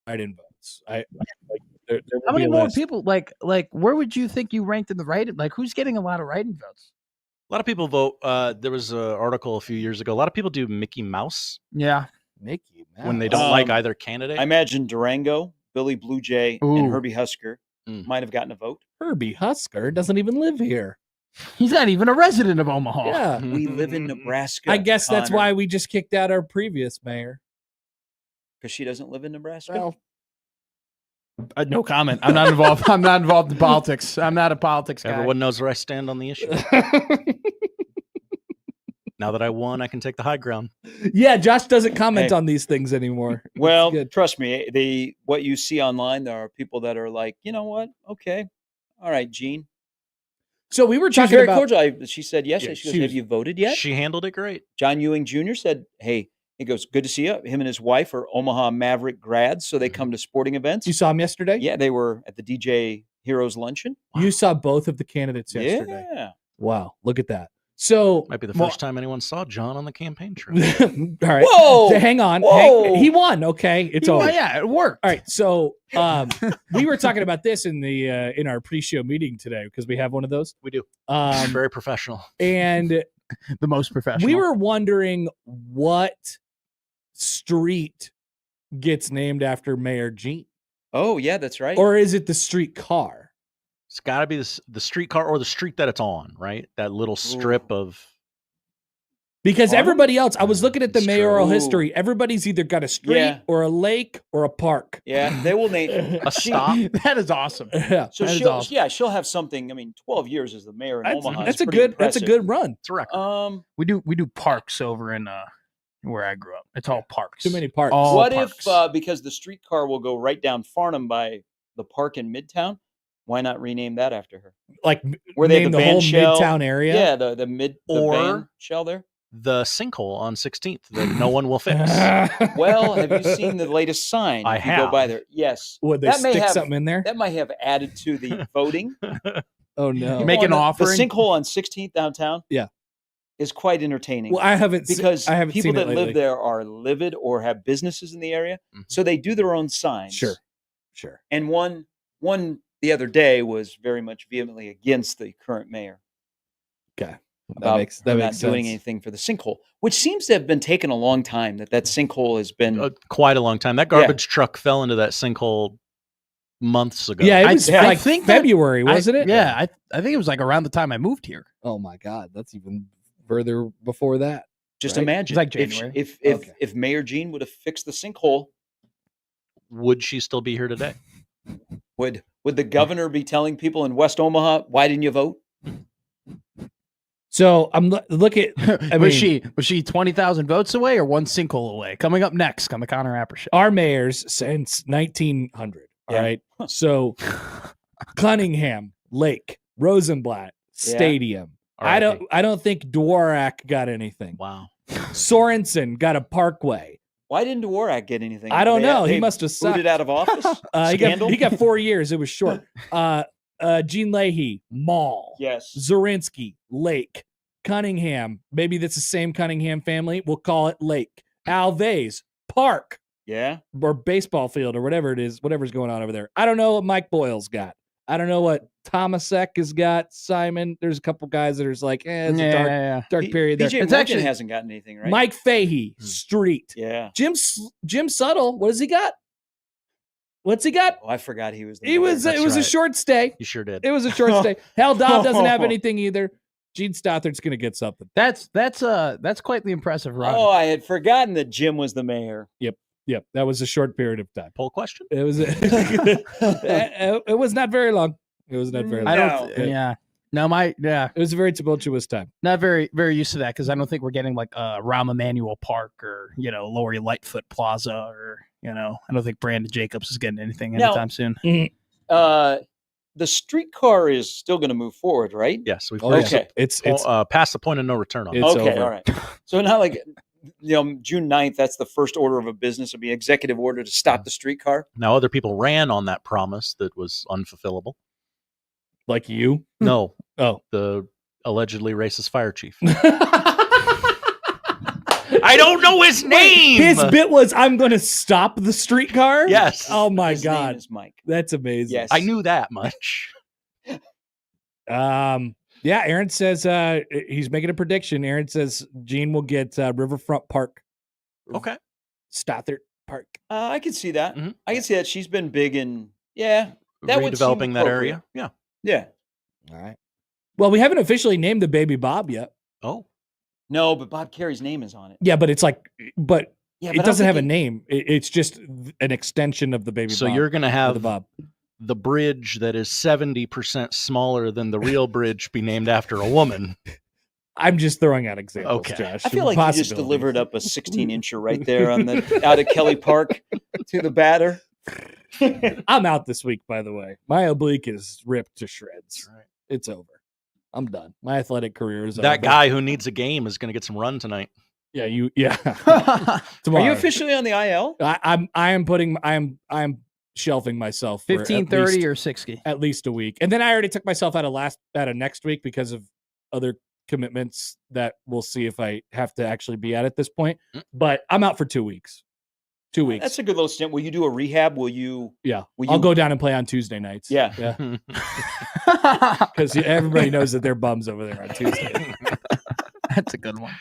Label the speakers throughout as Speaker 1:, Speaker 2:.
Speaker 1: write-in votes. There
Speaker 2: How
Speaker 1: will be
Speaker 2: many
Speaker 1: a
Speaker 2: more
Speaker 1: list.
Speaker 2: people? Like, where would you think you ranked in the write-in? Like, who's getting a lot of write-in votes?
Speaker 3: A lot of people vote. There was an article a few years ago. A lot of people do Mickey Mouse
Speaker 2: Yeah.
Speaker 1: Mickey Mouse.
Speaker 3: when they don't like either candidate.
Speaker 4: I imagine Durango, Billy Blue Jay, and Herbie Husker might have gotten a vote.
Speaker 1: Herbie Husker doesn't even live here.
Speaker 2: He's not even a resident of Omaha.
Speaker 1: Yeah.
Speaker 4: We live in Nebraska.
Speaker 1: I guess that's why we just kicked out our previous mayor.
Speaker 4: Because she doesn't live in Nebraska?
Speaker 1: Well,
Speaker 2: No comment. I'm not involved. I'm not involved in politics. I'm not a politics guy.
Speaker 3: Everyone knows where I stand on the issue. Now that I won, I can take the high ground.
Speaker 1: Yeah, Josh doesn't comment on these things anymore.
Speaker 4: Well, trust me, what you see online, there are people that are like, you know what? Okay. All right, Jean.
Speaker 1: So we were
Speaker 4: She was
Speaker 1: talking
Speaker 4: very
Speaker 1: about...
Speaker 4: cordial. She said yes.
Speaker 3: Yeah,
Speaker 4: She goes, have you voted yet?
Speaker 3: She handled it great.
Speaker 4: John Ewing Jr. said, hey, he goes, good to see you. Him and his wife are Omaha Maverick grads, so they come to sporting events.
Speaker 1: You saw him yesterday?
Speaker 4: Yeah, they were at the DJ Heroes Luncheon.
Speaker 1: Wow. You saw both of the candidates yesterday.
Speaker 4: Yeah.
Speaker 1: Wow, look at that. So
Speaker 3: might be the first time anyone saw John on the campaign trail.
Speaker 1: All right.
Speaker 4: Whoa!
Speaker 1: Hang on. He won. Okay. It's over.
Speaker 2: Yeah, it worked.
Speaker 1: All right. So we were talking about this in the in our pre-show meeting today because we have one of those.
Speaker 3: We do. Very professional.
Speaker 1: And
Speaker 2: the most professional.
Speaker 1: We were wondering what street gets named after Mayor Jean.
Speaker 4: Oh, yeah, that's right.
Speaker 1: Or is it the streetcar?
Speaker 3: It's got to be the streetcar or the street that it's on, right? That little strip of.
Speaker 1: Because everybody else, I was looking at the mayoral history. Everybody's either got a street or a lake or a park.
Speaker 4: Yeah, they will name
Speaker 3: a stop.
Speaker 2: That is awesome.
Speaker 1: Yeah,
Speaker 4: so she'll have something. I mean, 12 years as the mayor in Omaha.
Speaker 1: That's a good run.
Speaker 3: It's a record.
Speaker 2: We do parks over in where I grew up. It's all parks.
Speaker 1: Too many parks.
Speaker 4: What if because the streetcar will go right down Farnham by the park in Midtown? Why not rename that after her?
Speaker 1: Like
Speaker 4: where they have
Speaker 1: the whole
Speaker 4: shell?
Speaker 1: Midtown area?
Speaker 4: Yeah, the van shell there.
Speaker 3: The sinkhole on 16th that no one will fix.
Speaker 4: Well, have you seen the latest sign?
Speaker 3: I have.
Speaker 4: You go by there. Yes.
Speaker 1: Would they stick something in there?
Speaker 4: That might have added to the voting.
Speaker 1: Oh no!
Speaker 2: Make an offering.
Speaker 4: The sinkhole on 16th downtown.
Speaker 1: Yeah.
Speaker 4: Is quite entertaining.
Speaker 1: Well, I haven't
Speaker 4: people that live there are livid or have businesses in the area, so they do their own signs.
Speaker 1: Sure.
Speaker 4: And one the other day was very much vehemently against the current mayor.
Speaker 1: Okay,
Speaker 4: that makes not
Speaker 1: sense.
Speaker 4: Doing anything for the sinkhole, which seems to have been taking a long time. That sinkhole has been
Speaker 3: quite a long time. That garbage truck fell into that sinkhole months ago.
Speaker 1: Yeah, it was I think February, wasn't it?
Speaker 2: Yeah, I think it was like around the time I moved here.
Speaker 1: Oh my God, that's even further before that.
Speaker 4: Just imagine,
Speaker 2: it's like January.
Speaker 4: If Mayor Jean would have fixed the sinkhole,
Speaker 3: would she still be here today?
Speaker 4: Would the governor be telling people in West Omaha, why didn't you vote?
Speaker 1: So I'm looking.
Speaker 2: Was she 20,000 votes away or one sinkhole away? Coming up next on the Connor Happer Show.
Speaker 1: Our mayors since 1900. All right. So Cunningham, Lake, Rosenblatt, Stadium. I don't think Dworak got anything.
Speaker 3: Wow.
Speaker 1: Sorensen got a parkway.
Speaker 4: Why didn't Dworak get anything?
Speaker 1: I don't know. He must have sucked.
Speaker 4: Booted out of office.
Speaker 1: He got 4 years. It was short. Gene Leahy, Mall.
Speaker 4: Yes.
Speaker 1: Zorinsky, Lake. Cunningham. Maybe that's the same Cunningham family. We'll call it Lake. Alves, Park.
Speaker 4: Yeah.
Speaker 1: Or baseball field or whatever it is, whatever's going on over there. I don't know what Mike Boyle's got. I don't know what Tomasek has got. Simon. There's a couple guys that are like, it's a dark period there.
Speaker 4: It's actually hasn't gotten anything, right?
Speaker 1: Mike Fahey, Street.
Speaker 4: Yeah.
Speaker 1: Jim Suttle, what has he got? What's he got?
Speaker 4: Oh, I forgot he was.
Speaker 1: It was a short stay.
Speaker 3: You sure did.
Speaker 1: It was a short stay. Hal Dobb doesn't have anything either. Gene Stothard's going to get something.
Speaker 2: That's quite the impressive run.
Speaker 4: Oh, I had forgotten that Jim was the mayor.
Speaker 1: Yep. That was a short period of time.
Speaker 3: Poll question?
Speaker 1: It was. It was not very long. It was not very long. It was a very tumultuous time.
Speaker 2: Not very, very used to that because I don't think we're getting like Rahm Emanuel Park or Lori Lightfoot Plaza or I don't think Brandon Jacobs is getting anything anytime soon.
Speaker 4: The streetcar is still going to move forward, right?
Speaker 3: Yes, we've
Speaker 1: it's
Speaker 3: past the point of no return on it.
Speaker 4: Okay, all right. So not like June 9th, that's the first order of a business would be executive order to stop the streetcar.
Speaker 3: Now other people ran on that promise that was unfulfillable.
Speaker 1: Like you?
Speaker 3: No.
Speaker 1: Oh.
Speaker 3: The allegedly racist fire chief.
Speaker 1: I
Speaker 3: I don't know his name.
Speaker 1: His bit was, I'm going to stop the streetcar?
Speaker 3: Yes.
Speaker 1: Oh, my
Speaker 4: His name
Speaker 1: God.
Speaker 4: is Mike.
Speaker 1: That's amazing.
Speaker 4: Yes.
Speaker 3: I knew that much.
Speaker 1: Yeah, Aaron says he's making a prediction. Aaron says Gene will get Riverfront Park.
Speaker 3: Okay.
Speaker 1: Stothard Park.
Speaker 4: I can see that.
Speaker 3: Mhm.
Speaker 4: I can see that. She's been big in, that would seem
Speaker 3: Redeveloping that
Speaker 4: appropriate.
Speaker 3: area. Yeah.
Speaker 4: Yeah.
Speaker 1: All right. Well, we haven't officially named the baby Bob yet.
Speaker 3: Oh.
Speaker 4: No, but Bob Carey's name is on it.
Speaker 1: Yeah, but it's like, but
Speaker 4: Yeah,
Speaker 1: it doesn't have a name. It's just an extension of the baby
Speaker 3: So
Speaker 1: Bob.
Speaker 3: you're going to
Speaker 1: or
Speaker 3: have
Speaker 1: the Bob.
Speaker 3: the bridge that is 70% smaller than the real bridge be named after a woman.
Speaker 1: I'm just throwing out examples,
Speaker 3: Okay.
Speaker 1: Josh.
Speaker 4: I feel like you just
Speaker 1: Possibilities.
Speaker 4: delivered up a 16-incher right there on the out of Kelly Park to the batter.
Speaker 1: I'm out this week, by the way. My oblique is ripped to shreds.
Speaker 3: Right.
Speaker 1: It's over. I'm done. My athletic career is over.
Speaker 3: That guy who needs a game is going to get some run tonight.
Speaker 1: Yeah,
Speaker 4: Are
Speaker 1: tomorrow.
Speaker 4: you officially on the IL?
Speaker 1: I am shelving myself for
Speaker 2: 15:30 or 60.
Speaker 1: at least a week, and then I already took myself out of next week because of other commitments that we'll see if I have to actually be at this point. But I'm out for 2 weeks. 2 weeks.
Speaker 4: That's a good little stint. Will you do a rehab? Will you?
Speaker 1: Yeah,
Speaker 4: Will
Speaker 1: I'll
Speaker 4: you-
Speaker 1: go down and play on Tuesday nights.
Speaker 4: Yeah.
Speaker 1: yeah, because everybody knows that they're bums over there on Tuesday.
Speaker 2: That's a good one.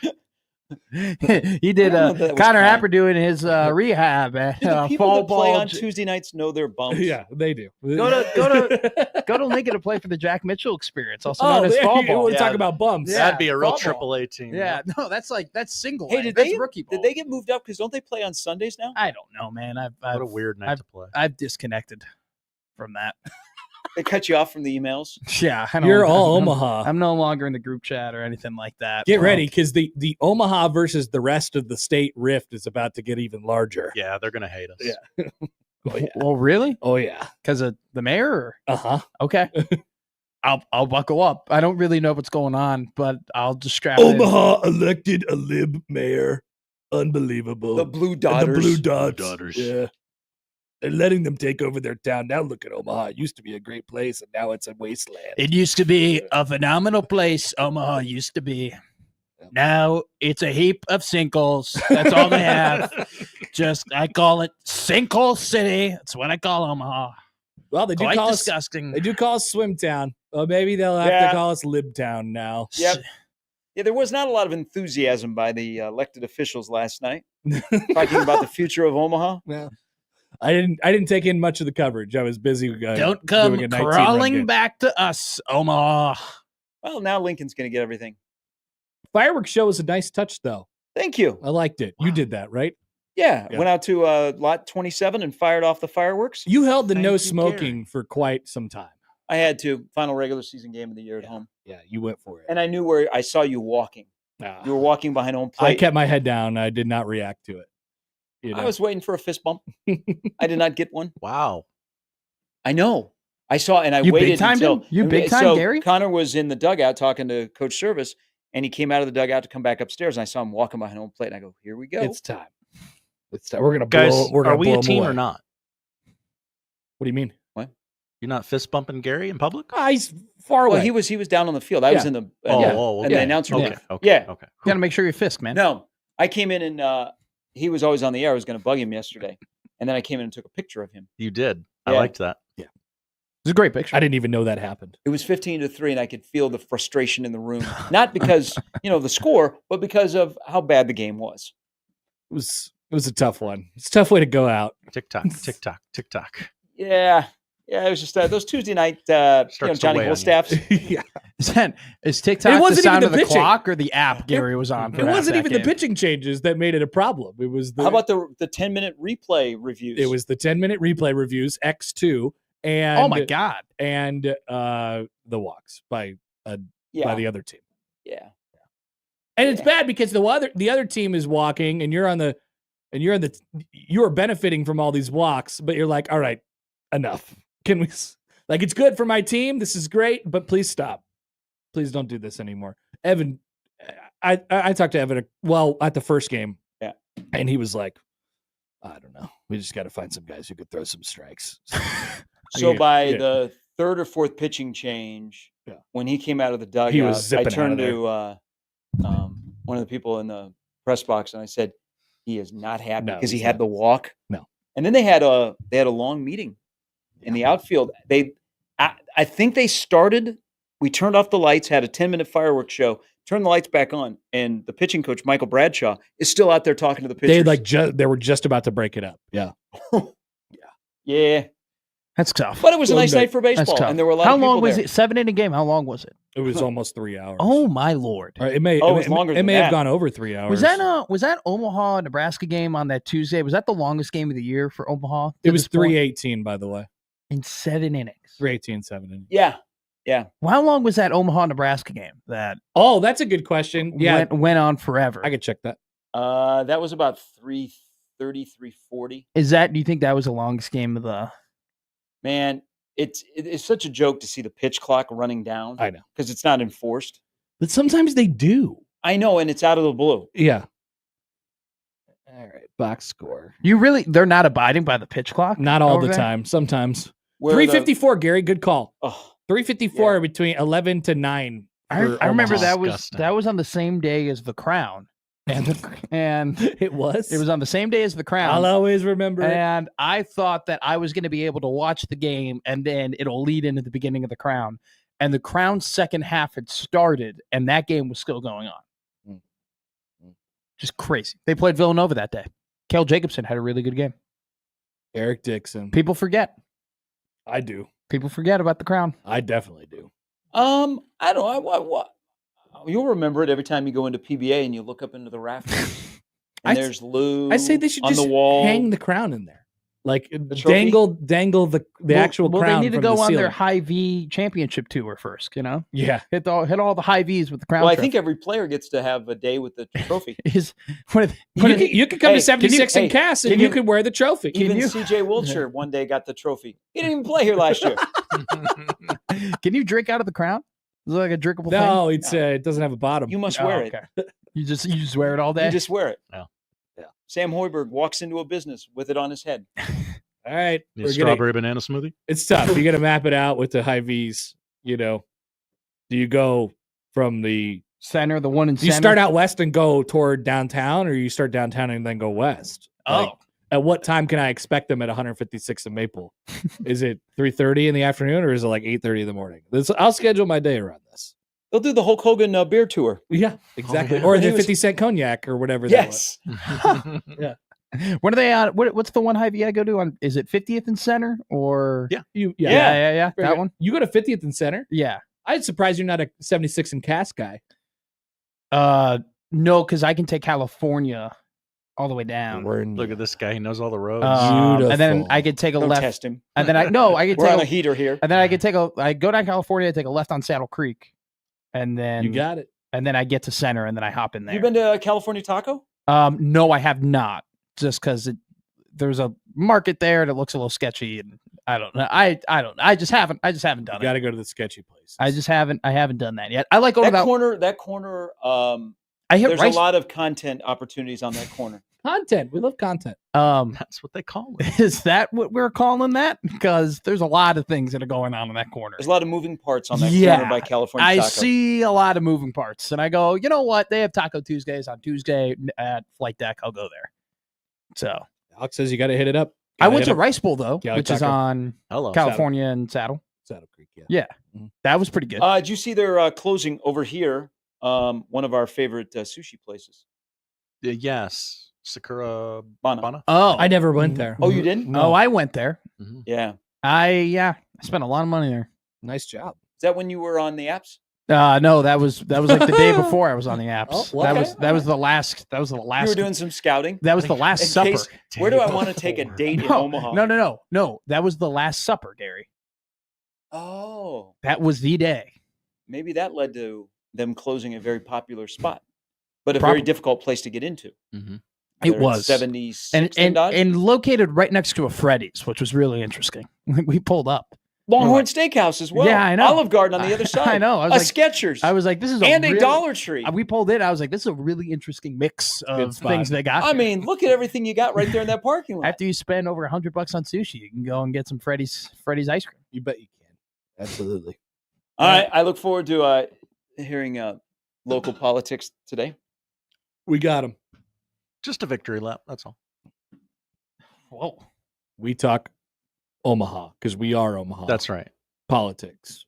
Speaker 2: He did
Speaker 4: I don't know that was
Speaker 2: Connor
Speaker 4: kind.
Speaker 2: Happer doing his rehab at
Speaker 4: Do the people
Speaker 2: fall
Speaker 4: that play
Speaker 2: ball.
Speaker 4: on Tuesday nights know they're bums?
Speaker 1: Yeah, they do.
Speaker 2: Go to Lincoln to play for the Jack Mitchell experience, also known as
Speaker 1: there
Speaker 2: fall
Speaker 1: you
Speaker 2: ball.
Speaker 1: want to
Speaker 3: Yeah.
Speaker 1: talk about bums?
Speaker 2: Yeah.
Speaker 3: That'd be a real
Speaker 2: fall ball.
Speaker 3: AAA team.
Speaker 2: Yeah, no, that's single.
Speaker 4: Hey,
Speaker 2: A.
Speaker 4: did
Speaker 2: That's
Speaker 4: they
Speaker 2: rookie ball.
Speaker 4: Did they get moved up? Because don't they play on Sundays now?
Speaker 2: I don't know, man.
Speaker 3: What a weird night to play.
Speaker 2: I've disconnected from that.
Speaker 4: They cut you off from the emails.
Speaker 2: Yeah, I don't,
Speaker 1: You're all Omaha.
Speaker 2: I'm no longer in the group chat or anything like that.
Speaker 1: Get
Speaker 2: Well,
Speaker 1: ready, because the Omaha versus the rest of the state rift is about to get even larger.
Speaker 3: Yeah, they're going to hate us.
Speaker 1: Yeah. Oh yeah.
Speaker 2: Well, really?
Speaker 1: Oh yeah.
Speaker 2: Because of the mayor? Or?
Speaker 1: Uh-huh.
Speaker 2: Okay. I'll buckle up. I don't really know what's going on, but I'll just strap it in.
Speaker 1: Omaha elected a lib mayor. Unbelievable.
Speaker 4: The Blue
Speaker 1: And
Speaker 4: Daughters.
Speaker 1: The Blue Dots.
Speaker 3: Daughters.
Speaker 1: Yeah. They're letting them take over their town. Now look at Omaha. It used to be a great place, and now it's a wasteland.
Speaker 2: It used to be a phenomenal place. Omaha used to be. Now it's a heap of sinkholes. That's all they have. I call it Sinkhole City. That's what I call Omaha.
Speaker 1: Well, they do
Speaker 2: Quite
Speaker 1: call
Speaker 2: disgusting.
Speaker 1: They do call us Swim Town. Well, maybe they'll have
Speaker 4: Yeah.
Speaker 1: to call us Lib Town now.
Speaker 4: Yep. Yeah, there was not a lot of enthusiasm by the elected officials last night talking about the future of Omaha.
Speaker 1: Well, I didn't take in much of the coverage. I was busy.
Speaker 2: Don't come
Speaker 1: doing a 19 run
Speaker 2: crawling
Speaker 1: game.
Speaker 2: back to us, Omaha.
Speaker 4: Well, now Lincoln's going to get everything.
Speaker 1: Fireworks show was a nice touch, though.
Speaker 4: Thank you.
Speaker 1: I liked it. You did that, right?
Speaker 4: Yeah,
Speaker 1: Yeah.
Speaker 4: went out to lot 27 and fired off the fireworks.
Speaker 1: You held the
Speaker 3: Thank
Speaker 1: no
Speaker 3: you,
Speaker 1: smoking for quite some time.
Speaker 4: I had to. Final regular season game of the year at home.
Speaker 1: Yeah, you went for it.
Speaker 4: And I knew where I saw you walking.
Speaker 1: Ah.
Speaker 4: You were walking behind home
Speaker 1: I
Speaker 4: plate.
Speaker 1: kept my head down. I did not react to it. You know?
Speaker 4: I was waiting for a fist bump. I did not get one.
Speaker 3: Wow.
Speaker 4: I know. I saw, and I
Speaker 2: You
Speaker 4: waited
Speaker 2: big-timed
Speaker 4: until
Speaker 2: him? You big-time,
Speaker 4: so
Speaker 2: Gary?
Speaker 4: Connor was in the dugout talking to Coach Service, and he came out of the dugout to come back upstairs, and I saw him walking behind home plate, and I go, "Here we go."
Speaker 1: It's time. It's time. We're gonna
Speaker 3: Guys,
Speaker 1: blow. We're gonna
Speaker 3: are we
Speaker 1: blow
Speaker 3: a
Speaker 1: 'em
Speaker 3: team
Speaker 1: away.
Speaker 3: or not?
Speaker 1: What do you mean?
Speaker 3: You're not fist bumping Gary in public?
Speaker 1: He's far away.
Speaker 4: Well, he was down on the field. I was
Speaker 1: Yeah.
Speaker 4: in the
Speaker 3: Oh,
Speaker 4: and
Speaker 3: okay.
Speaker 4: the announcer
Speaker 3: Okay.
Speaker 4: booth.
Speaker 3: Okay.
Speaker 4: Yeah.
Speaker 3: Okay.
Speaker 2: You got to make sure you fist, man.
Speaker 4: No, I came in and he was always on the air. I was going to bug him yesterday, and then I came in and took a picture of him.
Speaker 3: You did. I
Speaker 4: Yeah.
Speaker 3: liked that.
Speaker 2: It's a great picture.
Speaker 1: I didn't even know that happened.
Speaker 4: It was 15-3, and I could feel the frustration in the room. Not because the score, but because of how bad the game was.
Speaker 1: It was a tough one. It's a tough way to go out.
Speaker 3: Tick tock, tick tock, tick tock.
Speaker 4: Yeah, it was just those Tuesday night,
Speaker 3: Starts to
Speaker 4: Johnny
Speaker 3: weigh on you.
Speaker 4: Holstaffs.
Speaker 1: Yeah.
Speaker 2: Is TikTok
Speaker 1: It wasn't
Speaker 2: the sound
Speaker 1: even
Speaker 2: of
Speaker 1: the
Speaker 2: the
Speaker 1: pitching.
Speaker 2: clock or the app Gary was on? For
Speaker 1: It
Speaker 2: half
Speaker 1: wasn't
Speaker 2: that
Speaker 1: even the
Speaker 2: game?
Speaker 1: pitching changes that made it a problem. It was the
Speaker 4: How about the 10-minute replay reviews?
Speaker 1: it was the 10-minute replay reviews X2 and
Speaker 2: Oh my god!
Speaker 1: and the walks by the other team.
Speaker 4: Yeah.
Speaker 1: And it's
Speaker 4: Yeah.
Speaker 1: bad because the other team is walking and you are benefiting from all these walks, but you're like, all right, enough. Can we like it's good for my team. This is great, but please stop. Please don't do this anymore. Evan, I talked to Evan at the first game.
Speaker 4: Yeah.
Speaker 1: And he was like, I don't know. We just got to find some guys who could throw some strikes.
Speaker 4: So by
Speaker 1: Yeah.
Speaker 4: the third or fourth pitching change, when he came out of the dugout,
Speaker 1: He was zipping
Speaker 4: I
Speaker 1: out
Speaker 4: turned
Speaker 1: of there.
Speaker 4: to one of the people in the press box, and I said, he is not happy
Speaker 1: No,
Speaker 4: because he
Speaker 1: he's
Speaker 4: had
Speaker 1: not.
Speaker 4: the walk.
Speaker 1: No.
Speaker 4: And then they had a long meeting in the outfield. I think they started. We turned off the lights, had a 10-minute fireworks show, turned the lights back on, and the pitching coach Michael Bradshaw is still out there talking to the pitchers.
Speaker 1: They were just about to break it up. Yeah.
Speaker 4: Yeah,
Speaker 2: That's tough.
Speaker 4: but it was a nice
Speaker 1: Okay.
Speaker 4: night for
Speaker 2: That's
Speaker 4: baseball,
Speaker 2: tough.
Speaker 4: and there were a lot
Speaker 2: How
Speaker 4: of people
Speaker 2: long was
Speaker 4: there.
Speaker 2: it? 7-inning game. How long was it?
Speaker 1: It was almost 3 hours.
Speaker 2: Oh my lord!
Speaker 1: Or it may.
Speaker 4: Oh, it
Speaker 1: it
Speaker 4: was
Speaker 1: may-
Speaker 4: longer
Speaker 1: It
Speaker 4: than
Speaker 1: may
Speaker 4: that.
Speaker 1: have gone over 3 hours.
Speaker 2: Was that Omaha Nebraska game on that Tuesday? Was that the longest game of the year for Omaha?
Speaker 1: It
Speaker 2: to
Speaker 1: was
Speaker 2: this point?
Speaker 1: 3:18, by the way.
Speaker 2: in 7 innings.
Speaker 1: 3:18, 7 innings.
Speaker 4: Yeah,
Speaker 2: Well, how long was that Omaha Nebraska game that
Speaker 1: Oh, that's a good question. Yeah,
Speaker 2: went on forever?
Speaker 1: I could check that.
Speaker 4: that was about 3:30, 3:40.
Speaker 2: Is that? Do you think that was the longest game of the?
Speaker 4: Man, it's such a joke to see the pitch clock running down.
Speaker 1: I know.
Speaker 4: because it's not enforced.
Speaker 1: But sometimes they do.
Speaker 4: I know, and it's out of the blue.
Speaker 1: Yeah. All right, box score.
Speaker 2: They're not abiding by the pitch clock.
Speaker 1: Not all
Speaker 2: over
Speaker 1: the
Speaker 2: there?
Speaker 1: time. Sometimes.
Speaker 4: Where
Speaker 1: 3:54, Gary. Good call. 3:54
Speaker 4: Yeah.
Speaker 1: between 11 to 9.
Speaker 2: I
Speaker 1: for
Speaker 2: remember
Speaker 1: Omaha.
Speaker 2: that was on the same day as the Crown, and
Speaker 1: It was.
Speaker 2: it was on the same day as the Crown.
Speaker 1: I'll always remember it.
Speaker 2: And I thought that I was going to be able to watch the game and then it'll lead into the beginning of the Crown. And the Crown's second half had started and that game was still going on. Just crazy. They played Villanova that day. Kel Jacobson had a really good game.
Speaker 1: Eric Dixon.
Speaker 2: People forget.
Speaker 1: I do.
Speaker 2: People forget about the Crown.
Speaker 1: I definitely do.
Speaker 4: I don't know. You'll remember it every time you go into PBA and you look up into the rafters. And there's Lou.
Speaker 1: I say they should
Speaker 4: on
Speaker 1: just
Speaker 4: the wall.
Speaker 1: hang the crown in there. Like
Speaker 4: trophy?
Speaker 1: dangle the actual
Speaker 2: well,
Speaker 1: crown.
Speaker 2: they need to
Speaker 1: from
Speaker 2: go
Speaker 1: the
Speaker 2: on their
Speaker 1: ceiling.
Speaker 2: high V championship tour first,
Speaker 1: Yeah.
Speaker 2: hit all the high V's with the Crown.
Speaker 4: Well, I
Speaker 2: trophy.
Speaker 4: think every player gets to have a day with the trophy.
Speaker 2: is what are they-
Speaker 1: You could come
Speaker 4: Hey,
Speaker 1: to 76
Speaker 4: can you-
Speaker 1: and Cass and
Speaker 4: can
Speaker 1: you
Speaker 4: you-
Speaker 1: could wear the trophy.
Speaker 4: Even
Speaker 2: you-
Speaker 4: CJ Wiltshire one day got the trophy. He didn't even play here last year.
Speaker 2: Can you drink out of the Crown? Is it like a drinkable thing?
Speaker 1: No, it doesn't have a bottom.
Speaker 4: You must
Speaker 2: Oh,
Speaker 4: wear it.
Speaker 2: okay. You just wear it all day.
Speaker 4: You just wear it.
Speaker 3: Yeah.
Speaker 1: Yeah.
Speaker 4: Sam Hoiberg walks into a business with it on his head.
Speaker 1: All right.
Speaker 3: Need a
Speaker 1: we're
Speaker 3: strawberry banana smoothie?
Speaker 1: It's tough. You got to map it out with the high V's. Do you go from the
Speaker 2: Center, the one in
Speaker 1: Do you
Speaker 2: center.
Speaker 1: start out west and go toward downtown, or you start downtown and then go west? Like, at what time can I expect them at 156 and Maple? Is it 3:30 in the afternoon, or is it like 8:30 in the morning? I'll schedule my day around this.
Speaker 4: They'll do the Hulk Hogan beer tour.
Speaker 1: Yeah, exactly.
Speaker 3: yeah.
Speaker 1: Or
Speaker 4: He
Speaker 1: the
Speaker 4: was-
Speaker 1: 50-cent cognac or whatever.
Speaker 4: Yes.
Speaker 2: When are they on? What's the one high V I go to on? Is it 50th and Center or?
Speaker 3: Yeah.
Speaker 2: Yeah. That one.
Speaker 1: You go to 50th and Center?
Speaker 2: Yeah.
Speaker 1: I'd surprise you're not a 76 and Cass guy.
Speaker 2: No, because I can take California all the way down.
Speaker 3: Look at this guy. He knows all the roads.
Speaker 2: And then
Speaker 1: Beautiful.
Speaker 2: I could take a
Speaker 4: Don't
Speaker 2: left,
Speaker 4: test him.
Speaker 2: and then I could
Speaker 4: We're on a
Speaker 2: take,
Speaker 4: heater here.
Speaker 2: and then I go down California, take a left on Saddle Creek, and then
Speaker 1: You got it.
Speaker 2: and then I get to Center, and then I hop in there.
Speaker 4: You been to California Taco?
Speaker 2: No, I have not. Just because there's a market there and it looks a little sketchy, and I don't know. I don't. I just haven't done
Speaker 1: You
Speaker 2: it.
Speaker 1: got to go to the sketchy place.
Speaker 2: I haven't done that yet. I like going
Speaker 4: That
Speaker 2: about.
Speaker 4: corner.
Speaker 2: I hit
Speaker 4: There's
Speaker 2: rice.
Speaker 4: a lot of content opportunities on that corner.
Speaker 1: Content. We love content.
Speaker 3: That's what they call it.
Speaker 2: Is that what we're calling that? Because there's a lot of things that are going on in that corner.
Speaker 4: There's a lot of moving parts on that
Speaker 2: Yeah,
Speaker 4: corner by California
Speaker 2: I
Speaker 4: Taco.
Speaker 2: see a lot of moving parts, and I go, you know what? They have Taco Tuesdays on Tuesday at Flight Deck. I'll go there. So
Speaker 1: Alex says you got to hit it up.
Speaker 2: I
Speaker 1: Gotta
Speaker 2: went
Speaker 1: hit
Speaker 2: to
Speaker 1: up
Speaker 2: Rice Bowl though,
Speaker 1: Yeah,
Speaker 2: which is
Speaker 1: Taco.
Speaker 2: on
Speaker 3: Hello.
Speaker 2: California and Saddle.
Speaker 1: Saddle Creek. Yeah.
Speaker 2: Yeah, that was pretty good.
Speaker 4: Did you see their closing over here? One of our favorite sushi places.
Speaker 3: Yes. Sakura
Speaker 4: Bana.
Speaker 3: Bana.
Speaker 2: oh,
Speaker 1: I never went there.
Speaker 4: Oh, you didn't?
Speaker 2: Oh, I went there.
Speaker 3: Mhm.
Speaker 4: Yeah.
Speaker 2: I spent a lot of money there.
Speaker 1: Nice job.
Speaker 4: Is that when you were on the apps?
Speaker 2: No, that was like the day before I was on the apps.
Speaker 1: Oh, well,
Speaker 2: that
Speaker 1: okay.
Speaker 2: was the last. That was the last.
Speaker 4: You were doing some scouting.
Speaker 2: that was the last
Speaker 4: In
Speaker 2: supper.
Speaker 4: case- where do I want to take a date in
Speaker 2: No,
Speaker 4: Omaha?
Speaker 2: no. That was the last supper, Gary.
Speaker 4: Oh,
Speaker 2: That was the day.
Speaker 4: maybe that led to them closing a very popular spot, but a
Speaker 2: Prob-
Speaker 4: very difficult place to get into.
Speaker 3: Mhm.
Speaker 2: It
Speaker 4: They're at
Speaker 2: was
Speaker 4: 76
Speaker 2: and
Speaker 4: and Dodge.
Speaker 2: and located right next to a Freddy's, which was really interesting. We pulled up.
Speaker 4: Longhorn Steakhouse as well.
Speaker 2: Yeah, I know.
Speaker 4: Olive Garden on the other side.
Speaker 2: I know. I
Speaker 4: A
Speaker 2: was
Speaker 4: Skechers.
Speaker 2: I was like, this is
Speaker 4: and
Speaker 2: a
Speaker 4: a
Speaker 2: really-
Speaker 4: Dollar Tree.
Speaker 2: We pulled in. I was like, this is a really interesting mix of
Speaker 1: spot.
Speaker 2: things they got.
Speaker 4: I
Speaker 2: here.
Speaker 4: mean, look at everything you got right there in that parking lot.
Speaker 2: after you spend over $100 on sushi, you can go and get some Freddy's ice cream.
Speaker 1: You bet you can. Absolutely.
Speaker 4: All right, I look forward to hearing local politics today.
Speaker 1: We got him.
Speaker 3: Just a victory lap. That's all.
Speaker 2: Whoa.
Speaker 1: We talk Omaha because we are Omaha.
Speaker 3: That's right.
Speaker 1: Politics.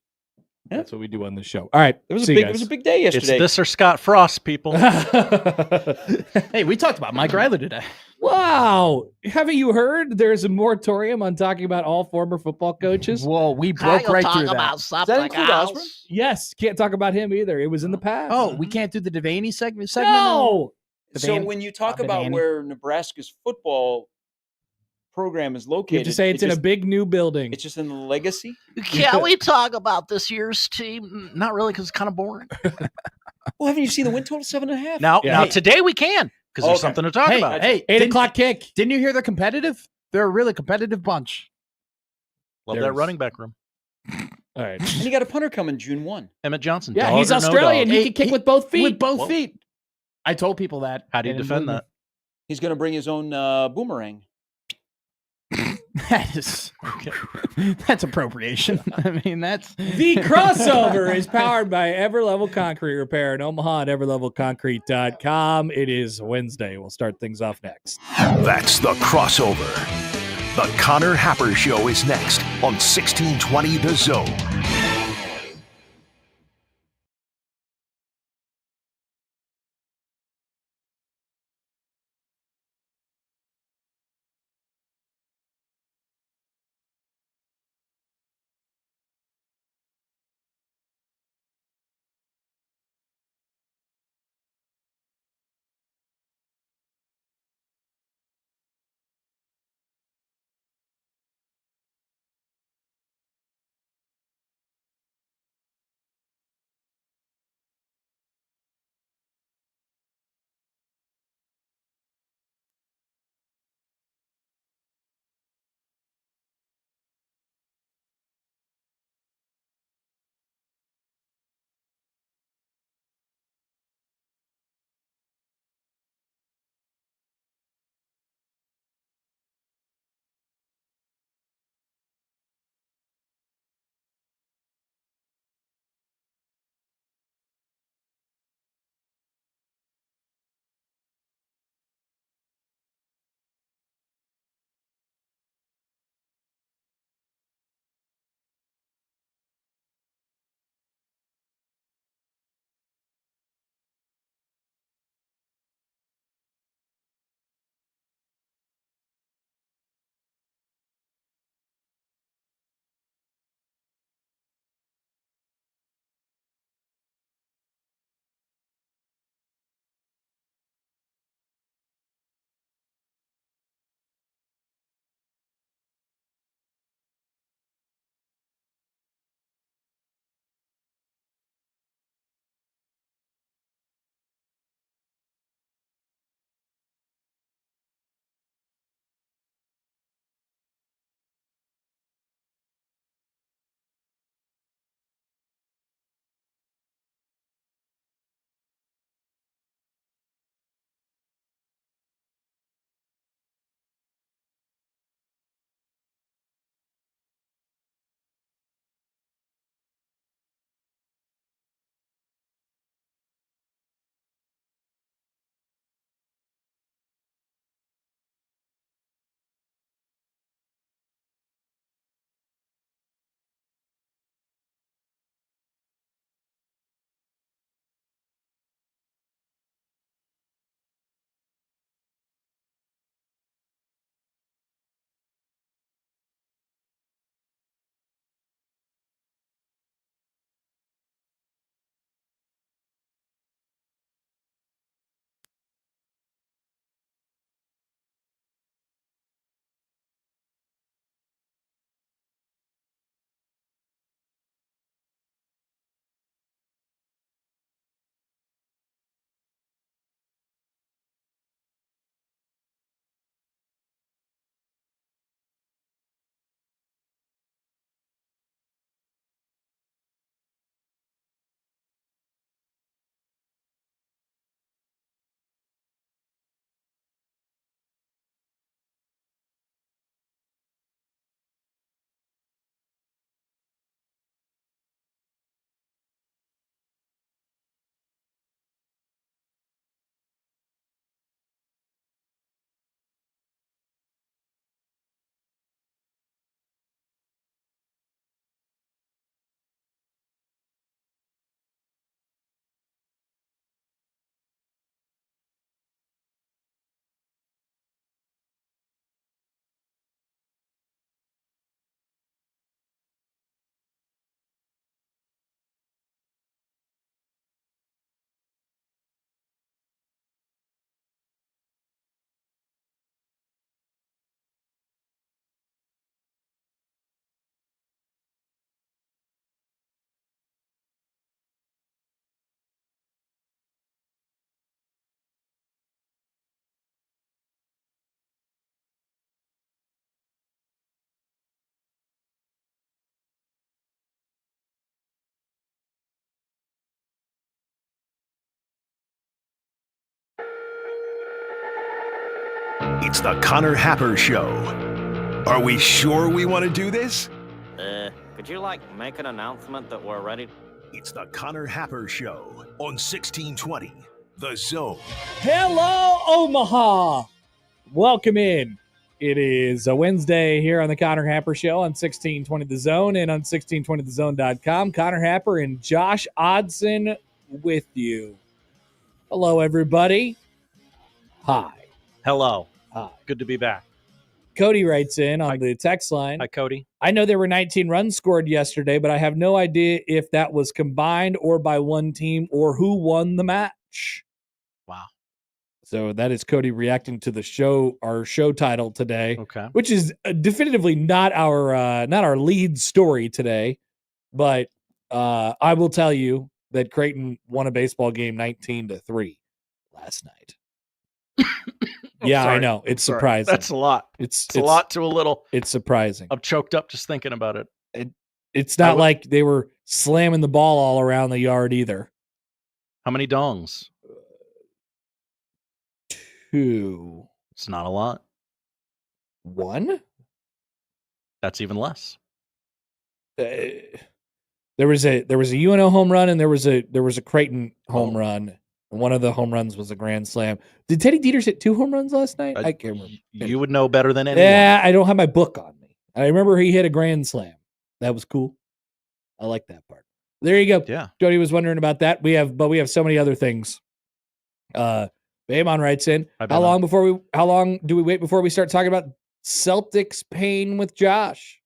Speaker 4: Yeah.
Speaker 1: That's what we do on the show. All right.
Speaker 4: It was
Speaker 1: see
Speaker 4: a
Speaker 1: you
Speaker 4: big. It was a
Speaker 1: guys.
Speaker 4: big day
Speaker 3: It's
Speaker 4: yesterday.
Speaker 3: this or Scott Frost, people.
Speaker 2: Hey, we talked about Mike Riley today.
Speaker 1: Wow. Haven't you heard there's a moratorium on talking about all former football coaches?
Speaker 2: Whoa, we broke right through that.
Speaker 4: Does that include Osborne?
Speaker 1: Yes. Can't talk about him either. It was in the past.
Speaker 2: Oh, we can't do the Devaney segment?
Speaker 1: no.
Speaker 4: So
Speaker 2: Devaney-
Speaker 4: when you talk
Speaker 2: Bob
Speaker 4: about
Speaker 2: Devaney.
Speaker 4: where Nebraska's football program is
Speaker 1: You
Speaker 4: located,
Speaker 1: have to say it's in a big new building.
Speaker 4: It's just in the legacy.
Speaker 3: Can we talk about this year's team? Not really, because it's kind of boring.
Speaker 4: Well, haven't you seen the win total 7.5?
Speaker 3: Now,
Speaker 1: Yeah.
Speaker 3: now
Speaker 2: Hey.
Speaker 3: today we can, because there's
Speaker 4: Okay.
Speaker 3: something to talk
Speaker 2: Hey,
Speaker 3: about.
Speaker 2: hey,
Speaker 1: 8 o'clock kick.
Speaker 2: Didn't you hear they're competitive? They're a really competitive bunch.
Speaker 3: Love that
Speaker 1: there's-
Speaker 3: running back room.
Speaker 1: All right.
Speaker 4: And you got a punter coming June 1.
Speaker 3: Emmett Johnson.
Speaker 1: Yeah,
Speaker 3: dog
Speaker 1: he's
Speaker 3: or no
Speaker 1: Australian.
Speaker 3: dog?
Speaker 1: He can kick with both feet.
Speaker 2: With both
Speaker 3: Whoa.
Speaker 2: feet. I told people that.
Speaker 3: How do you
Speaker 2: They didn't
Speaker 3: defend
Speaker 2: believe
Speaker 3: that?
Speaker 4: He's going to bring his own boomerang.
Speaker 2: me. That is, that's appropriation. I mean, that's
Speaker 1: The crossover is powered by Everlevel Concrete Repair in Omaha at everlevelconcrete.com. It is Wednesday. We'll start things off next.
Speaker 5: That's the crossover. The Connor Happer Show is next on 1620 The Zone. It's the Connor Happer Show. Are we sure we want to do this?
Speaker 6: Could you, make an announcement that we're ready?
Speaker 5: It's the Connor Happer Show on 1620 The Zone.
Speaker 1: Hello, Omaha. Welcome in. It is a Wednesday here on the Connor Happer Show on 1620 The Zone and on 1620thezone.com. Connor Happer and Josh Odson with you. Hello, everybody. Hi.
Speaker 3: Hello.
Speaker 1: Hi.
Speaker 3: Good to be back.
Speaker 1: Cody writes in on the text line.
Speaker 3: Hi, Cody.
Speaker 1: I know there were 19 runs scored yesterday, but I have no idea if that was combined or by one team or who won the match.
Speaker 3: Wow.
Speaker 1: So that is Cody reacting to the show, our show title today,
Speaker 3: Okay.
Speaker 1: which is definitively not our lead story today. But I will tell you that Creighton won a baseball game 19-3 last night. Yeah,
Speaker 3: sorry.
Speaker 1: I know. It's
Speaker 3: Sorry.
Speaker 1: surprising.
Speaker 3: That's a lot.
Speaker 1: It's
Speaker 3: a lot to a little.
Speaker 1: It's surprising.
Speaker 3: I'm choked up just thinking about it.
Speaker 1: It's not like they were slamming the ball all around the yard either.
Speaker 3: How many dongs?
Speaker 1: 2.
Speaker 3: It's not a lot.
Speaker 1: 1?
Speaker 3: That's even less.
Speaker 1: There was a UNO home run and there was a Creighton home run. One of the home runs was a grand slam. Did Teddy Dieters hit 2 home runs last night? I can't remember.
Speaker 3: You would know better than anyone.
Speaker 1: Yeah, I don't have my book on me. I remember he hit a grand slam. That was cool. I like that part. There you go.
Speaker 3: Yeah.
Speaker 1: Jody was wondering about that. We have so many other things. Baemon writes in. How long do we wait before we start talking about Celtics pain with Josh?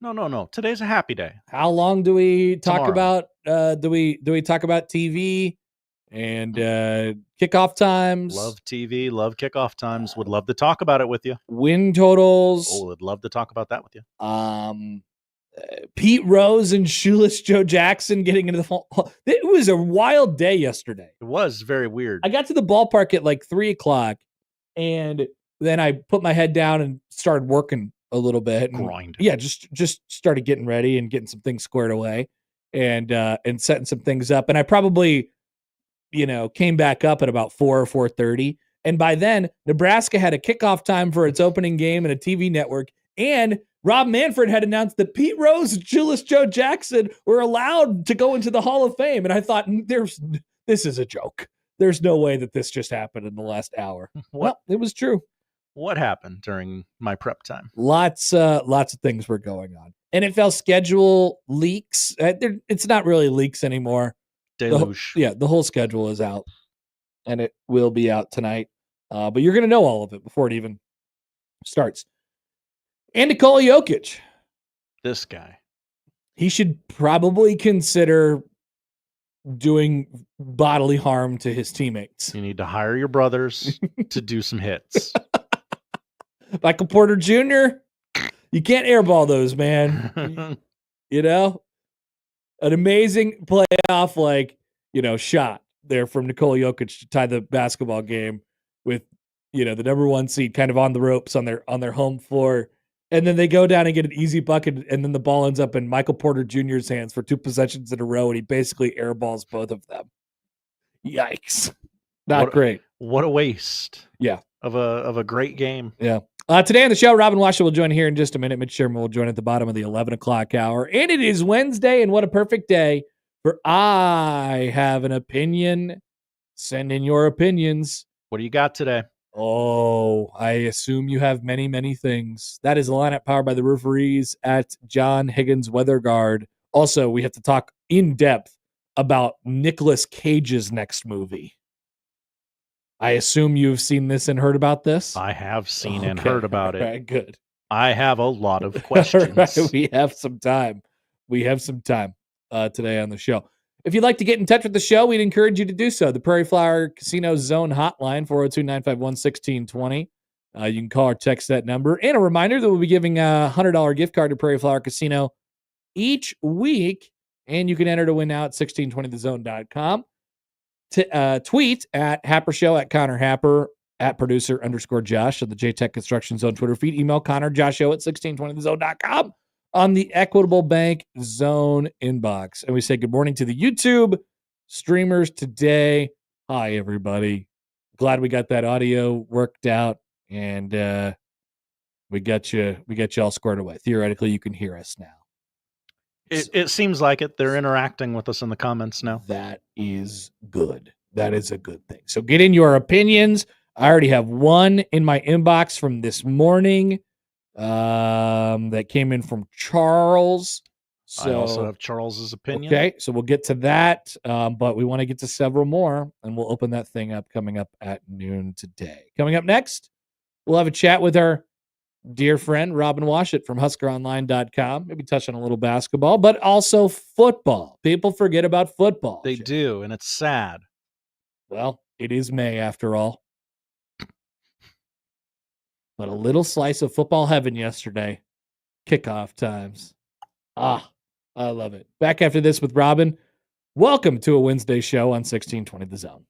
Speaker 3: No. Today's a happy day.
Speaker 1: How long do we talk
Speaker 3: Tomorrow.
Speaker 1: about do we talk about TV and kickoff times?
Speaker 3: Love TV, love kickoff times. Would love to talk about it with you.
Speaker 1: Win totals.
Speaker 3: Oh, would love to talk about that with you.
Speaker 1: Pete Rose and Shoeless Joe Jackson getting into the fall. It was a wild day yesterday.
Speaker 3: It was very weird.
Speaker 1: I got to the ballpark at 3:00, and then I put my head down and started working a little bit. And,
Speaker 3: Grind.
Speaker 1: yeah, just started getting ready and getting some things squared away, and setting some things up. And I probably, came back up at about 4 or 4:30. And by then, Nebraska had a kickoff time for its opening game and a TV network. And Rob Manfred had announced that Pete Rose and Shoeless Joe Jackson were allowed to go into the Hall of Fame. And I thought, this is a joke. There's no way that this just happened in the last hour. Well, it was true.
Speaker 3: What happened during my prep time?
Speaker 1: Lots of things were going on. NFL schedule leaks. It's not really leaks anymore.
Speaker 3: Deluge.
Speaker 1: The whole schedule is out, and it will be out tonight. But you're going to know all of it before it even starts. And Nikola Jokic.
Speaker 3: This guy.
Speaker 1: He should probably consider doing bodily harm to his teammates.
Speaker 3: You need to hire your brothers to do some hits.
Speaker 1: Michael Porter Jr., you can't airball those, man. An amazing playoff, shot there from Nikola Jokic to tie the basketball game with, the number 1 seed kind of on the ropes on their home floor. And then they go down and get an easy bucket, and then the ball ends up in Michael Porter Jr.'s hands for 2 possessions in a row, and he basically airballs both of them. Yikes. Not great.
Speaker 3: What a waste.
Speaker 1: Yeah.
Speaker 3: Of a great game.
Speaker 1: Yeah. Today on the show, Robin Washut will join here in just a minute. Mitch Sherman will join at the bottom of the 11 o'clock hour. And it is Wednesday, and what a perfect day for I Have an Opinion. Send in your opinions.
Speaker 3: What do you got today?
Speaker 1: Oh, I assume you have many, many things. That is a lineup powered by the referees at John Higgins Weather Guard. Also, we have to talk in depth about Nicolas Cage's next movie. I assume you've seen this and heard about this?
Speaker 3: I have seen and heard about it.
Speaker 1: All right, good.
Speaker 3: I have a lot of questions.
Speaker 1: Right, we have some time. Today on the show. If you'd like to get in touch with the show, we'd encourage you to do so. The Prairie Flower Casino Zone Hotline, 402-951-1620. You can call or text that number. And a reminder that we'll be giving a $100 gift card to Prairie Flower Casino each week. And you can enter to win now at 1620thezone.com. Tweet at Happer Show, at Connor Happer, at producer_Josh on the JTech Construction Zone Twitter feed. Email ConnorJoshShow at 1620thezone.com on the Equitable Bank Zone inbox. And we say good morning to the YouTube streamers today. Hi, everybody. Glad we got that audio worked out. and we got you all squared away. Theoretically, you can hear us now.
Speaker 3: It seems like it. They're interacting with us in the comments now.
Speaker 1: That is good. That is a good thing. So get in your opinions. I already have one in my inbox from this morning that came in from Charles. So,
Speaker 3: I also have Charles's opinion.
Speaker 1: Okay, so we'll get to that, but we want to get to several more, and we'll open that thing up coming up at noon today. Coming up next, we'll have a chat with our dear friend Robin Washut from HuskerOnline.com. Maybe touch on a little basketball, but also football. People forget about football.
Speaker 3: They do, and it's sad.
Speaker 1: Well, it is May after all. But a little slice of football heaven yesterday. Kickoff times. I love it. Back after this with Robin. Welcome to a Wednesday show on 1620 The Zone.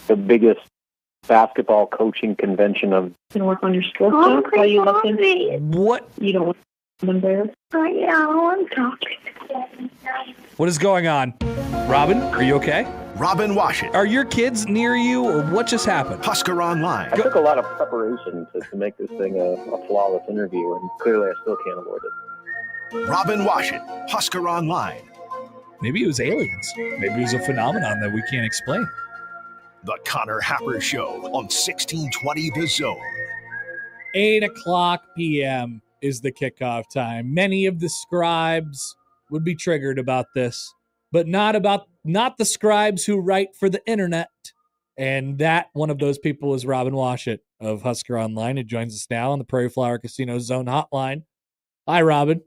Speaker 7: The biggest basketball coaching convention of
Speaker 8: and work on your skill set while you listen.
Speaker 1: What?
Speaker 8: You don't want them there. Yeah, I'm talking.
Speaker 1: What is going on? Robin, are you okay?
Speaker 5: Robin Washut,
Speaker 1: Are your kids near you, or what just happened?
Speaker 5: Husker Online.
Speaker 7: I took a lot of preparation to make this thing a flawless interview, and clearly I still can't avoid it.
Speaker 5: Robin Washut, Husker Online.
Speaker 1: Maybe it was aliens. Maybe it was a phenomenon that we can't explain.
Speaker 5: The Connor Happer Show on 1620 The Zone.
Speaker 1: 8:00 p.m. is the kickoff time. Many of the scribes would be triggered about this, but not the scribes who write for the internet. And that one of those people is Robin Washut of Husker Online, who joins us now on the Prairie Flower Casino Zone hotline. Hi, Robin.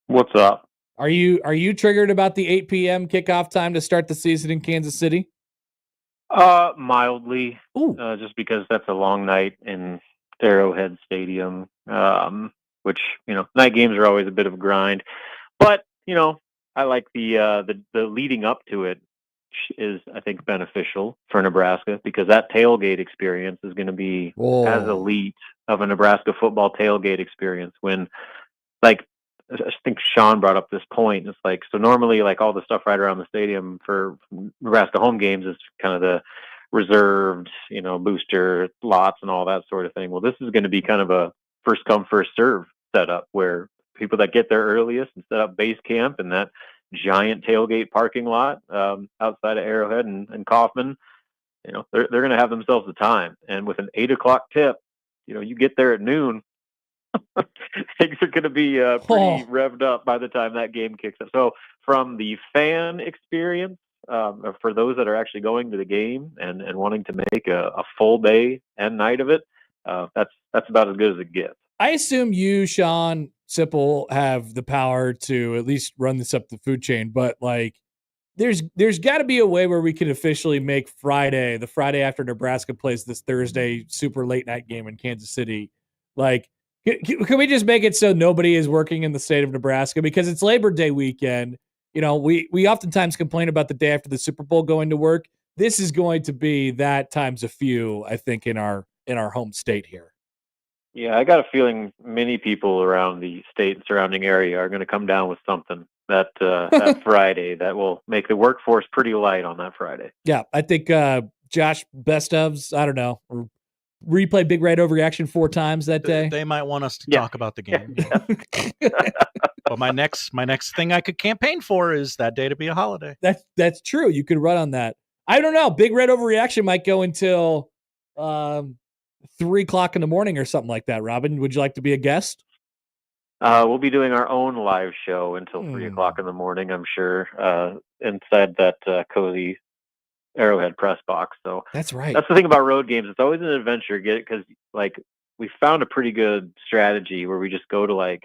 Speaker 7: What's up?
Speaker 1: Are you triggered about the 8 p.m. kickoff time to start the season in Kansas City?
Speaker 7: Mildly, just because that's a long night in Arrowhead Stadium, which, night games are always a bit of a grind. But, I like the leading up to it is, I think, beneficial for Nebraska, because that tailgate experience is going to be as elite of a Nebraska football tailgate experience when, I think Sean brought up this point. It's like, so normally, all the stuff right around the stadium for Nebraska home games is kind of the reserved, booster lots and all that sort of thing. Well, this is going to be kind of a first come, first serve setup where people that get there earliest and set up base camp in that giant tailgate parking lot outside of Arrowhead and Kaufman, they're going to have themselves a time. And with an 8:00 tip, you get there at noon, things are going to be pretty revved up by the time that game kicks up. So from the fan experience, for those that are actually going to the game and wanting to make a full day and night of it, that's about as good as it gets.
Speaker 1: I assume you, Sean, Sipple, have the power to at least run this up the food chain, but there's got to be a way where we can officially make Friday, the Friday after Nebraska plays this Thursday super late night game in Kansas City, can we just make it so nobody is working in the state of Nebraska? Because it's Labor Day weekend. We oftentimes complain about the day after the Super Bowl going to work. This is going to be that times a few, I think, in our home state here.
Speaker 7: Yeah, I got a feeling many people around the state and surrounding area are going to come down with something that Friday that will make the workforce pretty light on that Friday.
Speaker 1: Yeah, I think Josh Best ofs, I don't know, replay Big Red Overreaction 4 times that day.
Speaker 3: They might want us to talk about the game. But my next thing I could campaign for is that day to be a holiday.
Speaker 1: That's true. You could run on that. I don't know. Big Red Overreaction might go until 3:00 in the morning or something like that. Robin, would you like to be a guest?
Speaker 7: We'll be doing our own live show until 3:00 in the morning, I'm sure, inside that cozy Arrowhead press box. So
Speaker 1: that's right.
Speaker 7: That's the thing about road games. It's always an adventure. Get it? Because we found a pretty good strategy where we just go to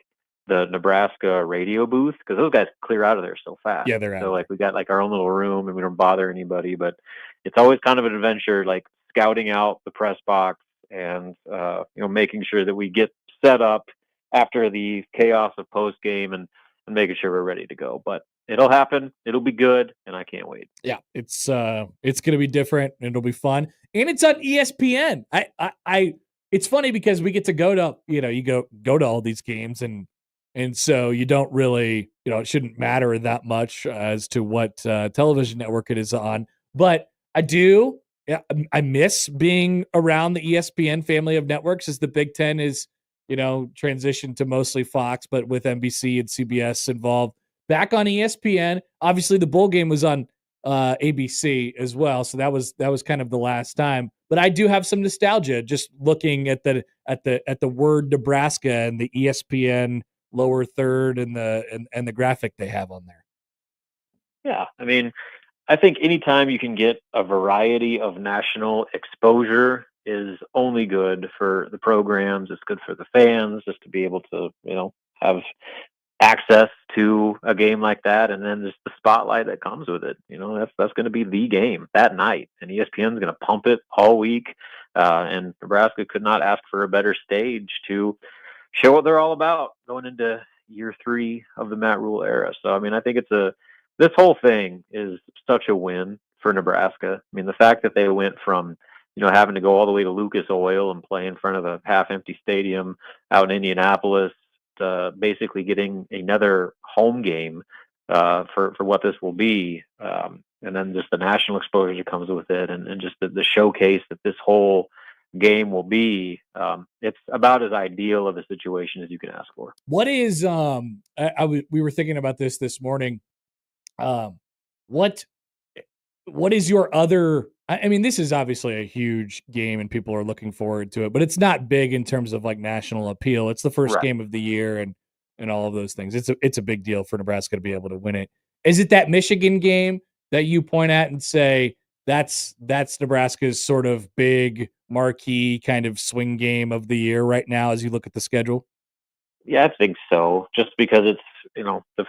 Speaker 7: the Nebraska radio booth, because those guys clear out of there so fast.
Speaker 1: Yeah, they're out.
Speaker 7: So we got our own little room and we don't bother anybody. But it's always kind of an adventure, scouting out the press box and making sure that we get set up after the chaos of post game and making sure we're ready to go. But it'll happen. It'll be good, and I can't wait.
Speaker 1: Yeah, it's going to be different, and it'll be fun, and it's on ESPN. It's funny because we get to go to you go to all these games, and so you don't really it shouldn't matter that much as to what television network it is on. But I do. Yeah, I miss being around the ESPN family of networks as the Big Ten is transitioned to mostly Fox, but with NBC and CBS involved. Back on ESPN, obviously the bowl game was on ABC as well, so that was kind of the last time. But I do have some nostalgia just looking at the word Nebraska and the ESPN lower third and the graphic they have on there.
Speaker 7: Yeah, I mean, I think anytime you can get a variety of national exposure is only good for the programs. It's good for the fans just to be able to have access to a game like that, and then just the spotlight that comes with it. That's going to be the game that night, and ESPN's going to pump it all week. And Nebraska could not ask for a better stage to show what they're all about going into year 3 of the Matt Rule era. So, I mean, I think this whole thing is such a win for Nebraska. I mean, the fact that they went from having to go all the way to Lucas Oil and play in front of a half-empty stadium out in Indianapolis, basically getting another home game for what this will be, and then just the national exposure that comes with it, and just the showcase that this whole game will be. It's about as ideal of a situation as you can ask for.
Speaker 1: What is we were thinking about this morning. What is your other I mean, this is obviously a huge game and people are looking forward to it, but it's not big in terms of like national appeal. It's the first
Speaker 7: Right.
Speaker 1: game of the year and all of those things. It's a big deal for Nebraska to be able to win it. Is it that Michigan game that you point at and say that's Nebraska's sort of big marquee kind of swing game of the year right now as you look at the schedule?
Speaker 7: Yeah, I think so. Just because it's, the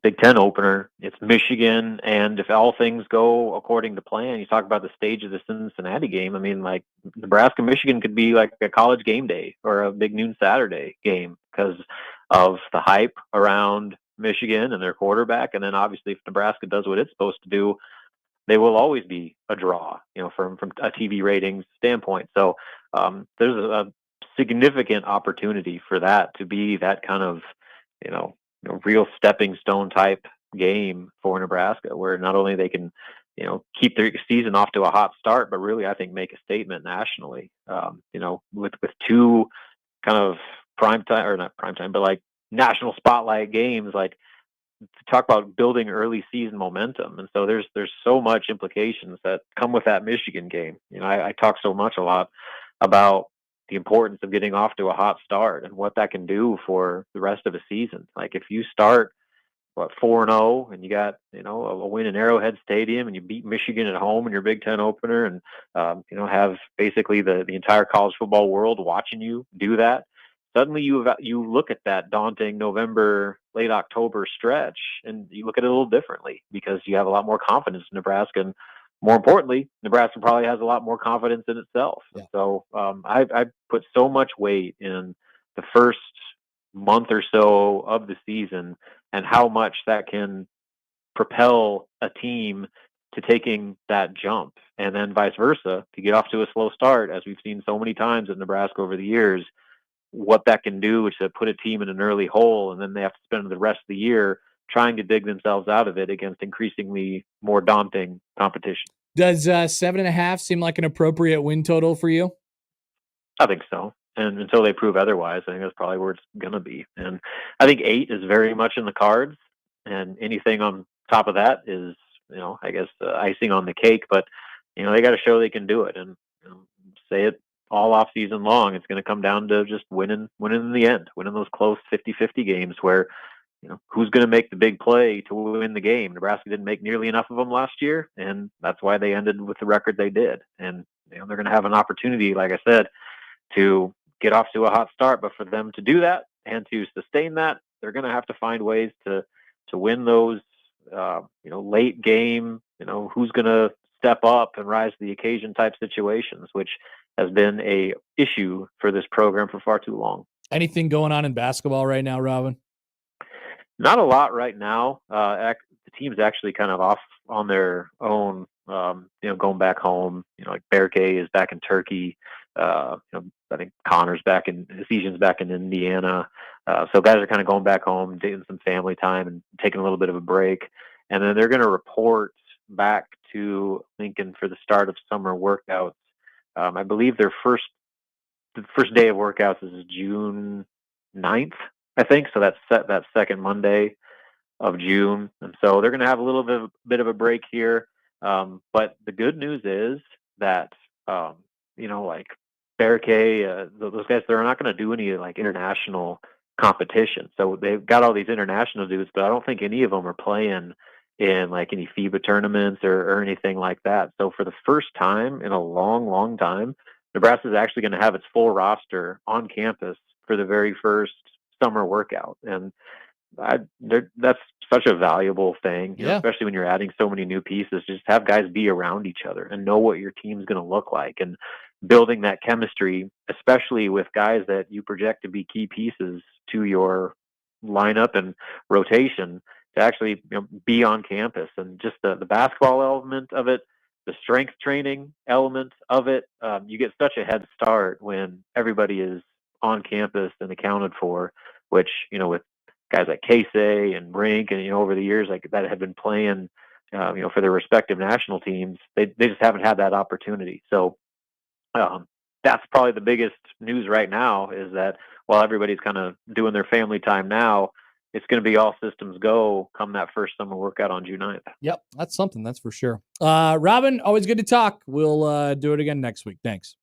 Speaker 7: Big Ten opener, it's Michigan, and if all things go according to plan, you talk about the stage of the Cincinnati game. I mean, like Nebraska, Michigan could be like a college game day or a big noon Saturday game because of the hype around Michigan and their quarterback. And then obviously, if Nebraska does what it's supposed to do, they will always be a draw, from a TV ratings standpoint. So there's a significant opportunity for that to be that kind of, real stepping stone type game for Nebraska, where not only they can, keep their season off to a hot start, but really I think make a statement nationally. With two kind of prime time or not prime time, but like national spotlight games, like talk about building early season momentum. And so there's so much implications that come with that Michigan game. I talk a lot about the importance of getting off to a hot start and what that can do for the rest of the season. Like if you start 4-0 and you got, a win in Arrowhead Stadium and you beat Michigan at home in your Big Ten opener and, have basically the entire college football world watching you do that. Suddenly you look at that daunting November, late October stretch and you look at it a little differently because you have a lot more confidence in Nebraska. And more importantly, Nebraska probably has a lot more confidence in itself.
Speaker 1: Yeah.
Speaker 7: So I put so much weight in the first month or so of the season and how much that can propel a team to taking that jump, and then vice versa to get off to a slow start, as we've seen so many times at Nebraska over the years. What that can do is to put a team in an early hole, and then they have to spend the rest of the year trying to dig themselves out of it against increasingly more daunting competition.
Speaker 1: Does 7.5 seem like an appropriate win total for you?
Speaker 7: I think so. And until they prove otherwise, I think that's probably where it's going to be. And I think 8 is very much in the cards. And anything on top of that is, I guess icing on the cake. But, they got to show they can do it. And say it all off season long. It's going to come down to just winning in the end, winning those close 50-50 games where, who's going to make the big play to win the game. Nebraska didn't make nearly enough of them last year. And that's why they ended with the record they did. And, they're going to have an opportunity, like I said, to get off to a hot start, but for them to do that and to sustain that, they're going to have to find ways to win those, late game, who's going to step up and rise to the occasion type situations, which has been a issue for this program for far too long.
Speaker 1: Anything going on in basketball right now, Robin?
Speaker 7: Not a lot right now. The team's actually kind of off on their own, going back home. Like Bear K is back in Turkey. I think Connor's back in Ephesians back in Indiana. So guys are kind of going back home, taking some family time and taking a little bit of a break. And then they're going to report back to Lincoln for the start of summer workouts. I believe the first day of workouts is June 9th, I think. So that's that second Monday of June. And so they're going to have a little bit of a break here. But the good news is that, like Bear K, those guys, they're not going to do any like international competition. So they've got all these international dudes, but I don't think any of them are playing in like any FIBA tournaments or anything like that. So for the first time in a long, long time, Nebraska is actually going to have its full roster on campus for the very first summer workout. And that's such a valuable thing, especially when you're adding so many new pieces. Just have guys be around each other and know what your team's going to look like, and building that chemistry, especially with guys that you project to be key pieces to your lineup and rotation, to actually be on campus. And just the basketball element of it, the strength training element of it, you get such a head start when everybody is on campus and accounted for, which, with guys like Casey and Brink and, over the years like that have been playing, for their respective national teams, they just haven't had that opportunity. So that's probably the biggest news right now, is that while everybody's kind of doing their family time now, it's going to be all systems go come that first summer workout on June 9th.
Speaker 1: Yep, that's something, that's for sure. Robin, always good to talk. We'll do it again next week. Thanks.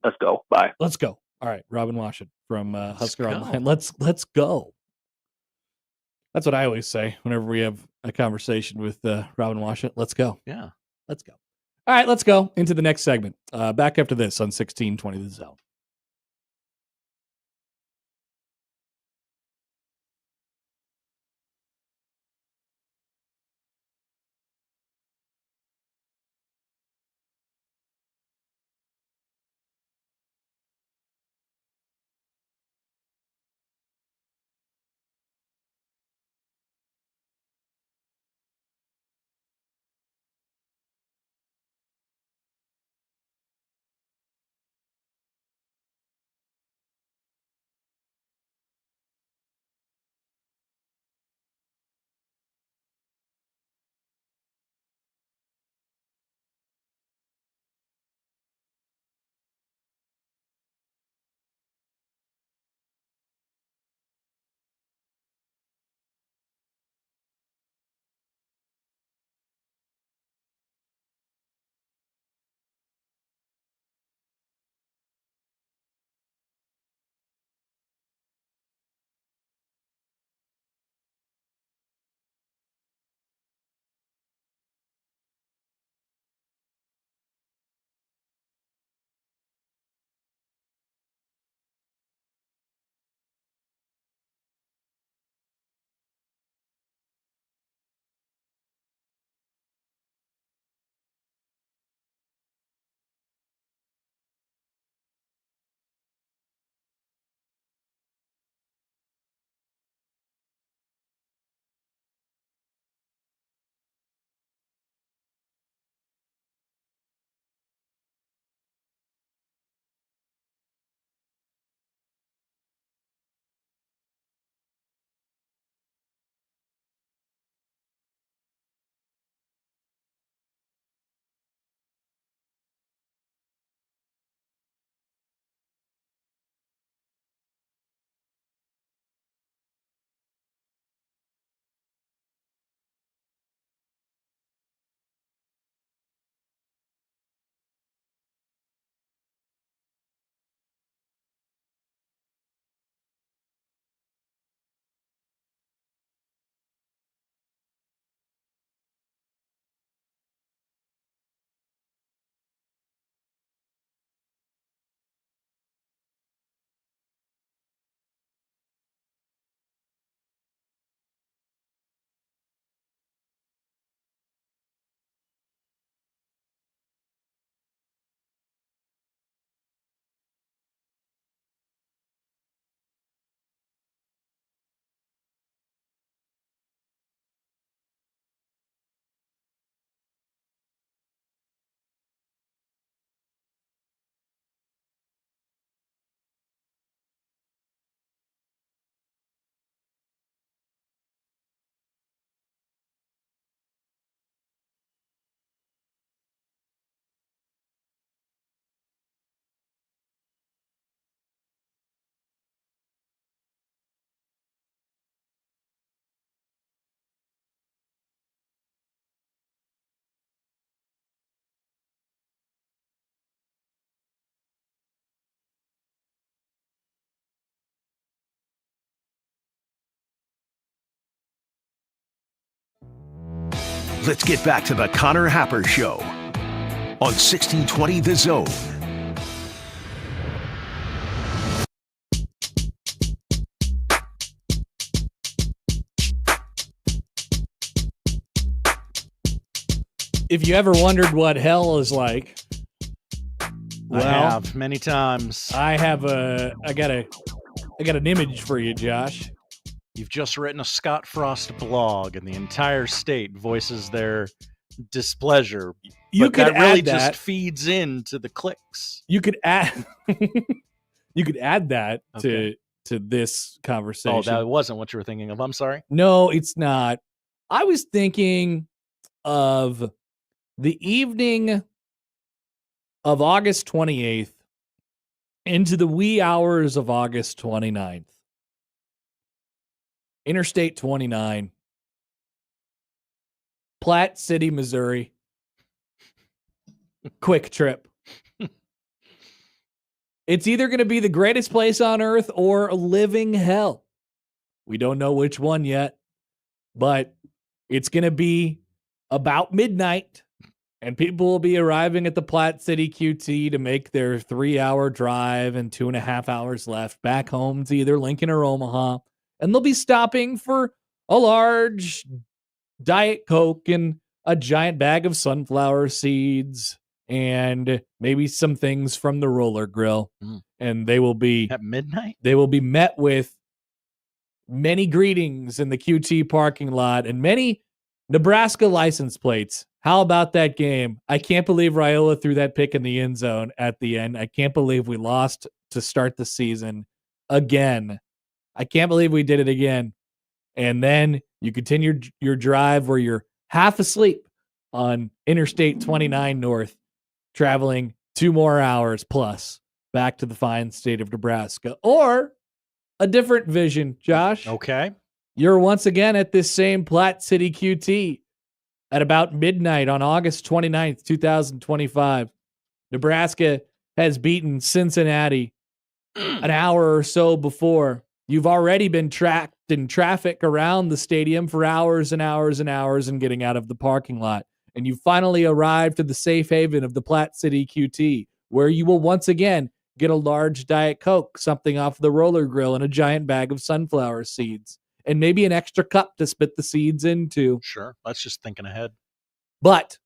Speaker 7: Let's go. Bye.
Speaker 1: Let's go. All right, Robin Washut from Husker
Speaker 3: go.
Speaker 1: Online. Let's go. That's what I always say whenever we have a conversation with Robin Washut. Let's go.
Speaker 3: Yeah.
Speaker 1: Let's go. All right, let's go into the next segment. Back after this on 1620 The Zone.
Speaker 5: Let's get back to the Connor Happer Show on 1620 The Zone.
Speaker 1: If you ever wondered what hell is like,
Speaker 3: I have many times.
Speaker 1: I got an image for you, Josh.
Speaker 3: You've just written a Scott Frost blog, and the entire state voices their displeasure.
Speaker 1: You
Speaker 3: but
Speaker 1: could
Speaker 3: that really
Speaker 1: add that.
Speaker 3: just feeds into the clicks.
Speaker 1: You could add you could add that
Speaker 3: Okay.
Speaker 1: to this conversation.
Speaker 3: Oh, that wasn't what you were thinking of. I'm sorry.
Speaker 1: No, it's not. I was thinking of the evening of August 28th into the wee hours of August 29th. Interstate 29, Platte City, Missouri. Quick trip. It's either going to be the greatest place on earth or living hell. We don't know which one yet, but it's going to be about midnight, and people will be arriving at the Platte City QT to make their 3-hour drive and 2.5 hours left back home to either Lincoln or Omaha. And they'll be stopping for a large Diet Coke and a giant bag of sunflower seeds and maybe some things from the roller grill. And they will be
Speaker 3: At midnight?
Speaker 1: they will be met with many greetings in the QT parking lot and many Nebraska license plates. How about that game? I can't believe Raiola threw that pick in the end zone at the end. I can't believe we lost to start the season again. I can't believe we did it again. And then you continue your drive where you're half asleep on Interstate 29 North, traveling 2 more hours plus back to the fine state of Nebraska. Or a different vision, Josh.
Speaker 3: Okay.
Speaker 1: You're once again at this same Platte City QT at about midnight on August 29th, 2025. Nebraska has beaten Cincinnati an hour or so before. You've already been trapped in traffic around the stadium for hours and hours and hours and getting out of the parking lot. And you finally arrived to the safe haven of the Platte City QT, where you will once again get a large Diet Coke, something off the roller grill, and a giant bag of sunflower seeds, and maybe an extra cup to spit the seeds into.
Speaker 3: Sure. That's just thinking ahead.
Speaker 1: But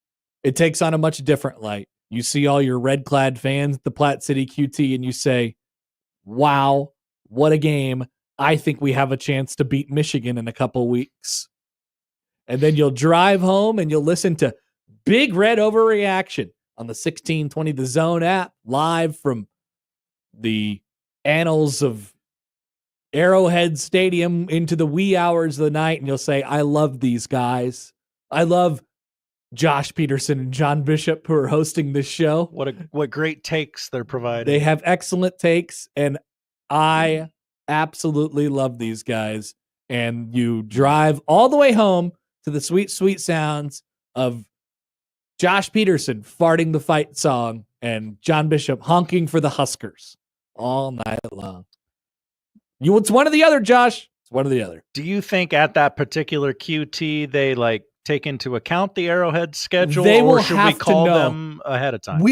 Speaker 1: it takes on a much different light. You see all your red-clad fans at the Platte City QT, and you say, wow, what a game. I think we have a chance to beat Michigan in a couple weeks. And then you'll drive home and you'll listen to Big Red Overreaction on the 1620 The Zone app, live from the annals of Arrowhead Stadium into the wee hours of the night. And you'll say, I love these guys. I love Josh Peterson and John Bishop, who are hosting this show.
Speaker 3: What great takes they're providing.
Speaker 1: They have excellent takes, and I absolutely love these guys. And you drive all the way home to the sweet, sweet sounds of Josh Peterson farting the fight song and John Bishop honking for the Huskers all night long. It's one or the other, Josh. It's one or the other.
Speaker 3: Do you think at that particular QT they like take into account the Arrowhead schedule,
Speaker 1: They will
Speaker 3: or should we
Speaker 1: have to
Speaker 3: call
Speaker 1: know.
Speaker 3: them ahead of time?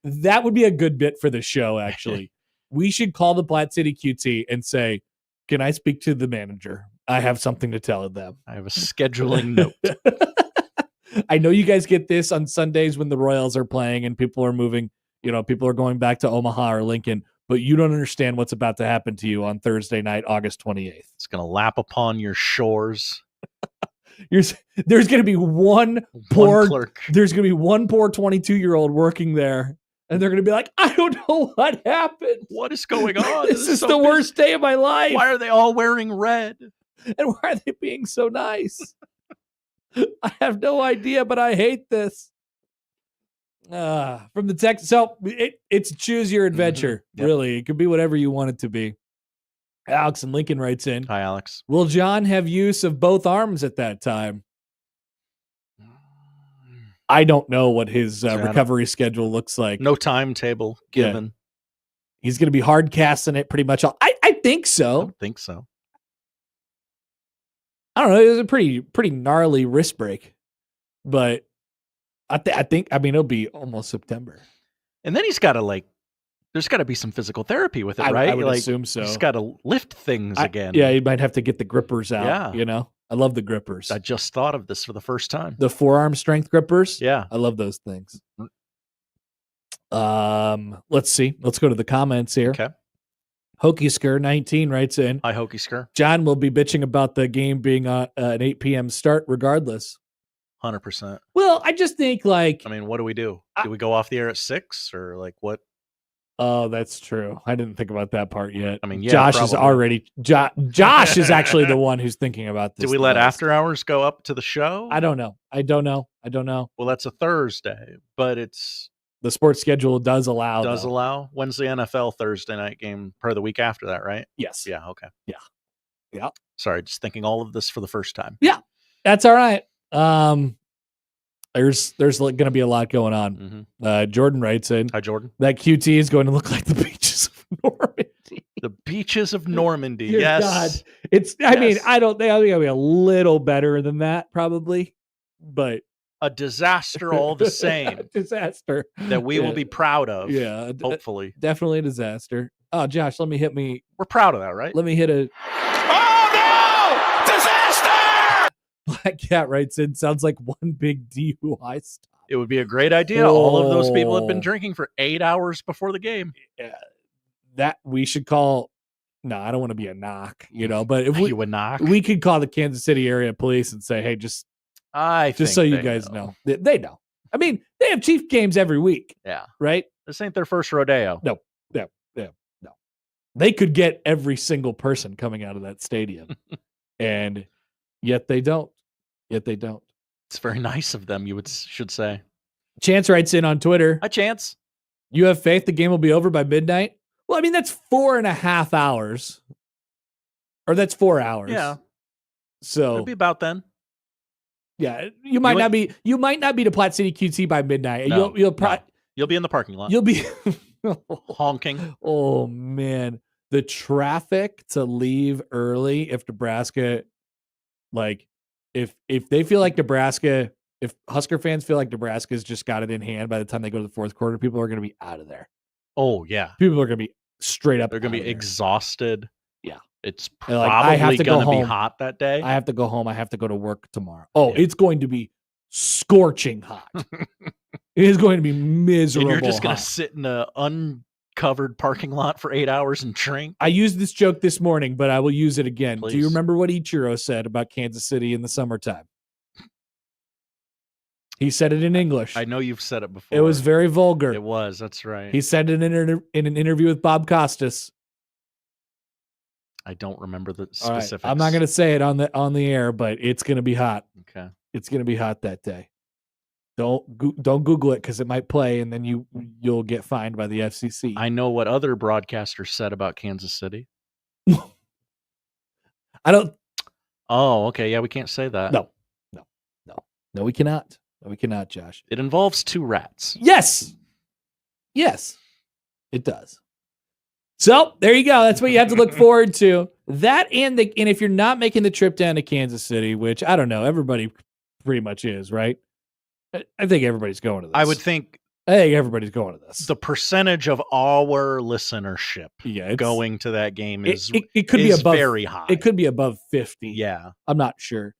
Speaker 1: That would be a good bit for the show, actually. We should call the Platte City QT and say, can I speak to the manager? I have something to tell them.
Speaker 3: I have a scheduling note.
Speaker 1: I know you guys get this on Sundays when the Royals are playing and people are moving, people are going back to Omaha or Lincoln, but you don't understand what's about to happen to you on Thursday night, August 28th.
Speaker 3: It's going to lap upon your shores.
Speaker 1: There's going to be one poor
Speaker 3: clerk.
Speaker 1: There's going to be one poor 22-year-old working there, and they're going to be like, I don't know what happened.
Speaker 3: What is going on?
Speaker 1: This is
Speaker 3: so
Speaker 1: the worst day of my life.
Speaker 3: Why are they all wearing red?
Speaker 1: And why are they being so nice? I have no idea, but I hate this. From the text. So it's choose your adventure.
Speaker 3: Yep.
Speaker 1: Really. It could be whatever you want it to be. Alex and Lincoln writes in.
Speaker 3: Hi, Alex.
Speaker 1: Will John have use of both arms at that time? I don't know what his recovery schedule looks like.
Speaker 3: No timetable given.
Speaker 1: Yeah. He's going to be hard casting it pretty much all. I think so.
Speaker 3: I don't think so.
Speaker 1: I don't know. It was a pretty gnarly wrist break, but I think it'll be almost September.
Speaker 3: And then he's got to there's got to be some physical therapy with it, right?
Speaker 1: I would assume so.
Speaker 3: He's got to lift things again.
Speaker 1: Yeah, you might have to get the grippers out.
Speaker 3: Yeah.
Speaker 1: I love the grippers.
Speaker 3: I just thought of this for the first time.
Speaker 1: The forearm strength grippers.
Speaker 3: Yeah.
Speaker 1: I love those things. Let's see. Let's go to the comments here.
Speaker 3: Okay.
Speaker 1: Hokisker 19 writes in.
Speaker 3: Hi, Hokisker.
Speaker 1: John will be bitching about the game being an 8 p.m. start regardless.
Speaker 3: 100%.
Speaker 1: Well, I just think what
Speaker 3: do we do? Do we go off the air at 6 or what?
Speaker 1: Oh, that's true. I didn't think about that part yet.
Speaker 3: Yeah,
Speaker 1: Josh
Speaker 3: probably.
Speaker 1: is already Josh is actually the one who's thinking about this.
Speaker 3: Do we let after hours go up to the show?
Speaker 1: I don't know.
Speaker 3: Well, that's a Thursday, but it's
Speaker 1: the sports schedule does allow.
Speaker 3: When's the NFL Thursday night game per the week after that, right?
Speaker 1: Yes.
Speaker 3: Yeah. Okay.
Speaker 1: Yeah. Yeah.
Speaker 3: Sorry, just thinking all of this for the first time.
Speaker 1: That's all right. There's going to be a lot going on.
Speaker 3: Mm-hmm.
Speaker 1: Jordan writes in
Speaker 3: Hi, Jordan.
Speaker 1: that QT is going to look like the beaches of Normandy.
Speaker 3: The beaches of Normandy.
Speaker 1: Dear
Speaker 3: Yes.
Speaker 1: God. I mean, I think it'll be a little better than that, probably, but
Speaker 3: A disaster all the same
Speaker 1: disaster
Speaker 3: that we will be proud of.
Speaker 1: Yeah,
Speaker 3: Hopefully.
Speaker 1: definitely a disaster. Oh, Josh, let me hit
Speaker 3: We're proud of that, right?
Speaker 1: a
Speaker 5: Oh no! Disaster!
Speaker 1: Black Cat writes in, sounds like one big DUI stop.
Speaker 3: It would be a great idea. All of those people have been
Speaker 1: Oh.
Speaker 3: drinking for 8 hours before the game.
Speaker 1: That we should call. No, I don't want to be a knock, but if
Speaker 3: You would knock.
Speaker 1: we could call the Kansas City area police and say, hey, just so you guys know. They know. I mean, they have Chief games every week,
Speaker 3: Yeah.
Speaker 1: right?
Speaker 3: This ain't their first rodeo.
Speaker 1: No. They could get every single person coming out of that stadium, and yet they don't.
Speaker 3: It's very nice of them, should say.
Speaker 1: Chance writes in on Twitter,
Speaker 3: Hi, Chance.
Speaker 1: you have faith the game will be over by midnight? Well, I mean, that's 4.5 hours. Or that's 4 hours.
Speaker 3: Yeah.
Speaker 1: So
Speaker 3: It'll be about then.
Speaker 1: yeah, you might not be to Platte City QT by midnight.
Speaker 3: No,
Speaker 1: You'll probably
Speaker 3: You'll be in the parking lot.
Speaker 1: you'll be
Speaker 3: honking.
Speaker 1: Oh man, the traffic to leave early if Nebraska, if they feel like Nebraska, if Husker fans feel like Nebraska's just got it in hand by the time they go to the fourth quarter, people are going to be out of there.
Speaker 3: Oh yeah,
Speaker 1: People are going to be straight up.
Speaker 3: they're going to be
Speaker 1: there.
Speaker 3: exhausted.
Speaker 1: Yeah.
Speaker 3: It's
Speaker 1: They're like, I have
Speaker 3: probably
Speaker 1: to go
Speaker 3: going to be
Speaker 1: home.
Speaker 3: hot that day.
Speaker 1: I have to go home. I have to go to work tomorrow. Oh,
Speaker 3: Yeah.
Speaker 1: it's going to be scorching hot. It is going to be miserable.
Speaker 3: And you're just going to
Speaker 1: hot.
Speaker 3: sit in a uncovered parking lot for 8 hours and drink.
Speaker 1: I used this joke this morning, but I will use it again. Do you
Speaker 3: Please.
Speaker 1: remember what Ichiro said about Kansas City in the summertime? He said it in English.
Speaker 3: I know you've said it before.
Speaker 1: It was very vulgar.
Speaker 3: It was. That's right.
Speaker 1: He said it in an interview with Bob Costas.
Speaker 3: I don't remember the
Speaker 1: All right,
Speaker 3: specifics.
Speaker 1: I'm not going to say it on the air, but it's going to be hot.
Speaker 3: Okay.
Speaker 1: It's going to be hot that day. Don't Google it because it might play, and then you'll get fined by the FCC.
Speaker 3: I know what other broadcasters said about Kansas City.
Speaker 1: I don't.
Speaker 3: Oh, okay. Yeah, we can't say that.
Speaker 1: No, we cannot. No, we cannot, Josh.
Speaker 3: It involves two rats.
Speaker 1: Yes, it does. So there you go. That's what you have to look forward to. That and if you're not making the trip down to Kansas City, which I don't know, everybody pretty much is, right? I think everybody's going to this.
Speaker 3: I would think
Speaker 1: I think everybody's going to this.
Speaker 3: the percentage of our listenership
Speaker 1: Yeah,
Speaker 3: going to that game is
Speaker 1: it could be above
Speaker 3: very high.
Speaker 1: It could be above 50.
Speaker 3: Yeah.
Speaker 1: I'm not sure.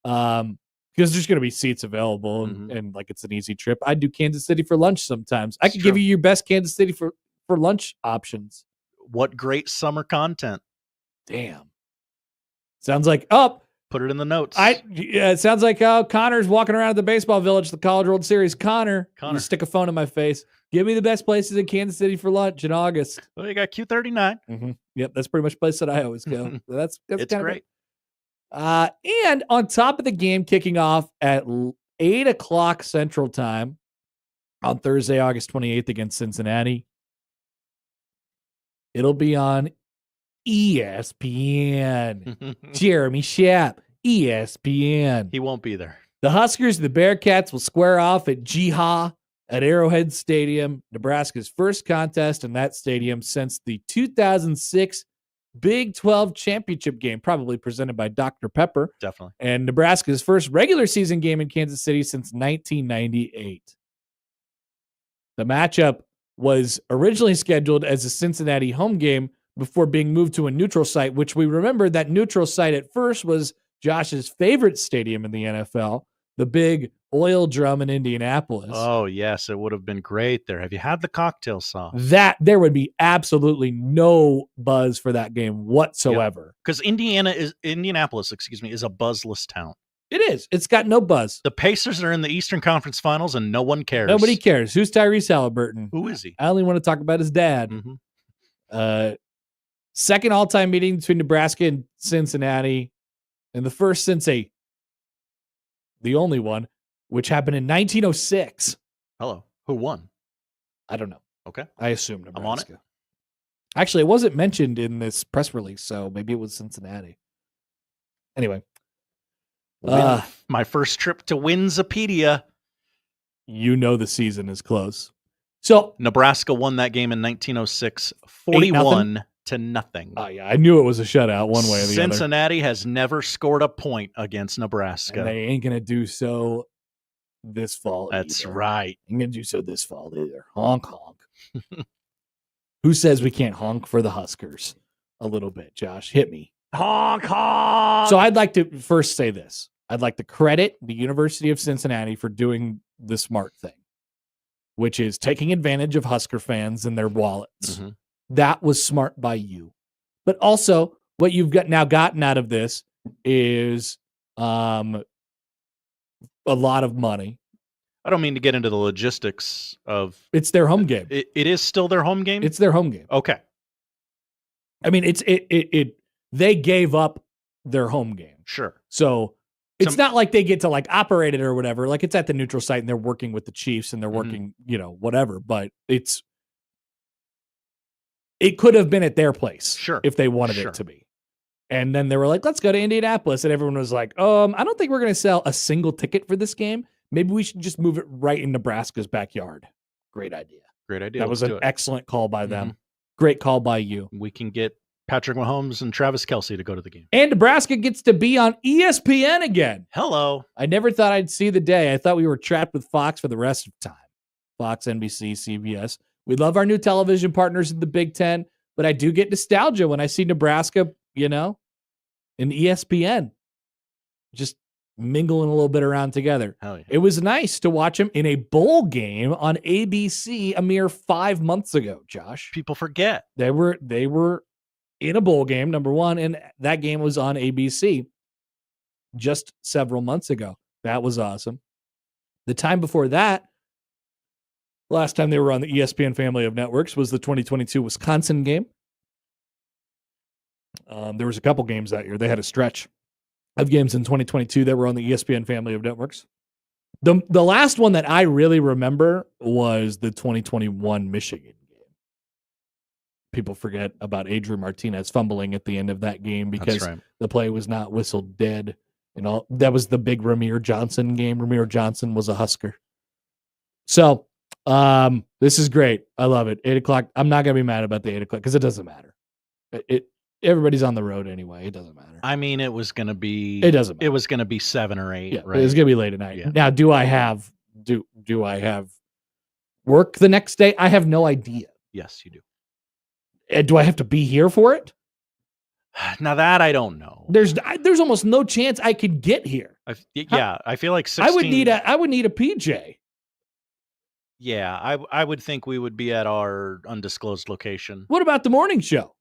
Speaker 1: Because there's going to be seats available and like it's an easy trip. I'd do Kansas City for lunch sometimes. I could give you your best Kansas City for lunch options.
Speaker 3: What great summer content.
Speaker 1: Damn. Sounds like
Speaker 3: Put it in the notes.
Speaker 1: it sounds like Connor's walking around at the baseball village, the College World Series. Connor, you stick a phone in my face. Give me the best places in Kansas City for lunch in August.
Speaker 3: Well, you got Q39.
Speaker 1: Yep, that's pretty much the place that I always go. That's
Speaker 3: It's
Speaker 1: kind
Speaker 3: great.
Speaker 1: of it. And on top of the game kicking off at 8 o'clock Central Time on Thursday, August 28th against Cincinnati, it'll be on ESPN. Jeremy Schaap, ESPN.
Speaker 3: He won't be there.
Speaker 1: The Huskers and the Bearcats will square off at Jiha at Arrowhead Stadium, Nebraska's first contest in that stadium since the 2006 Big 12 championship game, probably presented by Dr. Pepper.
Speaker 3: Definitely.
Speaker 1: And Nebraska's first regular season game in Kansas City since 1998. The matchup was originally scheduled as a Cincinnati home game before being moved to a neutral site, which we remember that neutral site at first was Josh's favorite stadium in the NFL, the big oil drum in Indianapolis.
Speaker 3: Oh, yes. It would have been great there. Have you had the cocktail sauce?
Speaker 1: That there would be absolutely no buzz for that game whatsoever.
Speaker 3: Because Indianapolis, is a buzzless town.
Speaker 1: It is. It's got no buzz.
Speaker 3: The Pacers are in the Eastern Conference Finals and no one cares.
Speaker 1: Nobody cares. Who's Tyrese Halliburton?
Speaker 3: Who is he?
Speaker 1: I only want to talk about his dad. Second all-time meeting between Nebraska and Cincinnati, and the first since the only one, which happened in 1906.
Speaker 3: Hello. Who won?
Speaker 1: I don't know.
Speaker 3: Okay.
Speaker 1: I assume Nebraska.
Speaker 3: I'm on it.
Speaker 1: Actually, it wasn't mentioned in this press release, so maybe it was Cincinnati. Anyway,
Speaker 3: My first trip to Winsipedia.
Speaker 1: the season is close. So
Speaker 3: Nebraska won that game in 1906,
Speaker 1: 8-0.
Speaker 3: 41-0.
Speaker 1: Oh yeah, I knew it was a shutout one way or the other.
Speaker 3: Cincinnati has never scored a point against Nebraska.
Speaker 1: And they ain't gonna do so this fall.
Speaker 3: That's
Speaker 1: either.
Speaker 3: right.
Speaker 1: Ain't gonna do so this fall either. Honk honk. Who says we can't honk for the Huskers? A little bit, Josh. Hit me.
Speaker 2: Honk, honk.
Speaker 1: So I'd like to first say this. I'd like to credit the University of Cincinnati for doing the smart thing, which is taking advantage of Husker fans and their wallets.
Speaker 3: Mm-hmm.
Speaker 1: That was smart by you. But also, what you've gotten out of this is a lot of money.
Speaker 3: I don't mean to get into the logistics of.
Speaker 1: It's their home game.
Speaker 3: It is still their home game?
Speaker 1: It's their home game.
Speaker 3: Okay.
Speaker 1: I mean, they gave up their home game.
Speaker 3: Sure.
Speaker 1: So it's not like they get to like operate it or whatever. Like it's at the neutral site and they're working with the Chiefs and they're working, whatever. But it could have been at their place,
Speaker 3: sure,
Speaker 1: if they wanted it to be. And then they were like, let's go to Indianapolis. And everyone was like, I don't think we're going to sell a single ticket for this game. Maybe we should just move it right in Nebraska's backyard. Great idea.
Speaker 3: Great idea.
Speaker 1: That was
Speaker 3: Let's
Speaker 1: an
Speaker 3: do it.
Speaker 1: excellent call by them. Great call by you.
Speaker 3: We can get Patrick Mahomes and Travis Kelce to go to the game.
Speaker 1: And Nebraska gets to be on ESPN again.
Speaker 3: Hello.
Speaker 1: I never thought I'd see the day. I thought we were trapped with Fox for the rest of time. Fox, NBC, CBS. We love our new television partners in the Big Ten, but I do get nostalgia when I see Nebraska, in ESPN. Just mingling a little bit around together.
Speaker 3: Hell yeah.
Speaker 1: It was nice to watch him in a bowl game on ABC a mere 5 months ago, Josh.
Speaker 3: People forget.
Speaker 1: They were in a bowl game, number one, and that game was on ABC just several months ago. That was awesome. The time before that, last time they were on the ESPN family of networks was the 2022 Wisconsin game. There was a couple games that year. They had a stretch of games in 2022 that were on the ESPN family of networks. The last one that I really remember was the 2021 Michigan game. People forget about Adrian Martinez fumbling at the end of that game because the play was not whistled dead. And all that was the big Ramir Johnson game. Ramir Johnson was a Husker. So this is great. I love it. 8:00. I'm not gonna be mad about the 8:00 because it doesn't matter. Everybody's on the road anyway. It doesn't matter.
Speaker 3: I mean, it was going to be.
Speaker 1: It doesn't matter.
Speaker 3: It was going to be 7 or 8.
Speaker 1: Yeah,
Speaker 3: right?
Speaker 1: It was going to be late at night.
Speaker 3: Yeah.
Speaker 1: Now, do I have work the next day? I have no idea.
Speaker 3: Yes, you do.
Speaker 1: And do I have to be here for it?
Speaker 3: Now that I don't know.
Speaker 1: There's almost no chance I could get here.
Speaker 3: I feel like 16.
Speaker 1: I would need a PJ.
Speaker 3: Yeah, I would think we would be at our undisclosed location.
Speaker 1: What about the morning show?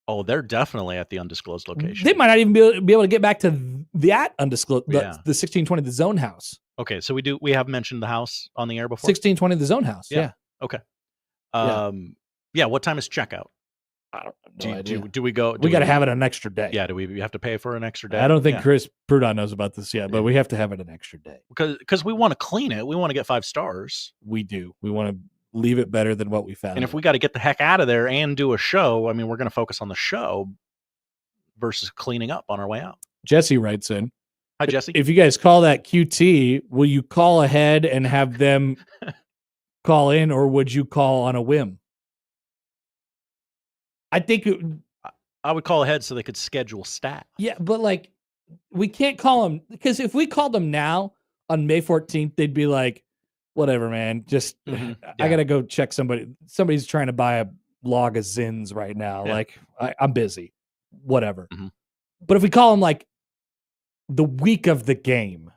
Speaker 3: Oh, they're definitely at the undisclosed location.
Speaker 1: They might not even be able to get back to that undisclosed, the 1620, the Zone House.
Speaker 3: Okay, so we have mentioned the house on the air before?
Speaker 1: 1620, the Zone House, yeah.
Speaker 3: Okay. What time is checkout?
Speaker 1: I don't know.
Speaker 3: Do we go?
Speaker 1: We got to have it an extra day.
Speaker 3: Yeah, do we have to pay for an extra day?
Speaker 1: I don't think Chris Prudon knows about this yet, but we have to have it an extra day.
Speaker 3: Because we want to clean it. We want to get 5 stars.
Speaker 1: We do. We want to leave it better than what we found.
Speaker 3: And if we got to get the heck out of there and do a show, I mean, we're going to focus on the show versus cleaning up on our way out.
Speaker 1: Jesse writes in.
Speaker 3: Hi, Jesse.
Speaker 1: If you guys call that QT, will you call ahead and have them call in, or would you call on a whim? I think
Speaker 3: I would call ahead so they could schedule staff.
Speaker 1: Yeah, but like we can't call them because if we called them now on May 14th, they'd be like, whatever, man. Just I gotta go check somebody. Somebody's trying to buy a log of Zins right now.
Speaker 3: Yeah.
Speaker 1: Like I'm busy. Whatever.
Speaker 3: Mm-hmm.
Speaker 1: But if we call them like the week of the game,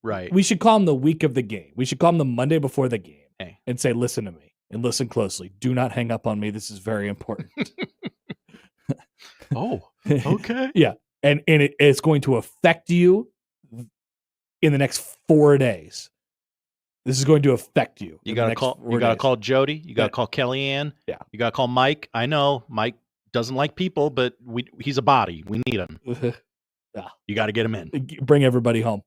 Speaker 3: right?
Speaker 1: We should call them the week of the game. We should call them the Monday before the game and say, listen to me and listen closely. Do not hang up on me. This is very important.
Speaker 3: Oh, okay.
Speaker 1: Yeah. And it's going to affect you in the next 4 days. This is going to affect you.
Speaker 3: You got to call. You got to call Jody. You got to call Kellyanne.
Speaker 1: Yeah.
Speaker 3: You got to call Mike. I know Mike doesn't like people, but he's a body. We need him.
Speaker 1: Yeah.
Speaker 3: You got to get him in.
Speaker 1: Bring everybody home.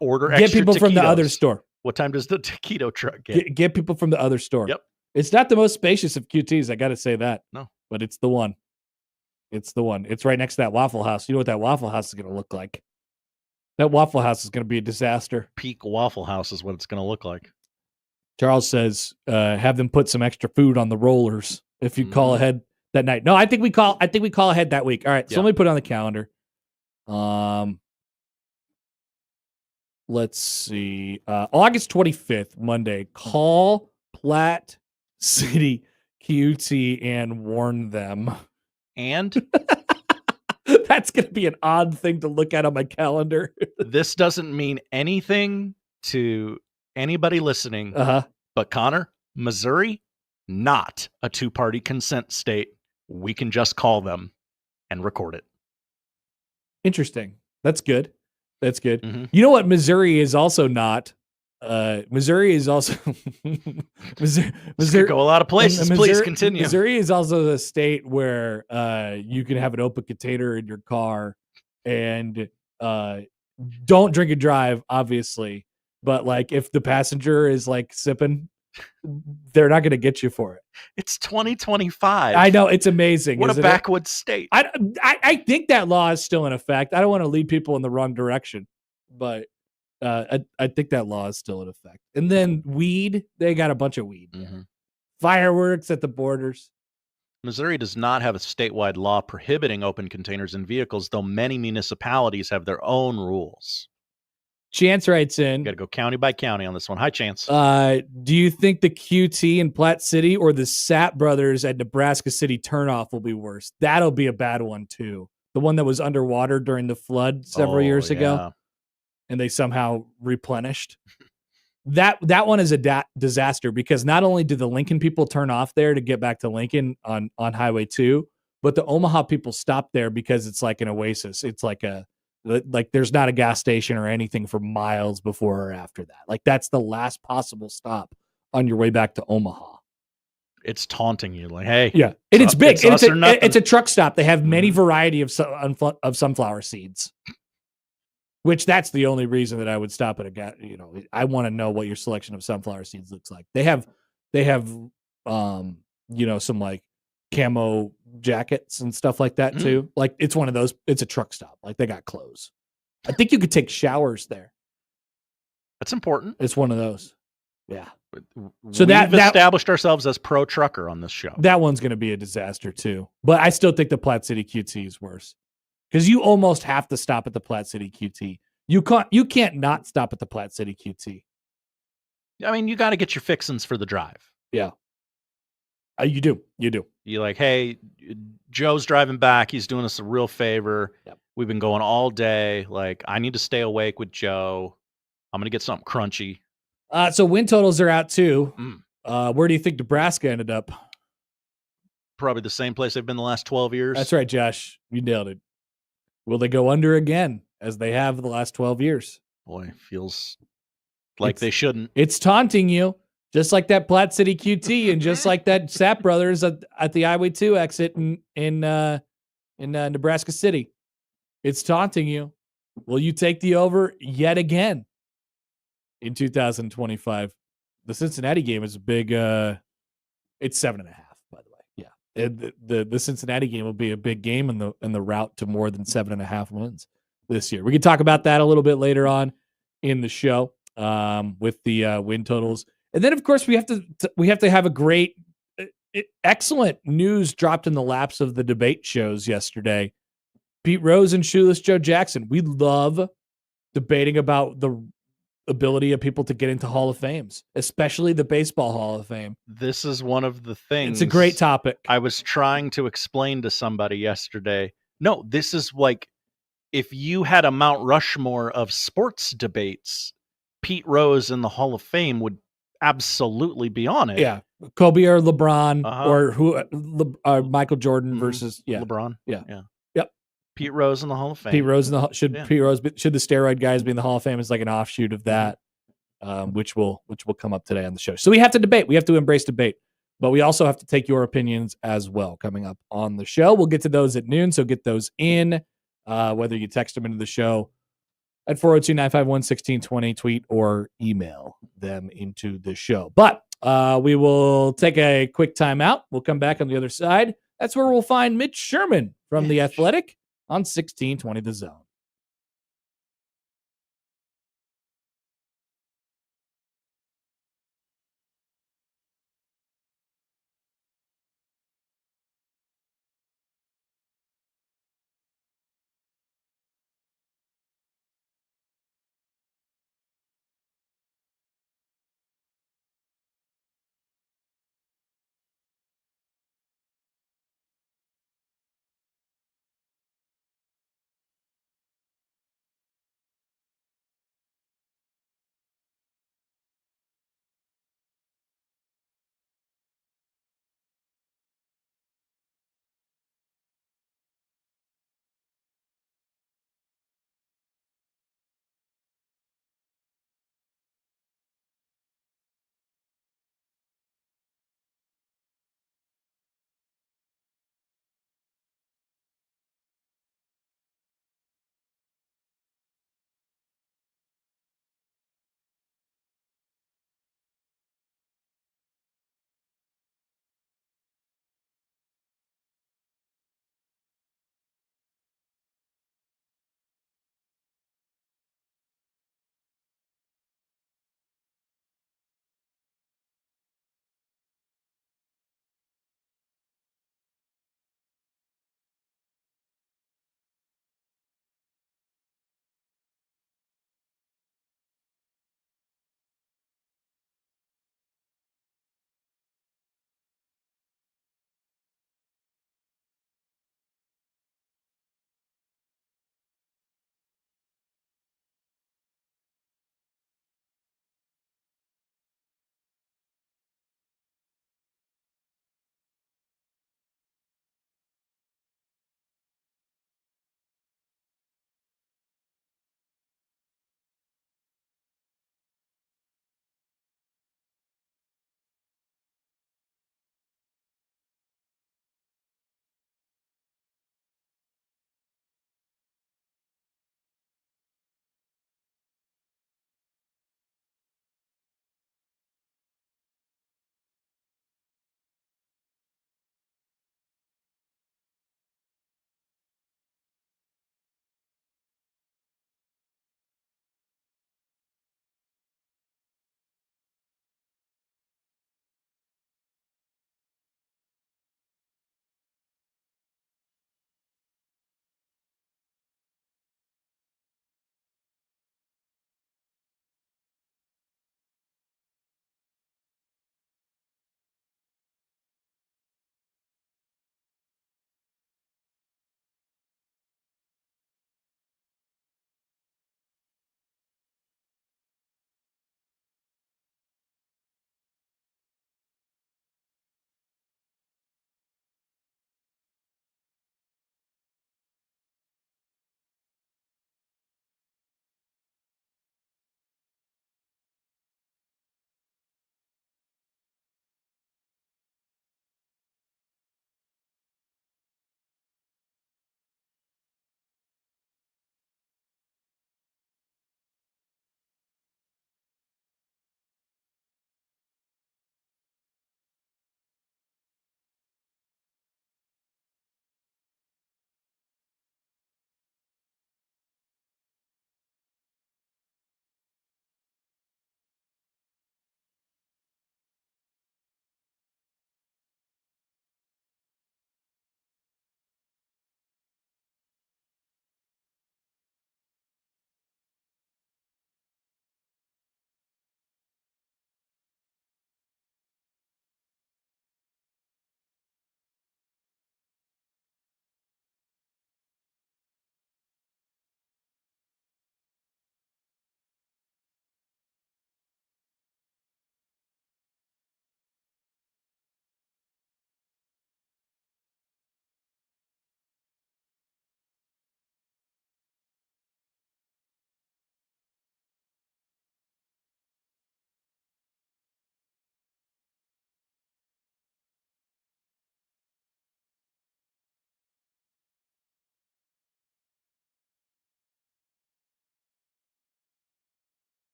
Speaker 3: Order
Speaker 1: get
Speaker 3: extra
Speaker 1: people
Speaker 3: taquitos.
Speaker 1: From the other store.
Speaker 3: What time does the taquito truck get?
Speaker 1: Get people from the other store.
Speaker 3: Yep.
Speaker 1: It's not the most spacious of QTs. I got to say that.
Speaker 3: No,
Speaker 1: but it's the one. It's the one. It's right next to that Waffle House. You know what that Waffle House is going to look like? That Waffle House is going to be a disaster.
Speaker 3: Peak Waffle House is what it's going to look like.
Speaker 1: Charles says, have them put some extra food on the rollers if you call ahead that night. No, I think we call ahead that week. All right, so let me put it on the calendar. Let's see. August 25th, Monday. Call Platte City QT and warn them.
Speaker 3: And
Speaker 1: that's going to be an odd thing to look at on my calendar.
Speaker 3: This doesn't mean anything to anybody listening. But Connor, Missouri, not a two-party consent state. We can just call them and record it.
Speaker 1: Interesting. That's good. That's good. Mm-hmm. You know what Missouri is also not? Missouri is also Missouri
Speaker 3: could go a lot of places. Please continue.
Speaker 1: Missouri is also the state where you can have an open container in your car and don't drink and drive, obviously. But like if the passenger is like sipping, they're not going to get you for it.
Speaker 3: It's 2025.
Speaker 1: I know, it's amazing.
Speaker 3: What a backwoods state.
Speaker 1: I think that law is still in effect. I don't want to lead people in the wrong direction, but I think that law is still in effect. And then weed, they got a bunch of weed. Mm-hmm. Fireworks at the borders.
Speaker 3: Missouri does not have a statewide law prohibiting open containers in vehicles, though many municipalities have their own rules.
Speaker 1: Chance writes in.
Speaker 3: Got to go county by county on this one. Hi, Chance.
Speaker 1: Do you think the QT in Platte City or the Sapp brothers at Nebraska City turnoff will be worse? That'll be a bad one, too. The one that was underwater during the flood several years ago. And they somehow replenished. That one is a disaster because not only do the Lincoln people turn off there to get back to Lincoln on Highway 2, but the Omaha people stop there because it's like an oasis. It's like there's not a gas station or anything for miles before or after that. Like that's the last possible stop on your way back to Omaha.
Speaker 3: It's taunting you like, hey.
Speaker 1: Yeah. And it's big. It's a truck stop. They have many variety of sunflower seeds. Which that's the only reason that I would stop at a gas. You know, I want to know what your selection of sunflower seeds looks like. They have, some like camo jackets and stuff like that too. Like it's one of those. It's a truck stop. Like they got clothes. I think you could take showers there.
Speaker 3: That's important.
Speaker 1: It's one of those. Yeah.
Speaker 3: So we've established ourselves as pro trucker on this show.
Speaker 1: That one's going to be a disaster too. But I still think the Platte City QT is worse. Because you almost have to stop at the Platte City QT. You can't not stop at the Platte City QT.
Speaker 3: I mean, you got to get your fixins for the drive.
Speaker 1: Yeah. You do.
Speaker 3: You're like, hey, Joe's driving back. He's doing us a real favor.
Speaker 1: Yep.
Speaker 3: We've been going all day. Like, I need to stay awake with Joe. I'm going to get something crunchy.
Speaker 1: So win totals are out too. Where do you think Nebraska ended up?
Speaker 3: Probably the same place they've been the last 12 years.
Speaker 1: That's right, Josh. You nailed it. Will they go under again as they have the last 12 years?
Speaker 3: Boy, feels like they shouldn't.
Speaker 1: It's taunting you, just like that Platte City QT and just like that Sapp brothers at the Highway 2 exit in Nebraska City. It's taunting you. Will you take the over yet again in 2025? The Cincinnati game is a big. It's 7.5. The Cincinnati game will be a big game in the route to more than 7.5 wins this year. We can talk about that a little bit later on in the show with the win totals, and then of course we have to have a great, excellent news dropped in the laps of the debate shows yesterday. Pete Rose and Shoeless Joe Jackson. We love debating about the ability of people to get into Hall of Fames, especially the Baseball Hall of Fame.
Speaker 3: This is one of the things.
Speaker 1: It's a great topic.
Speaker 3: I was trying to explain to somebody yesterday. No, this is like if you had a Mount Rushmore of sports debates, Pete Rose in the Hall of Fame would absolutely be on it.
Speaker 1: Yeah. Kobe or LeBron or Michael Jordan versus
Speaker 3: LeBron.
Speaker 1: Yeah.
Speaker 3: Yep. Pete Rose in the Hall of Fame.
Speaker 1: Pete Rose should the steroid guys be in the Hall of Fame is like an offshoot of that, which will come up today on the show. So we have to debate. We have to embrace debate, but we also have to take your opinions as well coming up on the show. We'll get to those at noon. So get those in, whether you text them into the show at 402-951-1620, tweet or email them into the show. But we will take a quick time out. We'll come back on the other side. That's where we'll find Mitch Sherman from The Athletic on 1620 The Zone.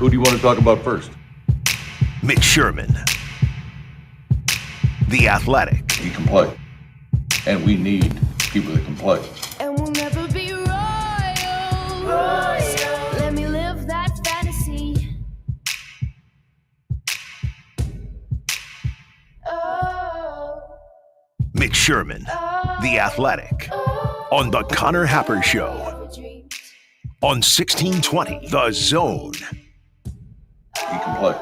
Speaker 9: Who do you want to talk about first?
Speaker 5: Mitch Sherman, The Athletic.
Speaker 9: He can play. And we need people that can play.
Speaker 10: And we'll never be royal. Let me live that fantasy. Oh.
Speaker 5: Mitch Sherman, The Athletic. On The Connor Happer Show. On 1620, The Zone.
Speaker 9: He can play.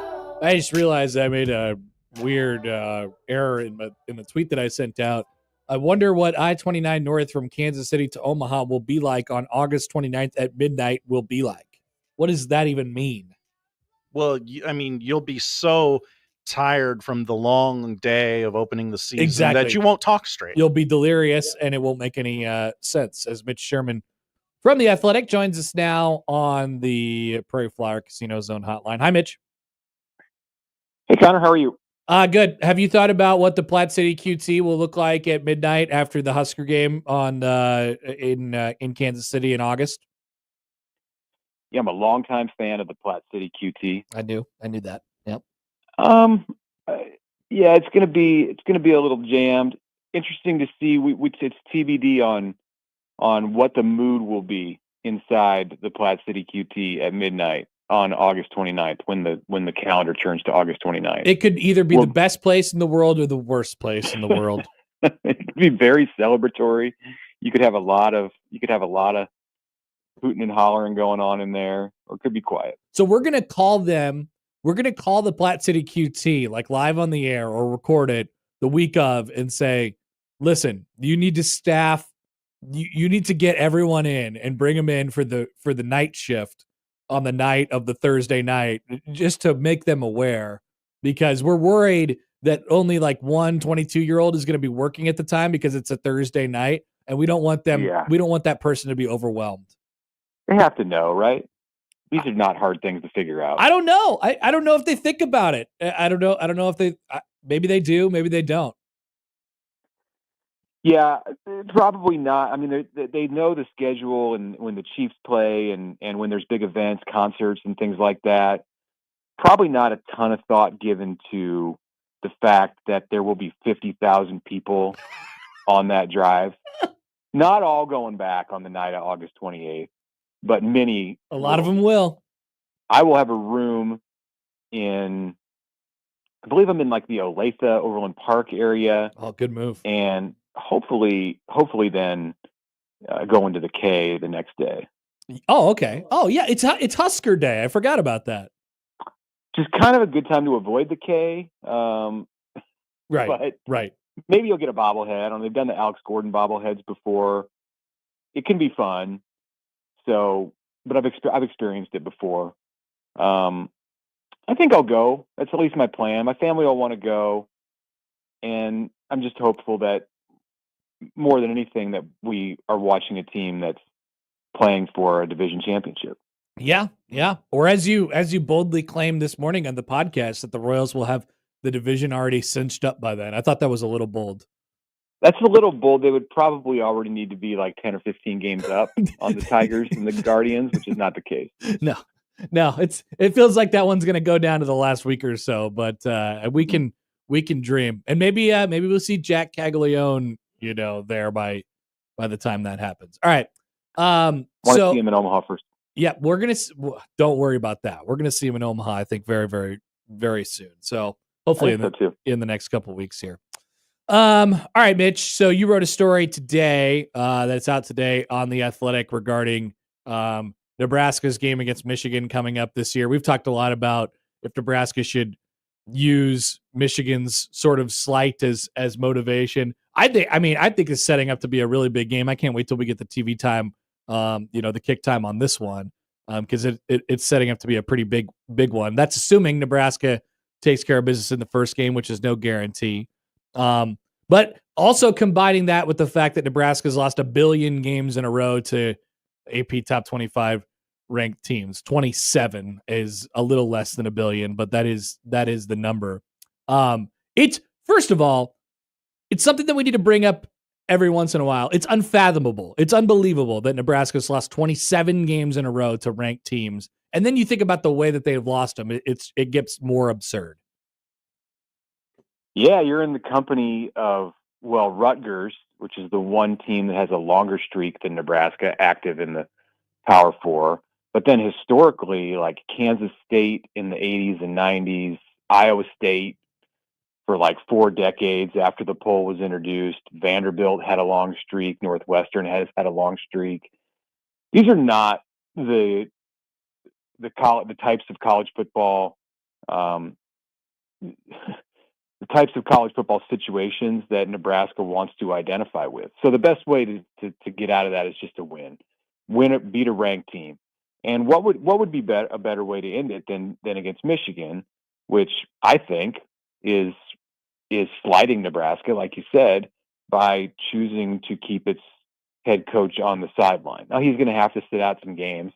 Speaker 1: I just realized I made a weird error in the tweet that I sent out. I wonder what I-29 North from Kansas City to Omaha will be like on August 29th at midnight will be like. What does that even mean?
Speaker 3: Well, you'll be so tired from the long day of opening the season that you won't talk straight.
Speaker 1: You'll be delirious, and it won't make any sense. As Mitch Sherman from The Athletic joins us now on the Prairie Flower Casino Zone hotline. Hi, Mitch.
Speaker 11: Hey, Connor, how are you?
Speaker 1: Good. Have you thought about what the Platte City QT will look like at midnight after the Husker game on in Kansas City in August?
Speaker 11: Yeah, I'm a longtime fan of the Platte City QT.
Speaker 1: I knew that. Yep.
Speaker 11: Yeah, it's gonna be a little jammed. Interesting to see. It's TBD on what the mood will be inside the Platte City QT at midnight on August 29th when the calendar turns to August 29th.
Speaker 1: It could either be the best place in the world or the worst place in the world.
Speaker 11: It could be very celebratory. You could have a lot of hooting and hollering going on in there, or it could be quiet.
Speaker 1: So we're going to call the Platte City QT like live on the air or record it the week of and say, listen, you need to staff, you need to get everyone in and bring them in for the night shift on the night of the Thursday night, just to make them aware, because we're worried that only like one 22-year-old is going to be working at the time because it's a Thursday night, and we don't want them.
Speaker 11: Yeah.
Speaker 1: We don't want that person to be overwhelmed.
Speaker 11: They have to know, right? These are not hard things to figure out.
Speaker 1: I don't know. I don't know if they think about it. I don't know. I don't know if they. Maybe they do. Maybe they don't.
Speaker 11: Yeah, probably not. I mean, they know the schedule and when the Chiefs play and when there's big events, concerts, and things like that. Probably not a ton of thought given to the fact that there will be 50,000 people on that drive. Not all going back on the night of August 28th, but many.
Speaker 1: A lot of them will.
Speaker 11: I will have a room I believe I'm in like the Olathe Overland Park area.
Speaker 1: Oh, good move.
Speaker 11: And hopefully then go into the K the next day.
Speaker 1: Oh, okay. Oh, yeah. It's Husker Day. I forgot about that.
Speaker 11: Just kind of a good time to avoid the K.
Speaker 1: Right.
Speaker 11: But
Speaker 1: right.
Speaker 11: Maybe you'll get a bobblehead. I don't know, they've done the Alex Gordon bobbleheads before. It can be fun. So, but I've experienced it before. I think I'll go. That's at least my plan. My family will want to go, and I'm just hopeful that more than anything that we are watching a team that's playing for a division championship.
Speaker 1: Yeah, yeah. Or as you boldly claimed this morning on the podcast that the Royals will have the division already cinched up by then. I thought that was a little bold.
Speaker 11: That's a little bold. They would probably already need to be like 10 or 15 games up on the Tigers and the Guardians, which is not the case.
Speaker 1: No, it feels like that one's going to go down to the last week or so, but we can dream. And maybe we'll see Jack Caglione, there by the time that happens. All right.
Speaker 11: Want to see him in Omaha first.
Speaker 1: Yeah, don't worry about that. We're going to see him in Omaha, I think, very, very, very soon. So hopefully in the next couple of weeks here. All right, Mitch. So you wrote a story today that's out today on The Athletic regarding Nebraska's game against Michigan coming up this year. We've talked a lot about if Nebraska should use Michigan's sort of slight as motivation. I think it's setting up to be a really big game. I can't wait till we get the TV time, the kick time on this one, because it's setting up to be a pretty big one. That's assuming Nebraska takes care of business in the first game, which is no guarantee. But also combining that with the fact that Nebraska's lost 1 billion games in a row to AP top 25 ranked teams. 27 is a little less than 1 billion, but that is the number. It's first of all, it's something that we need to bring up every once in a while. It's unfathomable. It's unbelievable that Nebraska's lost 27 games in a row to ranked teams. And then you think about the way that they've lost them. It gets more absurd.
Speaker 11: Yeah, you're in the company of, well, Rutgers, which is the one team that has a longer streak than Nebraska active in the Power Four. But then historically, like Kansas State in the 80s and 90s, Iowa State for like 4 decades after the poll was introduced, Vanderbilt had a long streak, Northwestern has had a long streak. These are not the types of college football the types of college football situations that Nebraska wants to identify with. So the best way to get out of that is just to beat a ranked team. And what would be a better way to end it than against Michigan, which I think is slighting Nebraska, like you said, by choosing to keep its head coach on the sideline. Now he's going to have to sit out some games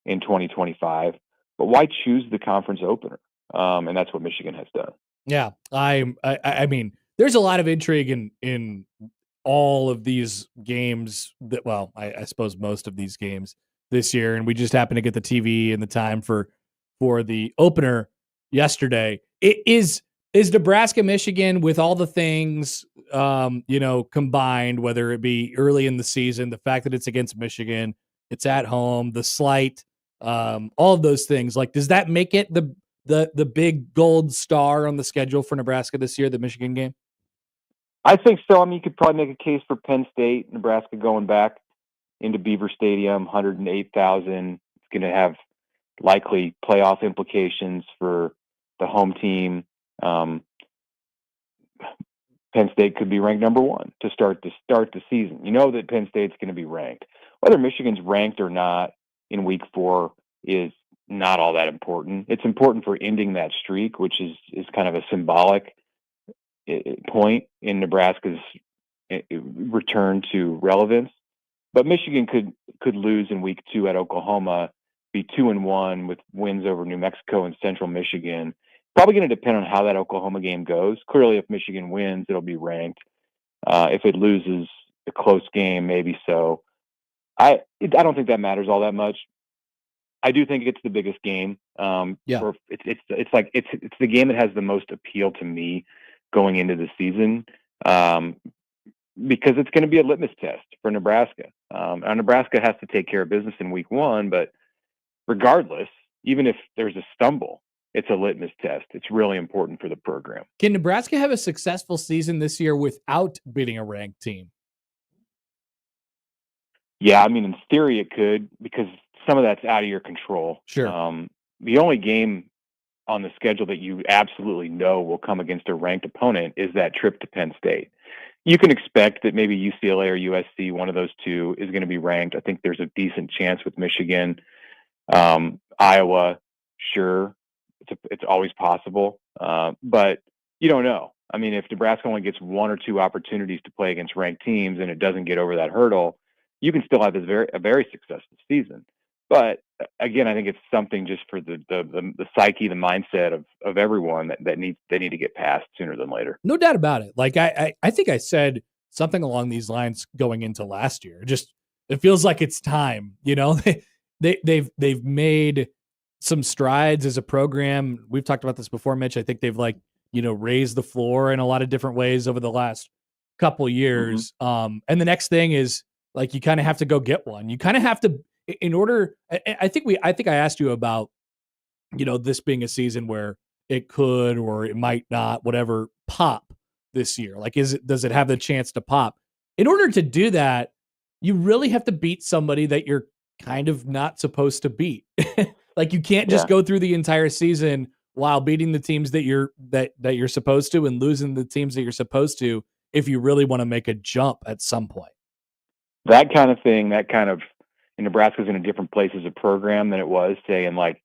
Speaker 11: in 2025, but why choose the conference opener? And that's what Michigan has done.
Speaker 1: Yeah, I mean, there's a lot of intrigue in all of these games. I suppose most of these games this year, and we just happened to get the TV and the time for the opener yesterday. It is Nebraska, Michigan, with all the things combined, whether it be early in the season, the fact that it's against Michigan, it's at home, the slight, all of those things. Like, does that make it the big gold star on the schedule for Nebraska this year, the Michigan game?
Speaker 11: I think so. I mean, you could probably make a case for Penn State, Nebraska going back into Beaver Stadium, 108,000. It's going to have likely playoff implications for the home team. Penn State could be ranked number 1 to start the season. You know that Penn State's going to be ranked. Whether Michigan's ranked or not in week 4 is not all that important. It's important for ending that streak, which is kind of a symbolic point in Nebraska's return to relevance. But Michigan could lose in week 2 at Oklahoma, be 2-1 with wins over New Mexico and Central Michigan. Probably going to depend on how that Oklahoma game goes. Clearly, if Michigan wins, it'll be ranked. If it loses a close game, maybe so. I don't think that matters all that much. I do think it's the biggest game. It's the game that has the most appeal to me going into the season, because it's going to be a litmus test for Nebraska. Nebraska has to take care of business in week 1, but regardless, even if there's a stumble, it's a litmus test. It's really important for the program.
Speaker 1: Can Nebraska have a successful season this year without beating a ranked team?
Speaker 11: Yeah, I mean, in theory it could, because some of that's out of your control.
Speaker 1: Sure.
Speaker 11: The only game on the schedule that you absolutely know will come against a ranked opponent is that trip to Penn State. You can expect that maybe UCLA or USC, one of those two, is going to be ranked. I think there's a decent chance with Michigan. Iowa, sure, it's always possible, but you don't know. I mean, if Nebraska only gets 1 or 2 opportunities to play against ranked teams and it doesn't get over that hurdle, you can still have a very successful season. But again, I think it's something just for the psyche, the mindset of everyone that they need to get past sooner than later.
Speaker 1: No doubt about it. Like I think I said something along these lines going into last year. Just it feels like it's time. They've made some strides as a program. We've talked about this before, Mitch. I think they've raised the floor in a lot of different ways over the last couple years. Mm-hmm. And the next thing is like you kind of have to go get one. You kind of have to. In order, I think I asked you about, this being a season where it could or it might not, whatever, pop this year. Like, does it have the chance to pop? In order to do that, you really have to beat somebody that you're kind of not supposed to beat. Like, you can't just go through the entire season while beating the teams that you're supposed to and losing the teams that you're supposed to if you really want to make a jump at some point.
Speaker 11: That kind of thing, and Nebraska's in a different place as a program than it was, say, in like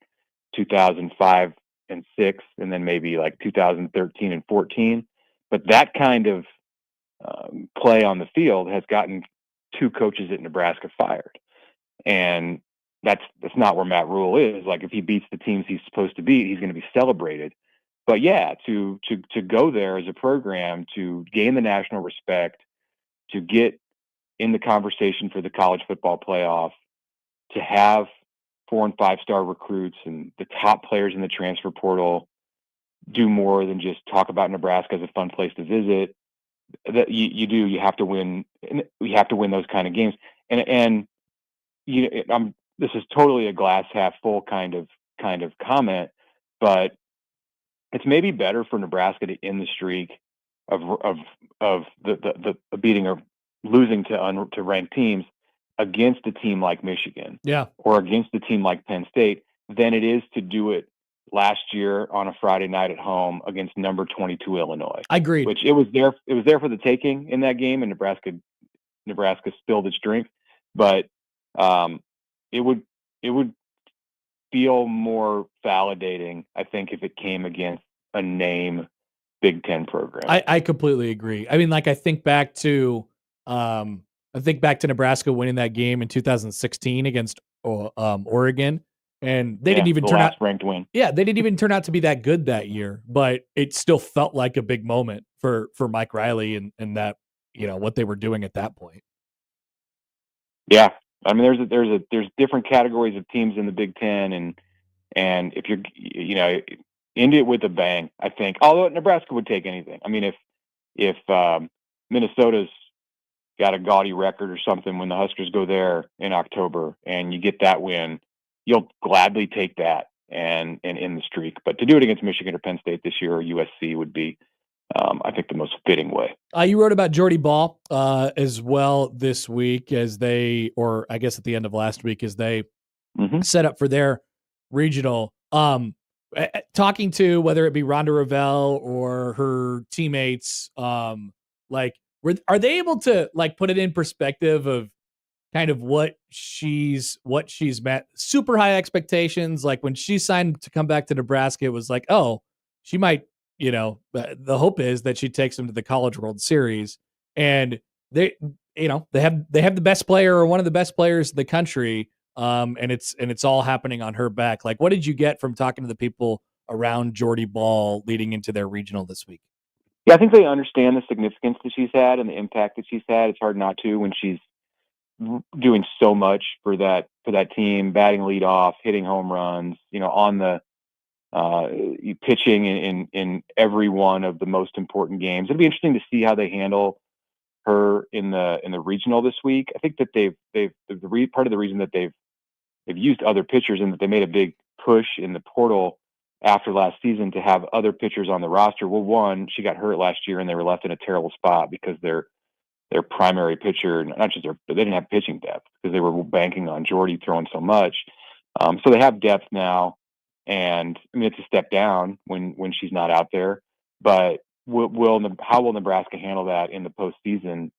Speaker 11: 2005 and 6, and then maybe like 2013 and 14. But that kind of play on the field has gotten 2 coaches at Nebraska fired. And that's not where Matt Rule is. Like, if he beats the teams he's supposed to beat, he's going to be celebrated. But yeah, to go there as a program, to gain the national respect, to get in the conversation for the college football playoff, to have 4 and 5 star recruits and the top players in the transfer portal do more than just talk about Nebraska as a fun place to visit. That you have to win. We have to win those kind of games. And this is totally a glass half full kind of comment, but it's maybe better for Nebraska to end the streak of the beating or losing to ranked teams against a team like Michigan, or against a team like Penn State, than it is to do it last year on a Friday night at home against number 22 Illinois.
Speaker 1: I agree.
Speaker 11: Which it was there for the taking in that game, and Nebraska spilled its drink, but it would feel more validating, I think, if it came against a name Big Ten program.
Speaker 1: I completely agree. I mean, like, I think back to Nebraska winning that game in 2016 against Oregon, and they didn't even turn out
Speaker 11: ranked win.
Speaker 1: Yeah, they didn't even turn out to be that good that year, but it still felt like a big moment for Mike Riley and that, what they were doing at that point.
Speaker 11: Yeah, I mean, there's different categories of teams in the Big Ten, and if you're end it with a bang, I think. Although Nebraska would take anything. I mean, if Minnesota's got a gaudy record or something when the Huskers go there in October and you get that win, you'll gladly take that and end the streak. But to do it against Michigan or Penn State this year or USC would be, I think, the most fitting way.
Speaker 1: You wrote about Jordy Ball as well this week, or I guess at the end of last week, as they set up for their regional. Talking to whether it be Rhonda Revelle or her teammates, are they able to put it in perspective of kind of what she's met? Super high expectations. Like when she signed to come back to Nebraska, it was like, oh, she might, the hope is that she takes them to the College World Series, and they have the best player or one of the best players in the country. And it's all happening on her back. Like, what did you get from talking to the people around Jordy Ball leading into their regional this week?
Speaker 11: Yeah, I think they understand the significance that she's had and the impact that she's had. It's hard not to when she's doing so much for that team, batting leadoff, hitting home runs, on the pitching in every one of the most important games. It'll be interesting to see how they handle her in the regional this week. I think that part of the reason that they've used other pitchers and that they made a big push in the portal after last season to have other pitchers on the roster. Well, one, she got hurt last year and they were left in a terrible spot because their primary pitcher, they didn't have pitching depth because they were banking on Jordy throwing so much. So they have depth now, and I mean, it's a step down when she's not out there, but how will Nebraska handle that in the postseason?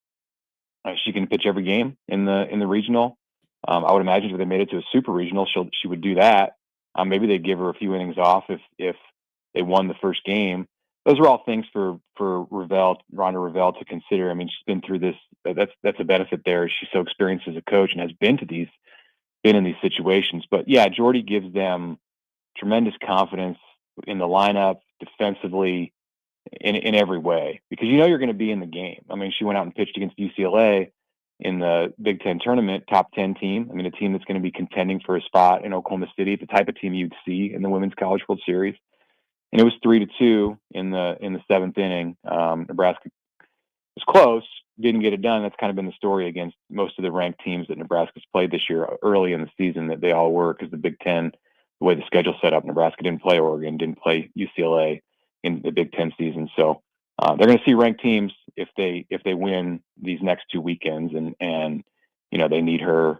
Speaker 11: She can pitch every game in the regional. I would imagine if they made it to a super regional, she would do that. Maybe they'd give her a few innings off if they won the first game. Those are all things for Rhonda Revelle to consider. I mean, she's been through this. That's a benefit there. She's so experienced as a coach and has been in these situations. But yeah, Jordy gives them tremendous confidence in the lineup, defensively, in every way, because you're going to be in the game. I mean, she went out and pitched against UCLA in the Big Ten tournament, top 10 team. I mean, a team that's going to be contending for a spot in Oklahoma City, the type of team you'd see in the Women's College World Series. And it was 3-2 in the seventh inning. Nebraska was close, didn't get it done. That's kind of been the story against most of the ranked teams that Nebraska's played this year early in the season, that they all were, because the Big Ten, the way the schedule set up, Nebraska didn't play Oregon, didn't play UCLA in the Big Ten season. So they're going to see ranked teams if they win these next 2 weekends, and they need her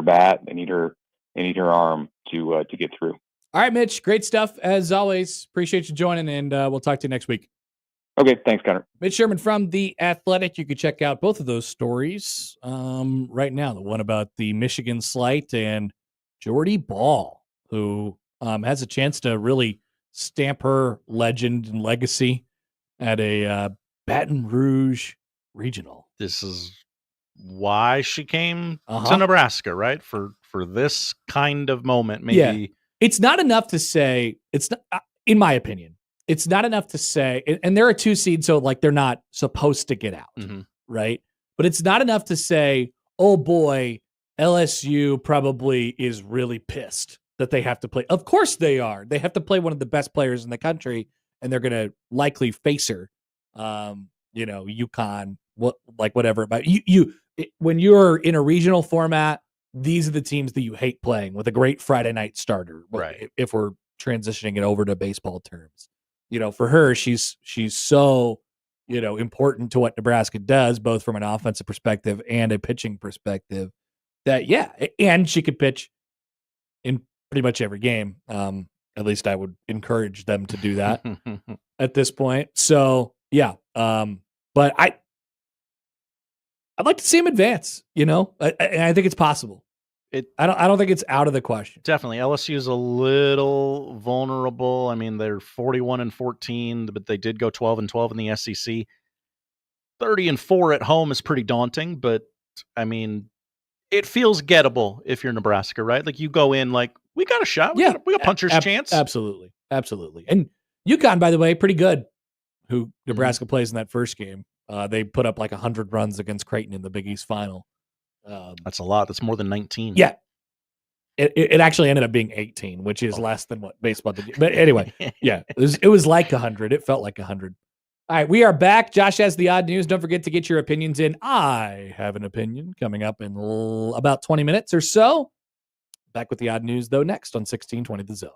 Speaker 11: bat, they need her arm to get through.
Speaker 1: All right, Mitch, great stuff as always. Appreciate you joining, and we'll talk to you next week.
Speaker 11: Okay, thanks, Connor.
Speaker 1: Mitch Sherman from The Athletic. You can check out both of those stories right now. The one about the Michigan slight and Jordy Ball, who has a chance to really stamp her legend and legacy at a Baton Rouge regional.
Speaker 3: This is why she came to Nebraska, right? For this kind of moment, maybe.
Speaker 1: Yeah. It's not enough to say, it's not, in my opinion, it's not enough to say, and they're a 2 seed, so they're not supposed to get out.
Speaker 3: Mm-hmm.
Speaker 1: right? But it's not enough to say, oh boy, LSU probably is really pissed that they have to play. Of course they are. They have to play one of the best players in the country, and they're going to likely face her. UConn, whatever. But when you're in a regional format, these are the teams that you hate playing with a great Friday night starter.
Speaker 3: Right.
Speaker 1: If we're transitioning it over to baseball terms, for her, she's so important to what Nebraska does, both from an offensive perspective and a pitching perspective. That and she could pitch in pretty much every game. At least I would encourage them to do that at this point. So yeah, but I'd like to see him advance. I think it's possible. I don't think it's out of the question.
Speaker 3: Definitely, LSU is a little vulnerable. I mean, they're 41-14, but they did go 12-12 in the SEC. 30-4 at home is pretty daunting, but I mean, it feels gettable if you're Nebraska, right? Like you go in like, we got a shot. We got puncher's chance.
Speaker 1: Absolutely. And UConn, by the way, pretty good. Who Nebraska plays in that first game. They put up like 100 runs against Creighton in the Big East final.
Speaker 3: That's a lot. That's more than 19.
Speaker 1: Yeah. It actually ended up being 18, which is less than what baseball did. But anyway, yeah, it was like 100. It felt like 100. All right, we are back. Josh has the odd news. Don't forget to get your opinions in. I have an opinion coming up in about 20 minutes or so. Back with the odd news, though, next on 1620 The Zone.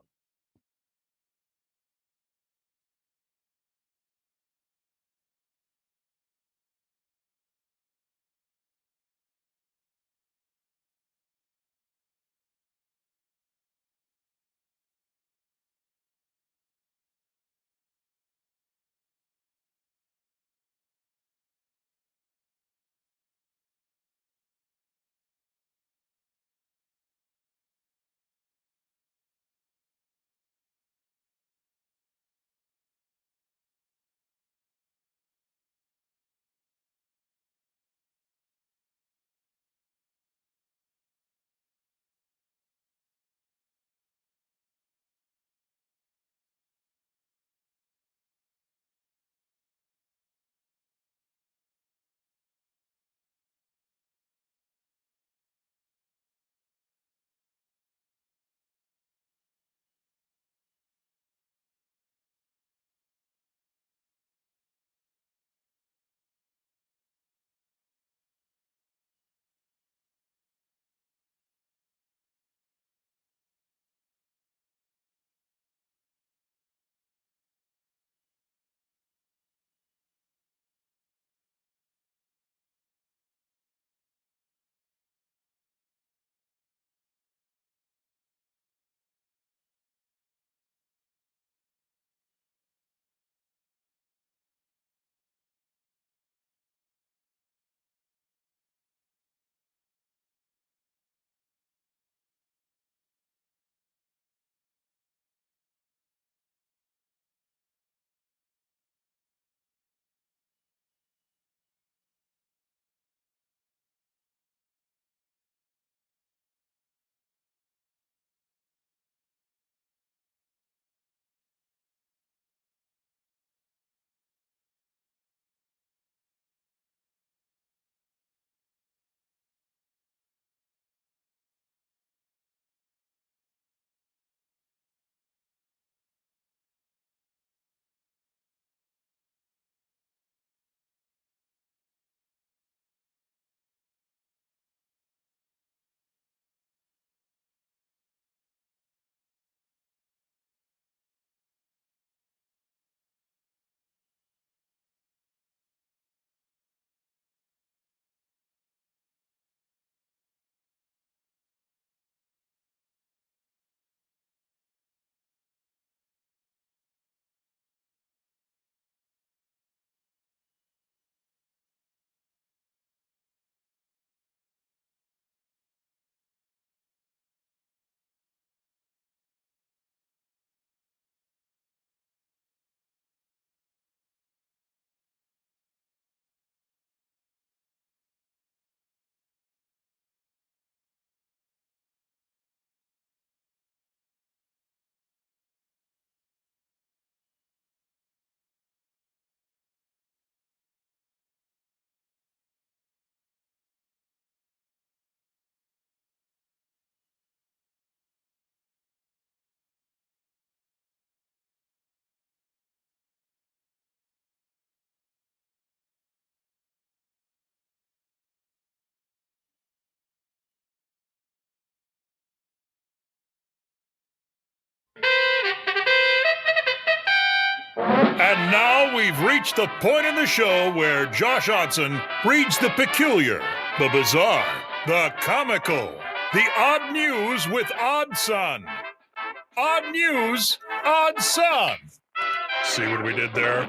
Speaker 12: And now we've reached the point in the show where Josh Odson reads the peculiar, the bizarre, the comical, the odd news with Odd Son. Odd news, Odd Son. See what we did there?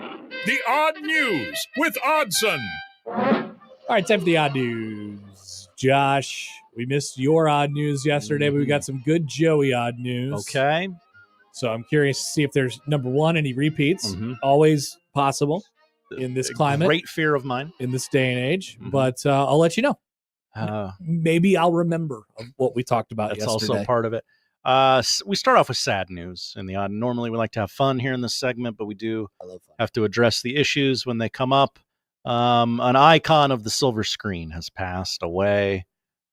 Speaker 12: The odd news with Oddson.
Speaker 1: All right, time for the odd news. Josh, we missed your odd news yesterday, but we got some good Joey odd news.
Speaker 3: Okay.
Speaker 1: So I'm curious to see if there's, number one, any repeats. Always possible in this climate.
Speaker 3: Great fear of mine.
Speaker 1: In this day and age. But I'll let you know. Maybe I'll remember what we talked about
Speaker 3: That's
Speaker 1: yesterday.
Speaker 3: also part of it. We start off with sad news in the odd. Normally we like to have fun here in this segment, but we do have to address the issues when they come up. An icon of the silver screen has passed away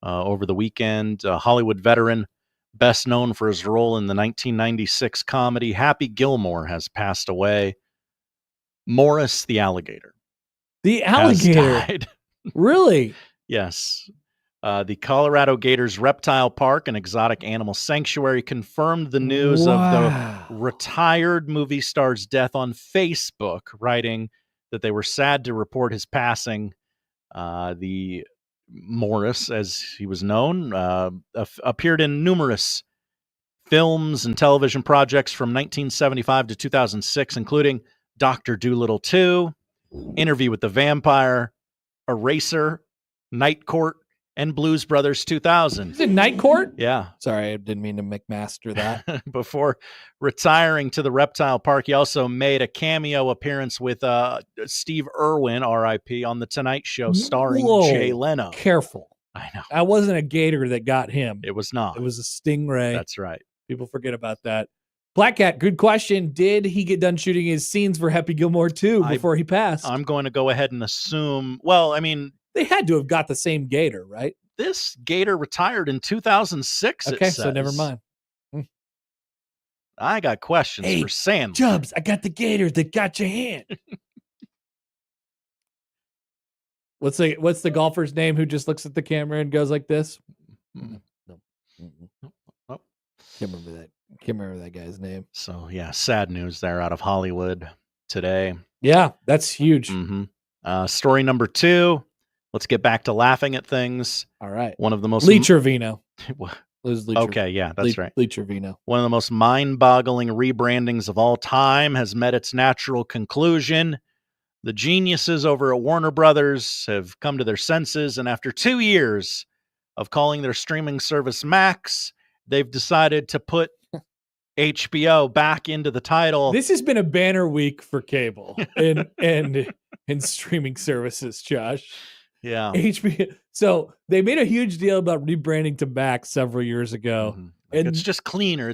Speaker 3: over the weekend. A Hollywood veteran, best known for his role in the 1996 comedy Happy Gilmore, has passed away. Morris the alligator.
Speaker 1: The alligator?
Speaker 3: Has died.
Speaker 1: Really?
Speaker 3: Yes. The Colorado Gators Reptile Park and Exotic Animal Sanctuary confirmed the news of the retired movie star's death on Facebook, writing that they were sad to report his passing. The Morris, as he was known, appeared in numerous films and television projects from 1975 to 2006, including Dr. Dolittle 2, Interview with the Vampire, Eraser, Night Court, and Blues Brothers 2000.
Speaker 1: Is it Night Court?
Speaker 3: Yeah.
Speaker 1: Sorry, I didn't mean to McMaster that.
Speaker 3: Before retiring to the reptile park, he also made a cameo appearance with Steve Irwin, R.I.P., on The Tonight Show, starring Jay Leno.
Speaker 1: Careful.
Speaker 3: I know.
Speaker 1: That wasn't a gator that got him.
Speaker 3: It was not.
Speaker 1: It was a stingray.
Speaker 3: That's right.
Speaker 1: People forget about that. Black Cat, good question. Did he get done shooting his scenes for Happy Gilmore 2 before he passed?
Speaker 3: I'm going to go ahead and assume, well, I mean,
Speaker 1: they had to have got the same gator, right?
Speaker 3: This gator retired in 2006.
Speaker 1: Okay, so never mind.
Speaker 3: I got questions for Sam.
Speaker 1: Jubs, I got the gator that got your hand. What's the golfer's name who just looks at the camera and goes like this? No.
Speaker 3: Oh.
Speaker 1: Can't remember that guy's name.
Speaker 3: So yeah, sad news there out of Hollywood today.
Speaker 1: Yeah, that's huge.
Speaker 3: Story number 2. Let's get back to laughing at things.
Speaker 1: All right.
Speaker 3: One of the most
Speaker 1: Lee Trevino.
Speaker 3: Okay, yeah, that's right.
Speaker 1: Lee Trevino.
Speaker 3: One of the most mind-boggling rebrandings of all time has met its natural conclusion. The geniuses over at Warner Brothers have come to their senses, and after 2 years of calling their streaming service Max, they've decided to put HBO back into the title.
Speaker 1: This has been a banner week for cable and streaming services, Josh.
Speaker 3: Yeah.
Speaker 1: HBO. So they made a huge deal about rebranding to Max several years ago.
Speaker 3: And it's just cleaner.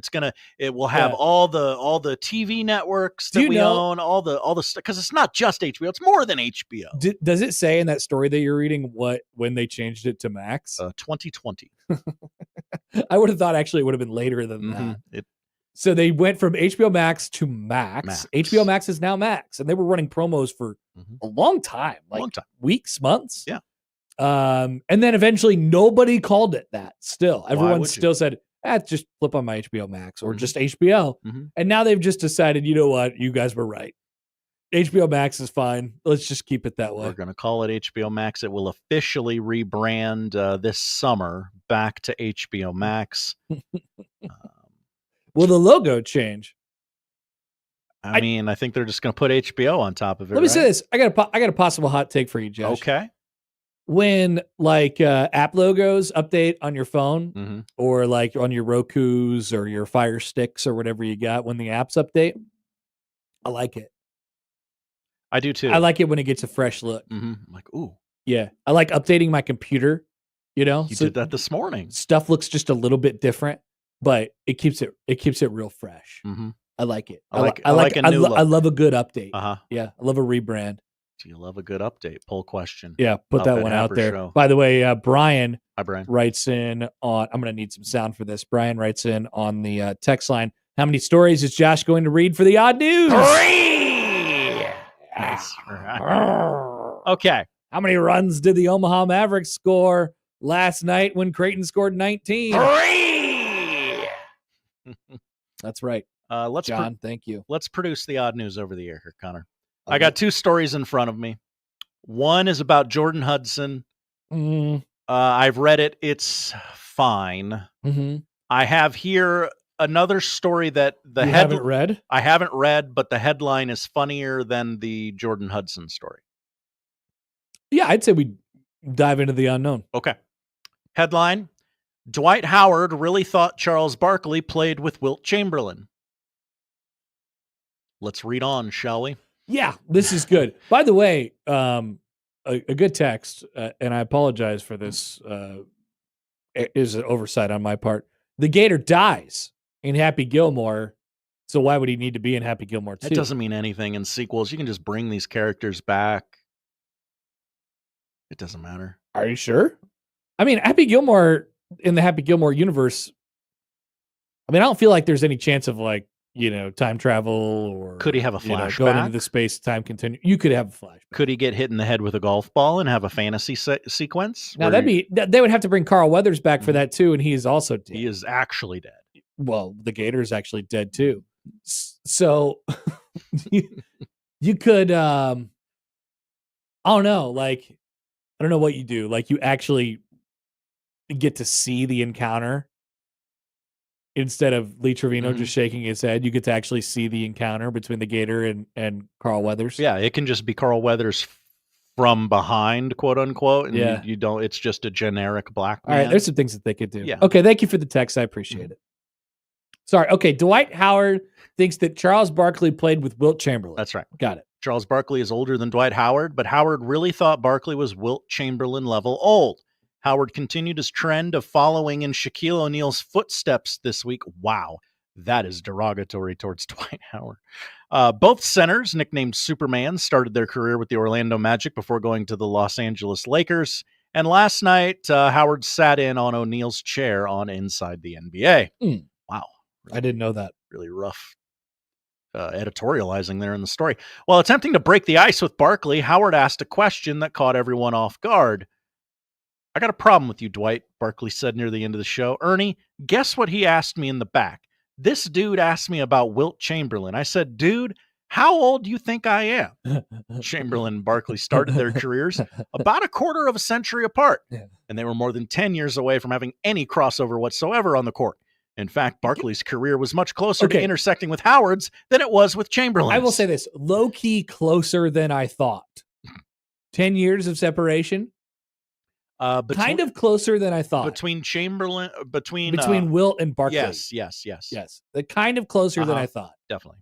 Speaker 3: It will have all the TV networks that we own, all the stuff, because it's not just HBO, it's more than HBO.
Speaker 1: Does it say in that story that you're reading when they changed it to Max?
Speaker 3: 2020.
Speaker 1: I would have thought actually it would have been later than that. So they went from HBO Max to Max. HBO Max is now Max, and they were running promos for a long time, weeks, months.
Speaker 3: Yeah.
Speaker 1: And then eventually nobody called it that. Still, everyone still said, just flip on my HBO Max or just HBO. And now they've just decided, you know what, you guys were right. HBO Max is fine. Let's just keep it that way.
Speaker 3: We're going to call it HBO Max. It will officially rebrand this summer back to HBO Max.
Speaker 1: Will the logo change?
Speaker 3: I mean, I think they're just going to put HBO on top of it.
Speaker 1: Let me say this. I got a possible hot take for you, Josh.
Speaker 3: Okay.
Speaker 1: When app logos update on your phone or like on your Rokus or your Fire Sticks or whatever you got, when the apps update, I like it.
Speaker 3: I do too.
Speaker 1: I like it when it gets a fresh look.
Speaker 3: I'm like, ooh.
Speaker 1: Yeah. I like updating my computer,
Speaker 3: You did that this morning.
Speaker 1: Stuff looks just a little bit different, but it keeps it real fresh. I like it.
Speaker 3: I
Speaker 1: love a good update. Yeah. I love a rebrand.
Speaker 3: Do you love a good update? Poll question.
Speaker 1: Yeah, put that one out there.
Speaker 3: Show.
Speaker 1: By the way, Brian,
Speaker 3: Hi, Brian
Speaker 1: writes in on, I'm going to need some sound for this. Brian writes in on the text line. How many stories is Josh going to read for the odd news?
Speaker 3: 3! Nice. Okay.
Speaker 1: How many runs did the Omaha Mavericks score last night when Creighton scored 19?
Speaker 3: 3!
Speaker 1: That's right. John, thank you.
Speaker 3: Let's produce the odd news over the air here, Connor. I got 2 stories in front of me. One is about Jordan Hudson. I've read it. It's fine.
Speaker 1: Mm-hmm.
Speaker 3: I have here another story that
Speaker 1: you haven't read?
Speaker 3: I haven't read, but the headline is funnier than the Jordan Hudson story.
Speaker 1: Yeah, I'd say we dive into the unknown.
Speaker 3: Okay. Headline, Dwight Howard really thought Charles Barkley played with Wilt Chamberlain. Let's read on, shall we?
Speaker 1: Yeah, this is good. By the way, a good text, and I apologize for this, is an oversight on my part. The Gator dies in Happy Gilmore, so why would he need to be in Happy Gilmore 2?
Speaker 3: That doesn't mean anything in sequels. You can just bring these characters back. It doesn't matter.
Speaker 1: Are you sure? I mean, Happy Gilmore, in the Happy Gilmore universe, I mean, I don't feel like there's any chance of, like, time travel or...
Speaker 3: Could he have a flashback?
Speaker 1: Going into the space-time continuum. You could have a flashback.
Speaker 3: Could he get hit in the head with a golf ball and have a fantasy sequence?
Speaker 1: Now, they would have to bring Carl Weathers back for that, too, and he is also dead.
Speaker 3: He is actually dead.
Speaker 1: Well, the Gator is actually dead, too. So, you could... I don't know, like... I don't know what you do. Like, you actually get to see the encounter instead of Lee Trevino just shaking his head. You get to actually see the encounter between the Gator and Carl Weathers.
Speaker 3: Yeah, it can just be Carl Weathers from behind, quote unquote. And you don't. It's just a generic black man.
Speaker 1: All right, there's some things that they could do.
Speaker 3: Yeah.
Speaker 1: Okay, thank you for the text. I appreciate it. Sorry. Okay, Dwight Howard thinks that Charles Barkley played with Wilt Chamberlain.
Speaker 3: That's right.
Speaker 1: Got it.
Speaker 3: Charles Barkley is older than Dwight Howard, but Howard really thought Barkley was Wilt Chamberlain level old. Howard continued his trend of following in Shaquille O'Neal's footsteps this week. Wow, that is derogatory towards Dwight Howard. Both centers, nicknamed Superman, started their career with the Orlando Magic before going to the Los Angeles Lakers. And last night, Howard sat in on O'Neal's chair on Inside the NBA. Wow.
Speaker 1: I didn't know that.
Speaker 3: Really rough editorializing there in the story. While attempting to break the ice with Barkley, Howard asked a question that caught everyone off guard. I got a problem with you, Dwight, Barkley said near the end of the show. Ernie, guess what he asked me in the back? This dude asked me about Wilt Chamberlain. I said, dude, how old do you think I am? Chamberlain and Barkley started their careers about a quarter of a century apart, and they were more than 10 years away from having any crossover whatsoever on the court. In fact, Barkley's career was much closer to intersecting with Howard's than it was with Chamberlain's.
Speaker 1: I will say this, low-key closer than I thought. 10 years of separation. Kind of closer than I thought.
Speaker 3: Between
Speaker 1: Wilt and Barkley.
Speaker 3: Yes.
Speaker 1: The kind of closer than I thought.
Speaker 3: Definitely.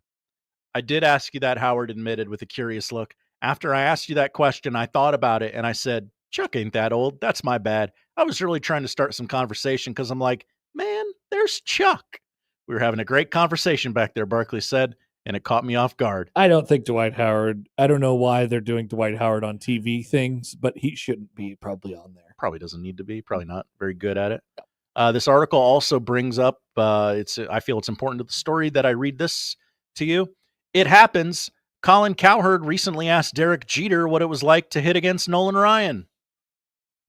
Speaker 3: I did ask you that, Howard admitted with a curious look. After I asked you that question, I thought about it, and I said, Chuck ain't that old. That's my bad. I was really trying to start some conversation because I'm like, man, there's Chuck. We were having a great conversation back there, Barkley said, and it caught me off guard.
Speaker 1: I don't think Dwight Howard, I don't know why they're doing Dwight Howard on TV things, but he shouldn't be probably on there.
Speaker 3: Probably doesn't need to be. Probably not very good at it. This article also brings up, I feel it's important to the story that I read this to you. It happens. Colin Cowherd recently asked Derek Jeter what it was like to hit against Nolan Ryan.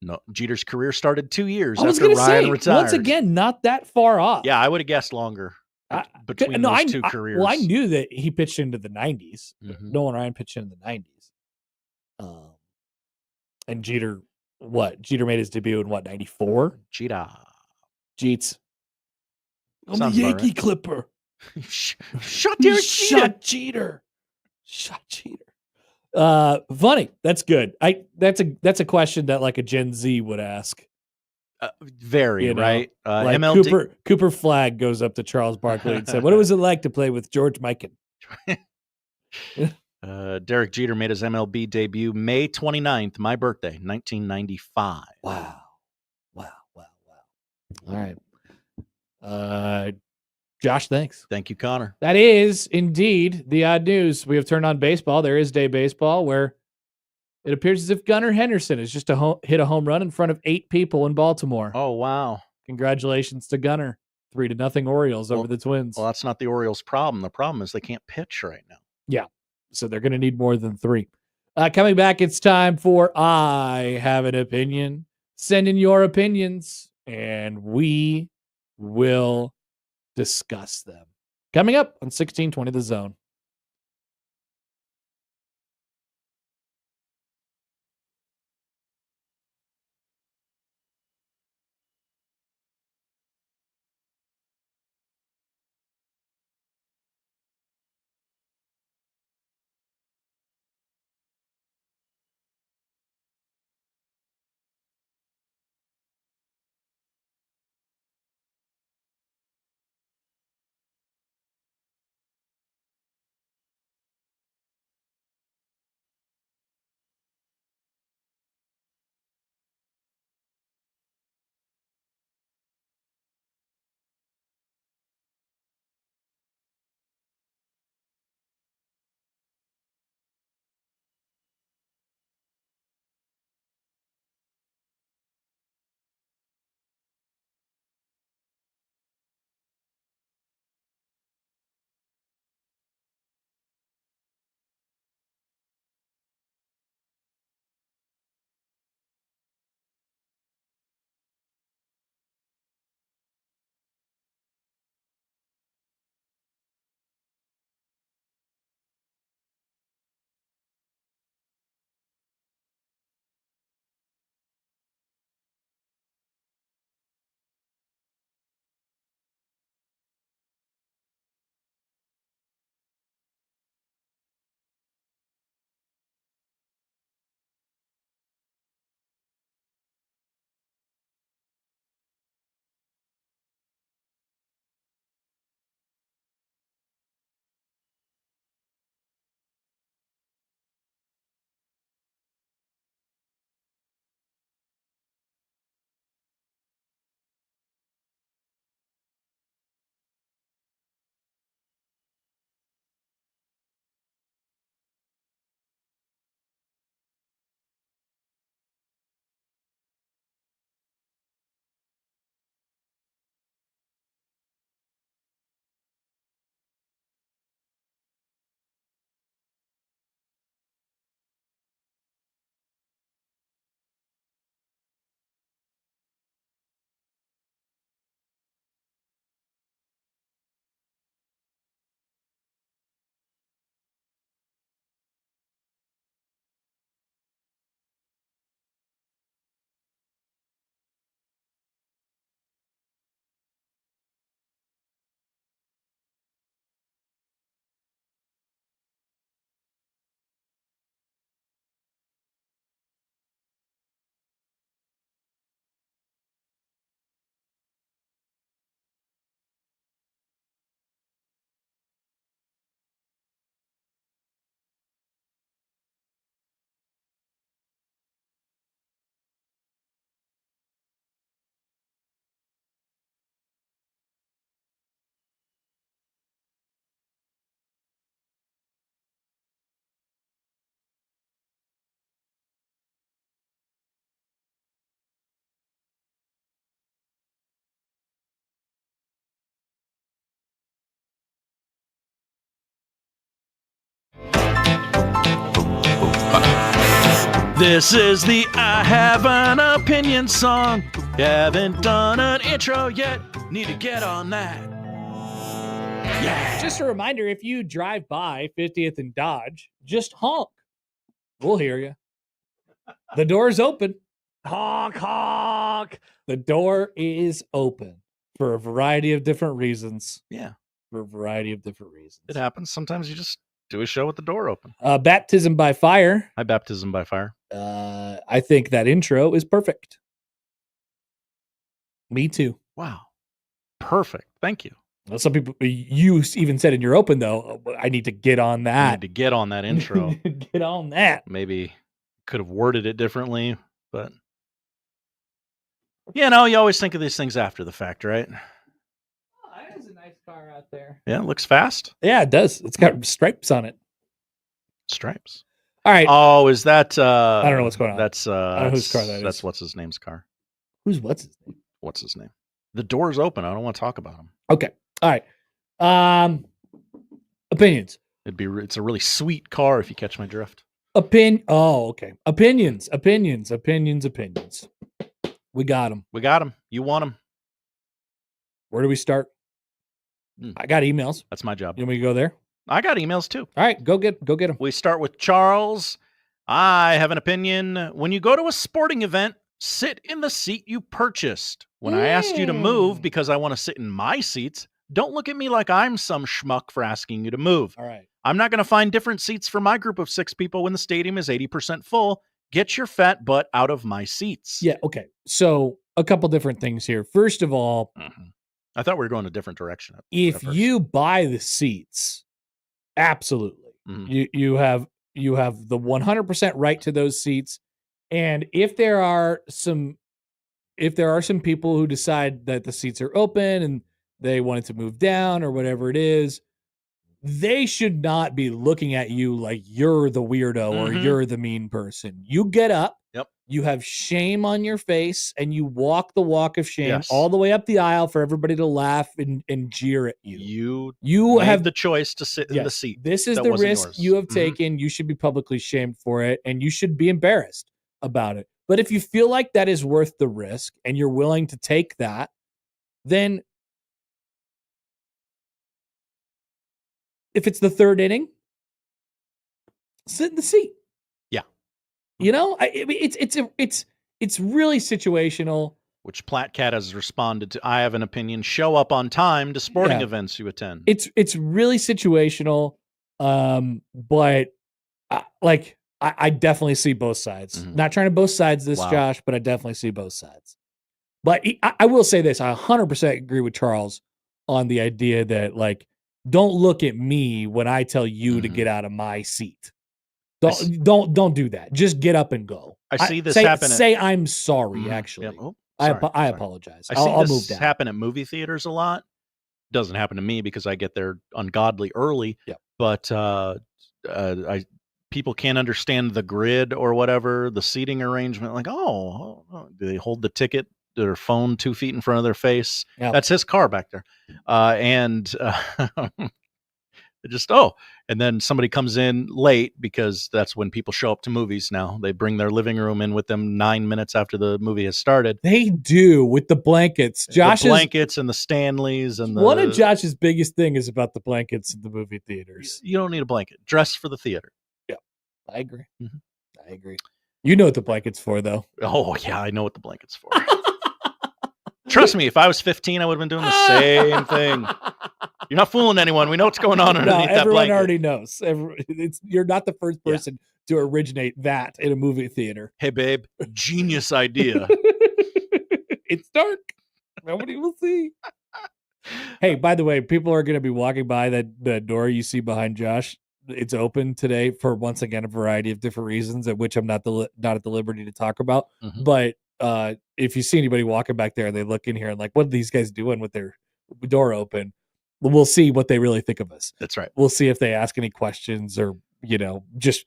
Speaker 3: No, Jeter's career started 2 years after Ryan retired.
Speaker 1: Once again, not that far off.
Speaker 3: Yeah, I would have guessed longer between those two careers.
Speaker 1: Well, I knew that he pitched into the 90s. Nolan Ryan pitched into the 90s. And Jeter, Jeter made his debut in 94? Jeets. I'm the Yankee Clipper.
Speaker 3: Shut Derek
Speaker 1: Jeter. Shut Jeter. Funny. That's good. That's a question that like a Gen Z would ask.
Speaker 3: Right?
Speaker 1: Like
Speaker 3: MLD.
Speaker 1: Cooper Flagg goes up to Charles Barkley and said, "What was it like to play with George Mikan?"
Speaker 3: Derek Jeter made his MLB debut May 29th, my birthday, 1995.
Speaker 1: Wow. All right. Josh, thanks.
Speaker 3: Thank you, Connor.
Speaker 1: That is indeed the odd news. We have turned on baseball. There is day baseball where it appears as if Gunnar Henderson has just hit a home run in front of 8 people in Baltimore.
Speaker 3: Oh, wow.
Speaker 1: Congratulations to Gunnar. 3-0 Orioles over the Twins.
Speaker 3: Well, that's not the Orioles' problem. The problem is they can't pitch right now.
Speaker 1: Yeah. So they're going to need more than 3. Coming back, it's time for I Have an Opinion. Send in your opinions, and we will discuss them. Coming up on 1620 The Zone.
Speaker 3: This is the I Have an Opinion song. Haven't done an intro yet. Need to get on that. Yeah.
Speaker 1: Just a reminder, if you drive by 50th and Dodge, just honk. We'll hear you. The door's open. Honk, honk. The door is open for a variety of different reasons.
Speaker 3: Yeah.
Speaker 1: For a variety of different reasons.
Speaker 3: It happens. Sometimes you just do a show with the door open.
Speaker 1: Baptism by fire.
Speaker 3: My baptism by fire.
Speaker 1: I think that intro is perfect. Me too.
Speaker 3: Wow. Perfect. Thank you.
Speaker 1: Well, some people, you even said in your open, though, I need to get on
Speaker 3: I
Speaker 1: that.
Speaker 3: need to get on that intro.
Speaker 1: Get on that.
Speaker 3: Maybe could have worded it differently, but you know, you always think of these things after the fact, right?
Speaker 1: Oh, that is a nice car out there.
Speaker 3: Yeah, it looks fast.
Speaker 1: Yeah, it does. It's got stripes on it.
Speaker 3: Stripes.
Speaker 1: All right.
Speaker 3: Oh, is that
Speaker 1: I don't know what's going on.
Speaker 3: That's
Speaker 1: I don't know whose car that is.
Speaker 3: That's what's his name's car.
Speaker 1: What's his name?
Speaker 3: What's his name? The door's open. I don't want to talk about him.
Speaker 1: Okay. All right. Opinions.
Speaker 3: It's a really sweet car if you catch my drift.
Speaker 1: Oh, okay. Opinions. We got them.
Speaker 3: We got him. You want him.
Speaker 1: Where do we start? I got emails.
Speaker 3: That's my job.
Speaker 1: You want me to go there?
Speaker 3: I got emails too.
Speaker 1: All right, go get them.
Speaker 3: We start with Charles. I have an opinion. When you go to a sporting event, sit in the seat you purchased. When I asked you to move because I want to sit in my seats, don't look at me like I'm some schmuck for asking you to move.
Speaker 1: All right.
Speaker 3: I'm not going to find different seats for my group of 6 people when the stadium is 80% full. Get your fat butt out of my seats.
Speaker 1: Yeah, okay. So a couple different things here. First of all,
Speaker 3: I thought we were going a different direction.
Speaker 1: If you buy the seats, absolutely. You have the 100% right to those seats. And if there are some people who decide that the seats are open and they wanted to move down or whatever it is, they should not be looking at you like you're the weirdo or you're the mean person. You get up, you have shame on your face, and you walk the walk of shame all the way up the aisle for everybody to laugh and jeer at you. You have
Speaker 3: the choice to sit in the seat.
Speaker 1: This is the risk you have taken. You should be publicly shamed for it, and you should be embarrassed about it. But if you feel like that is worth the risk and you're willing to take that, then if it's the third inning, sit in the seat.
Speaker 3: Yeah.
Speaker 1: You know, it's really situational.
Speaker 3: Which Platcat has responded to. I have an opinion. Show up on time to sporting events you attend.
Speaker 1: It's really situational. But I definitely see both sides. Not trying to both sides this, Josh, but I definitely see both sides. But I will say this: I 100% agree with Charles on the idea that don't look at me when I tell you to get out of my seat. Don't do that. Just get up and go.
Speaker 3: I see this happen.
Speaker 1: Say I'm sorry. Actually, I apologize. I'll move down.
Speaker 3: Happen at movie theaters a lot. Doesn't happen to me because I get there ungodly early. But people can't understand the grid or whatever, the seating arrangement. Like, do they hold the ticket, their phone 2 feet in front of their face? That's his car back there. And then somebody comes in late because that's when people show up to movies now. They bring their living room in with them 9 minutes after the movie has started.
Speaker 1: They do, with the blankets.
Speaker 3: The blankets and the Stanleys and
Speaker 1: one of Josh's biggest thing is about the blankets in the movie theaters.
Speaker 3: You don't need a blanket. Dress for the theater.
Speaker 1: Yeah, I agree. I agree. You know what the blanket's for, though.
Speaker 3: Oh, yeah, I know what the blanket's for. Trust me, if I was 15, I would have been doing the same thing. You're not fooling anyone. We know what's going on underneath that blanket.
Speaker 1: Everyone already knows. You're not the first person to originate that in a movie theater.
Speaker 3: Hey, babe, genius idea.
Speaker 1: It's dark. Nobody will see. Hey, by the way, people are going to be walking by that door you see behind Josh. It's open today for, once again, a variety of different reasons, at which I'm not at the liberty to talk about. But if you see anybody walking back there, they look in here and what are these guys doing with their door open? We'll see what they really think of us.
Speaker 3: That's right.
Speaker 1: We'll see if they ask any questions or, just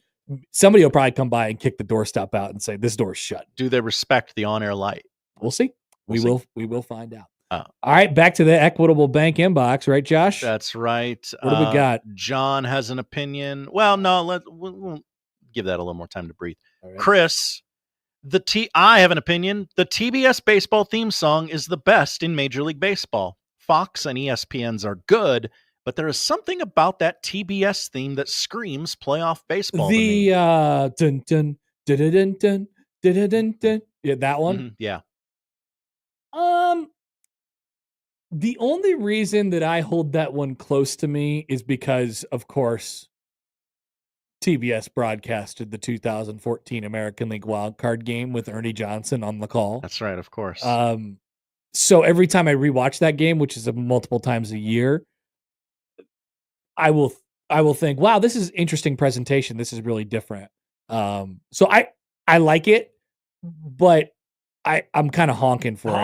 Speaker 1: somebody will probably come by and kick the doorstop out and say, this door's shut.
Speaker 3: Do they respect the on-air light?
Speaker 1: We'll see. We will find out. All right, back to the Equitable Bank inbox, right, Josh?
Speaker 3: That's right.
Speaker 1: What do we got?
Speaker 3: John has an opinion. Well, no, we'll give that a little more time to breathe.
Speaker 1: Right.
Speaker 3: Chris, I have an opinion. The TBS baseball theme song is the best in Major League Baseball. Fox and ESPN's are good, but there is something about that TBS theme that screams playoff baseball.
Speaker 1: The dun dun dun dun dun dun dun dun. Yeah, that one.
Speaker 3: Yeah.
Speaker 1: The only reason that I hold that one close to me is because, of course, TBS broadcasted the 2014 American League wildcard game with Ernie Johnson on the call.
Speaker 3: That's right, of course.
Speaker 1: So every time I rewatch that game, which is multiple times a year, I will think, wow, this is interesting presentation. This is really different. So I like it, but I'm kind of honking for it.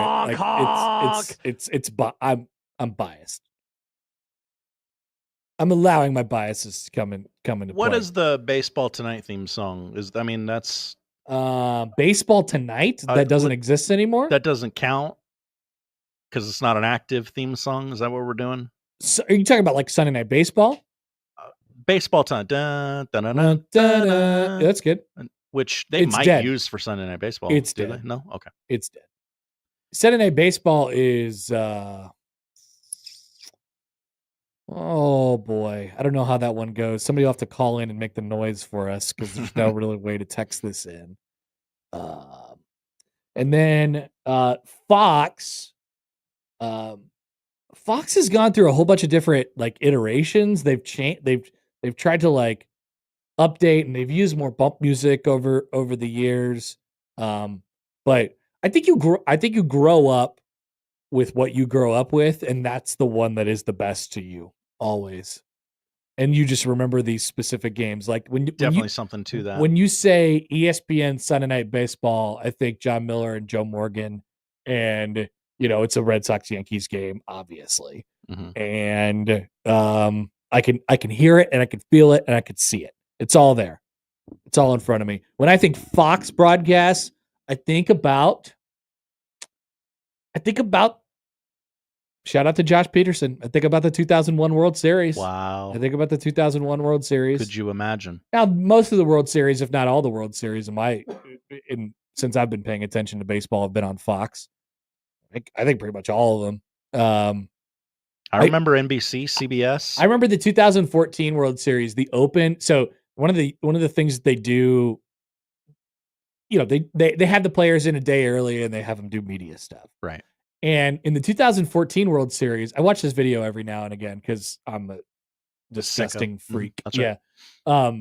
Speaker 1: I'm biased. I'm allowing my biases to come into play.
Speaker 3: What is the Baseball Tonight theme song? That's
Speaker 1: Baseball Tonight that doesn't exist anymore.
Speaker 3: That doesn't count because it's not an active theme song. Is that what we're doing?
Speaker 1: So are you talking about Sunday Night Baseball?
Speaker 3: Baseball Tonight. Dun, dun, dun, dun,
Speaker 1: dun, dun. That's good.
Speaker 3: Which they might use for Sunday Night Baseball.
Speaker 1: It's
Speaker 3: do
Speaker 1: dead.
Speaker 3: They? No? Okay.
Speaker 1: It's dead. Sunday Night Baseball is Oh boy, I don't know how that one goes. Somebody will have to call in and make the noise for us because there's no really way to text this in. And then Fox. Fox has gone through a whole bunch of different like iterations. They've changed. They've tried to like update, and they've used more bump music over the years. But I think you grow up with what you grow up with, and that's the one that is the best to you always. And you just remember these specific games, like
Speaker 3: Definitely something to that.
Speaker 1: when you say ESPN Sunday Night Baseball, I think John Miller and Joe Morgan, and it's a Red Sox Yankees game, obviously, and I can hear it and I can feel it and I can see it. It's all there. It's all in front of me. When I think Fox broadcasts, I think about shout out to Josh Peterson. I think about the 2001 World Series.
Speaker 3: Wow.
Speaker 1: I think about the 2001 World Series.
Speaker 3: Could you imagine?
Speaker 1: Now, most of the World Series, if not all the World Series, since I've been paying attention to baseball, have been on Fox. I think pretty much all of them.
Speaker 3: I remember NBC, CBS.
Speaker 1: I remember the 2014 World Series, the Open. So one of the things that they do, they have the players in a day early and they have them do media stuff.
Speaker 3: Right.
Speaker 1: And in the 2014 World Series, I watch this video every now and again because I'm a disgusting freak.
Speaker 3: That's right.
Speaker 1: Yeah.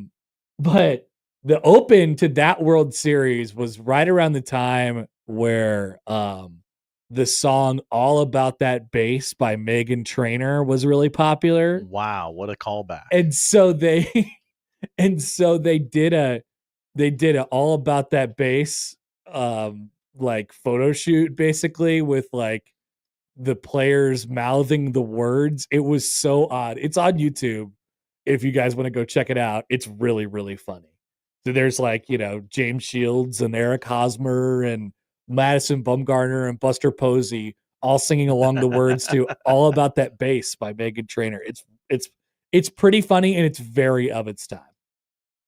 Speaker 1: But the Open to that World Series was right around the time where the song All About That Bass by Meghan Trainor was really popular.
Speaker 3: Wow, what a callback.
Speaker 1: And so they did a All About That Bass like photo shoot basically with like the players mouthing the words. It was so odd. It's on YouTube if you guys want to go check it out. It's really, really funny. So there's like, James Shields and Eric Hosmer and Madison Bumgarner and Buster Posey all singing along the words to All About That Bass by Meghan Trainor. It's pretty funny and it's very of its time.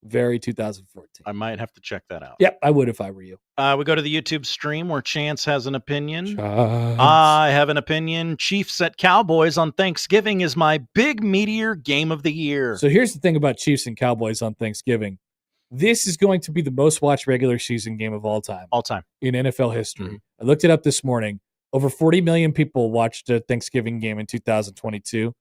Speaker 1: Very 2014.
Speaker 3: I might have to check that out.
Speaker 1: Yep, I would if I were you.
Speaker 3: We go to the YouTube stream where Chance has an opinion.
Speaker 1: Chance.
Speaker 3: I have an opinion. Chiefs at Cowboys on Thanksgiving is my big meteor game of the year.
Speaker 1: So here's the thing about Chiefs and Cowboys on Thanksgiving. This is going to be the most watched regular season game of all time.
Speaker 3: All time.
Speaker 1: In NFL history. I looked it up this morning. Over 40 million people watched a Thanksgiving game in 2022.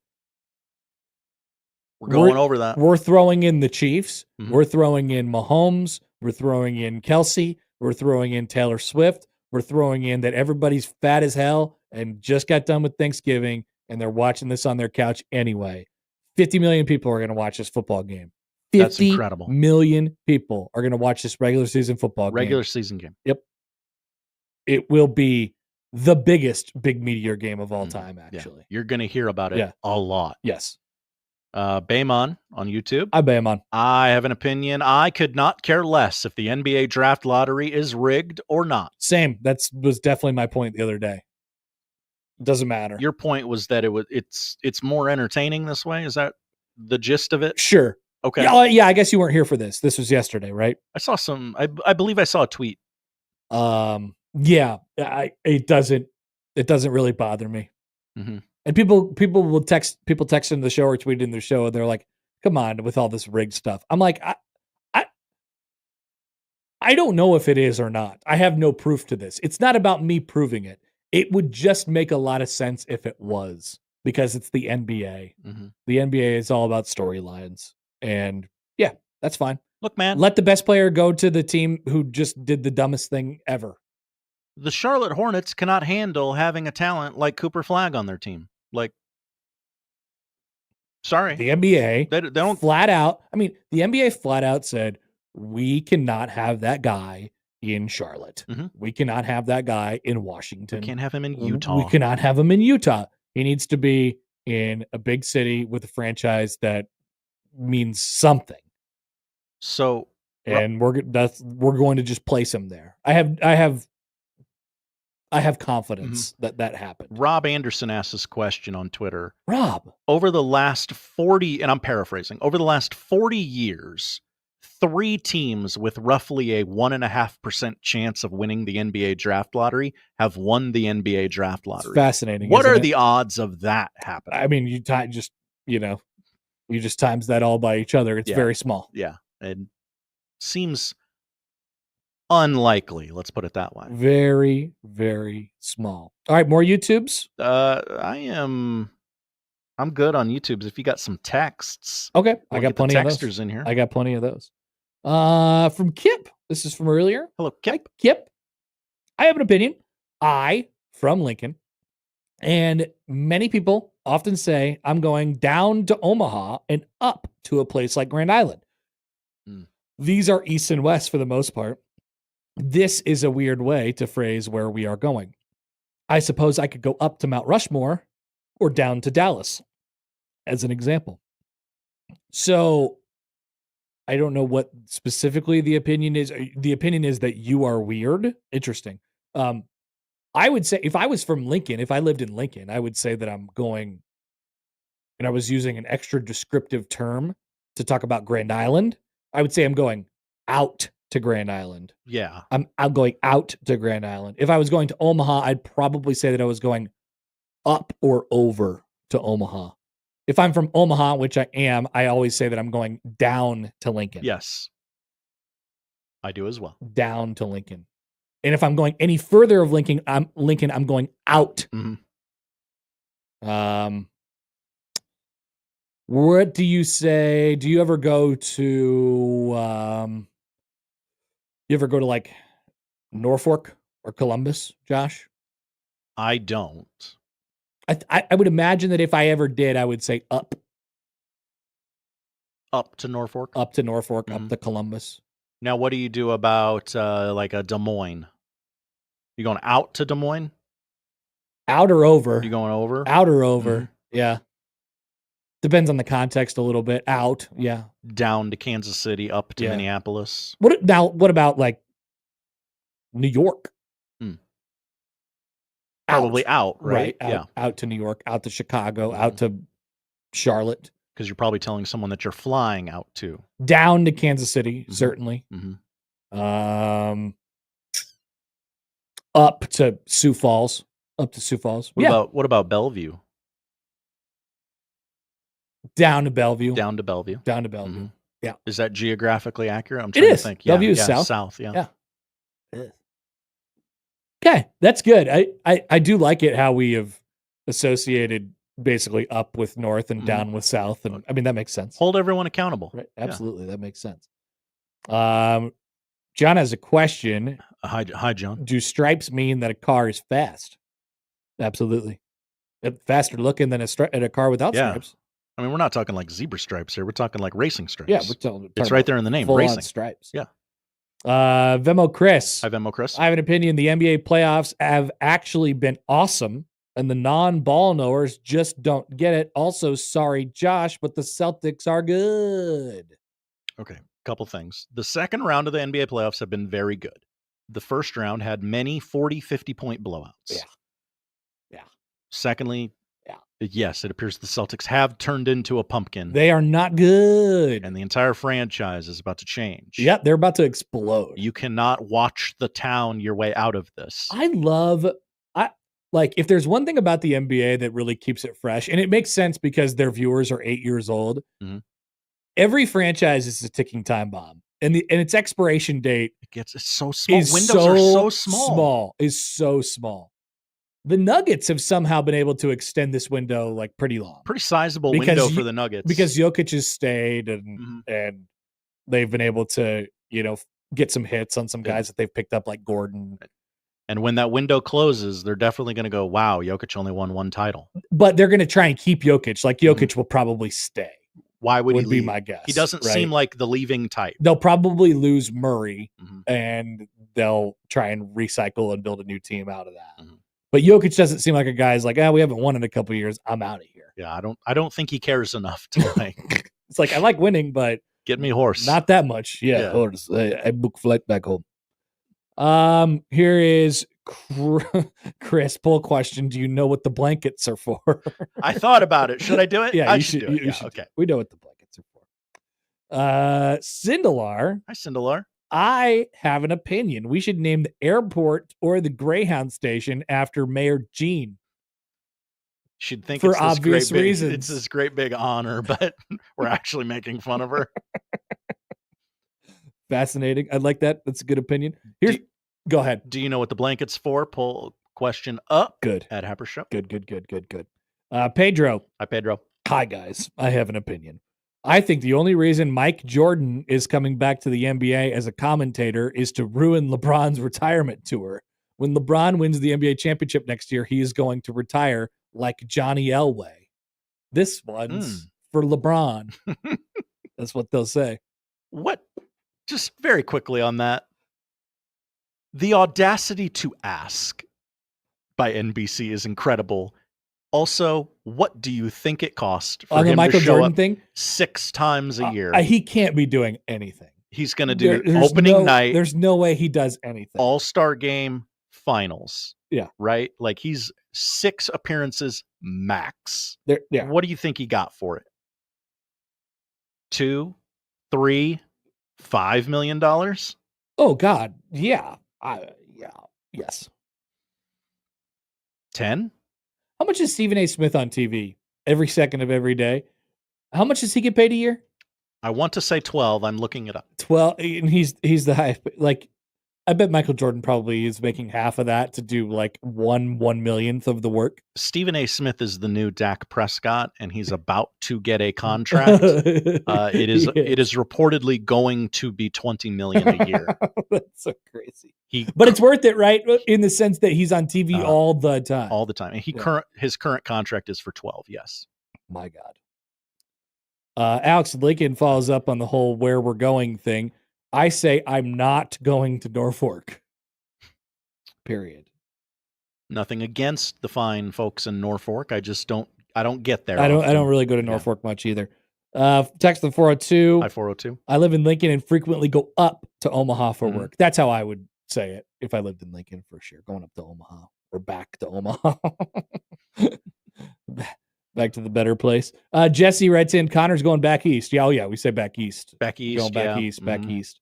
Speaker 3: We're going over that.
Speaker 1: We're throwing in the Chiefs. We're throwing in Mahomes. We're throwing in Kelsey. We're throwing in Taylor Swift. We're throwing in that everybody's fat as hell and just got done with Thanksgiving, and they're watching this on their couch anyway. 50 million people are going to watch this football game. 50
Speaker 3: That's incredible.
Speaker 1: million people are going to watch this regular season football game.
Speaker 3: Regular season game.
Speaker 1: Yep. It will be the biggest big meteor game of all time, actually.
Speaker 3: Yeah. You're going to hear about it a lot.
Speaker 1: Yes.
Speaker 3: Baymon on YouTube.
Speaker 1: I Baymon.
Speaker 3: I have an opinion. I could not care less if the NBA draft lottery is rigged or not.
Speaker 1: Same. That was definitely my point the other day. Doesn't matter.
Speaker 3: Your point was that it's more entertaining this way. Is that the gist of it?
Speaker 1: Sure.
Speaker 3: Okay.
Speaker 1: Yeah, I guess you weren't here for this. This was yesterday, right?
Speaker 3: I saw some. I believe I saw a tweet.
Speaker 1: Yeah. It doesn't really bother me.
Speaker 3: Mm-hmm.
Speaker 1: And people will text into the show or tweet in the show, and they're like, "Come on, with all this rigged stuff." I'm like, I don't know if it is or not. I have no proof to this. It's not about me proving it. It would just make a lot of sense if it was, because it's the NBA. The NBA is all about storylines, and yeah, that's fine.
Speaker 3: Look, man,
Speaker 1: let the best player go to the team who just did the dumbest thing ever.
Speaker 3: The Charlotte Hornets cannot handle having a talent like Cooper Flagg on their team. Like, sorry.
Speaker 1: The NBA
Speaker 3: they don't
Speaker 1: flat out. I mean, the NBA flat out said, we cannot have that guy in Charlotte. We cannot have that guy in Washington.
Speaker 3: We can't have him in Utah.
Speaker 1: We cannot have him in Utah. He needs to be in a big city with a franchise that means something.
Speaker 3: So,
Speaker 1: and we're going to just place him there. I have confidence that happened.
Speaker 3: Rob Anderson asked this question on Twitter.
Speaker 1: Rob,
Speaker 3: over the last 40, and I'm paraphrasing, over the last 40 years, 3 teams with roughly a 1.5% chance of winning the NBA draft lottery have won the NBA draft lottery.
Speaker 1: It's fascinating.
Speaker 3: What are the odds of that happening?
Speaker 1: I mean, you just you just times that all by each other. It's
Speaker 3: Yeah.
Speaker 1: very small.
Speaker 3: Yeah. It seems unlikely. Let's put it that way.
Speaker 1: Very, very small. All right, more YouTubes.
Speaker 3: I'm good on YouTube's. If you got some texts,
Speaker 1: Okay, I
Speaker 3: we'll
Speaker 1: got
Speaker 3: get the
Speaker 1: plenty of those.
Speaker 3: texters in here.
Speaker 1: I got plenty of those. From Kip. This is from earlier.
Speaker 3: Hello, Kip.
Speaker 1: Hi, Kip. I have an opinion. From Lincoln, and many people often say I'm going down to Omaha and up to a place like Grand Island. These are east and west for the most part. This is a weird way to phrase where we are going. I suppose I could go up to Mount Rushmore or down to Dallas as an example. So I don't know what specifically the opinion is. The opinion is that you are weird. Interesting. I would say if I was from Lincoln, if I lived in Lincoln, I would say that I'm going, and I was using an extra descriptive term to talk about Grand Island. I would say I'm going out to Grand Island.
Speaker 3: Yeah.
Speaker 1: I'm going out to Grand Island. If I was going to Omaha, I'd probably say that I was going up or over to Omaha. If I'm from Omaha, which I am, I always say that I'm going down to Lincoln.
Speaker 3: Yes. I do as well.
Speaker 1: Down to Lincoln. And if I'm going any further of Lincoln, I'm going out. What do you say? Do you ever go to like Norfolk or Columbus, Josh?
Speaker 3: I don't.
Speaker 1: I would imagine that if I ever did, I would say up.
Speaker 3: Up to Norfolk?
Speaker 1: Up to Norfolk, up to Columbus.
Speaker 3: Now, what do you do about like a Des Moines? You going out to Des Moines?
Speaker 1: Out or over?
Speaker 3: You going over?
Speaker 1: Out or over? Yeah. Depends on the context a little bit. Out, yeah.
Speaker 3: Down to Kansas City, up to Minneapolis.
Speaker 1: What about like New York?
Speaker 3: Probably out, right?
Speaker 1: Out to New York, out to Chicago, out to Charlotte.
Speaker 3: Because you're probably telling someone that you're flying out to.
Speaker 1: Down to Kansas City, certainly. Up to Sioux Falls. Up to Sioux Falls.
Speaker 3: What about Bellevue?
Speaker 1: Down to Bellevue.
Speaker 3: Down to Bellevue.
Speaker 1: Down to Bellevue. Yeah.
Speaker 3: Is that geographically accurate? I'm
Speaker 1: It
Speaker 3: trying
Speaker 1: is.
Speaker 3: to think.
Speaker 1: Bellevue is south.
Speaker 3: South, yeah.
Speaker 1: Okay, that's good. I do like it how we have associated basically up with north and down with south, and I mean that makes sense.
Speaker 3: Hold everyone accountable.
Speaker 1: Right? Absolutely, that makes sense. John has a question.
Speaker 3: Hi, John.
Speaker 1: Do stripes mean that a car is fast? Absolutely. Faster looking than a car without stripes.
Speaker 3: I mean, we're not talking like zebra stripes here. We're talking like racing stripes.
Speaker 1: Yeah, we're talking
Speaker 3: it's right there in the name,
Speaker 1: full-on
Speaker 3: racing
Speaker 1: stripes.
Speaker 3: Yeah.
Speaker 1: Vemo Chris.
Speaker 3: Hi, Vemo Chris.
Speaker 1: I have an opinion. The NBA playoffs have actually been awesome, and the non-ball knowers just don't get it. Also, sorry, Josh, but the Celtics are good.
Speaker 3: Okay, couple things. The second round of the NBA playoffs have been very good. The first round had many 40, 50-point blowouts.
Speaker 1: Yeah.
Speaker 3: Secondly, yes, it appears the Celtics have turned into a pumpkin.
Speaker 1: They are not good.
Speaker 3: And the entire franchise is about to change.
Speaker 1: Yeah, they're about to explode.
Speaker 3: You cannot watch the town your way out of this.
Speaker 1: Like, if there's one thing about the NBA that really keeps it fresh, and it makes sense because their viewers are 8 years old, every franchise is a ticking time bomb. And its expiration date
Speaker 3: it's so small. Windows are so small.
Speaker 1: Is so small. The Nuggets have somehow been able to extend this window like pretty long.
Speaker 3: Pretty sizable window for the Nuggets.
Speaker 1: Because Jokic has stayed and they've been able to, get some hits on some guys that they've picked up like Gordon.
Speaker 3: And when that window closes, they're definitely going to go, wow, Jokic only won one title.
Speaker 1: But they're going to try and keep Jokic. Like Jokic will probably stay.
Speaker 3: Why would he
Speaker 1: be my guess.
Speaker 3: He doesn't seem like the leaving type.
Speaker 1: They'll probably lose Murray and they'll try and recycle and build a new team out of that. But Jokic doesn't seem like a guy's like, we haven't won in a couple of years. I'm out of here.
Speaker 3: Yeah, I don't think he cares enough to like.
Speaker 1: It's like I like winning, but
Speaker 3: get me horse.
Speaker 1: Not that much. Yeah. Horse. I book flight back home. Here is Chris. Poll question: do you know what the blankets are for?
Speaker 3: I thought about it. Should I do it?
Speaker 1: Yeah,
Speaker 3: I should do it.
Speaker 1: You should. Okay, we know what the blankets are for. Sindelar.
Speaker 3: Hi, Sindelar.
Speaker 1: I have an opinion. We should name the airport or the Greyhound station after Mayor Gene.
Speaker 3: She'd think
Speaker 1: For
Speaker 3: it's this great
Speaker 1: obvious
Speaker 3: big,
Speaker 1: reasons.
Speaker 3: It's this great big honor, but we're actually making fun of her.
Speaker 1: Fascinating. I like that. That's a good opinion. Go ahead.
Speaker 3: Do you know what the blanket's for? Pull question up.
Speaker 1: Good.
Speaker 3: At Happer Show.
Speaker 1: Good. Pedro.
Speaker 3: Hi, Pedro.
Speaker 1: Hi, guys. I have an opinion. I think the only reason Mike Jordan is coming back to the NBA as a commentator is to ruin LeBron's retirement tour. When LeBron wins the NBA championship next year, he is going to retire like Johnny Elway. This one's for LeBron. That's what they'll say.
Speaker 3: What? Just very quickly on that. The audacity to ask by NBC is incredible. Also, what do you think it cost for
Speaker 1: on the
Speaker 3: him
Speaker 1: Michael
Speaker 3: to show
Speaker 1: Jordan
Speaker 3: up
Speaker 1: thing?
Speaker 3: 6 times a year?
Speaker 1: He can't be doing anything.
Speaker 3: He's going to do
Speaker 1: There's
Speaker 3: opening night.
Speaker 1: There's no way he does anything.
Speaker 3: All-Star game, finals.
Speaker 1: Yeah.
Speaker 3: Right? Like he's 6 appearances max.
Speaker 1: Yeah.
Speaker 3: What do you think he got for it? 2, 3, $5 million?
Speaker 1: Oh God. Yeah. Yes.
Speaker 3: 10?
Speaker 1: How much is Stephen A. Smith on TV every second of every day? How much does he get paid a year?
Speaker 3: I want to say 12. I'm looking it up.
Speaker 1: 12, and he's the highest. Like, I bet Michael Jordan probably is making half of that to do like 1/1,000,000th of the work.
Speaker 3: Stephen A. Smith is the new Dak Prescott, and he's about to get a contract. It is reportedly going to be $20 million a year.
Speaker 1: That's so crazy. But it's worth it, right? In the sense that he's on TV all the time.
Speaker 3: All the time. And his current contract is for 12, yes.
Speaker 1: My God. Alex Lincoln follows up on the whole where we're going thing. I say I'm not going to Norfolk. Period.
Speaker 3: Nothing against the fine folks in Norfolk. I don't get there.
Speaker 1: I don't really go to Norfolk much either. Text the 402.
Speaker 3: Hi 402.
Speaker 1: I live in Lincoln and frequently go up to Omaha for work. That's how I would say it if I lived in Lincoln, for sure. Going up to Omaha or back to Omaha. Back to the better place. Jesse writes in, Connor's going back east. Yeah, we say back east.
Speaker 3: Back east.
Speaker 1: Going back east, back east.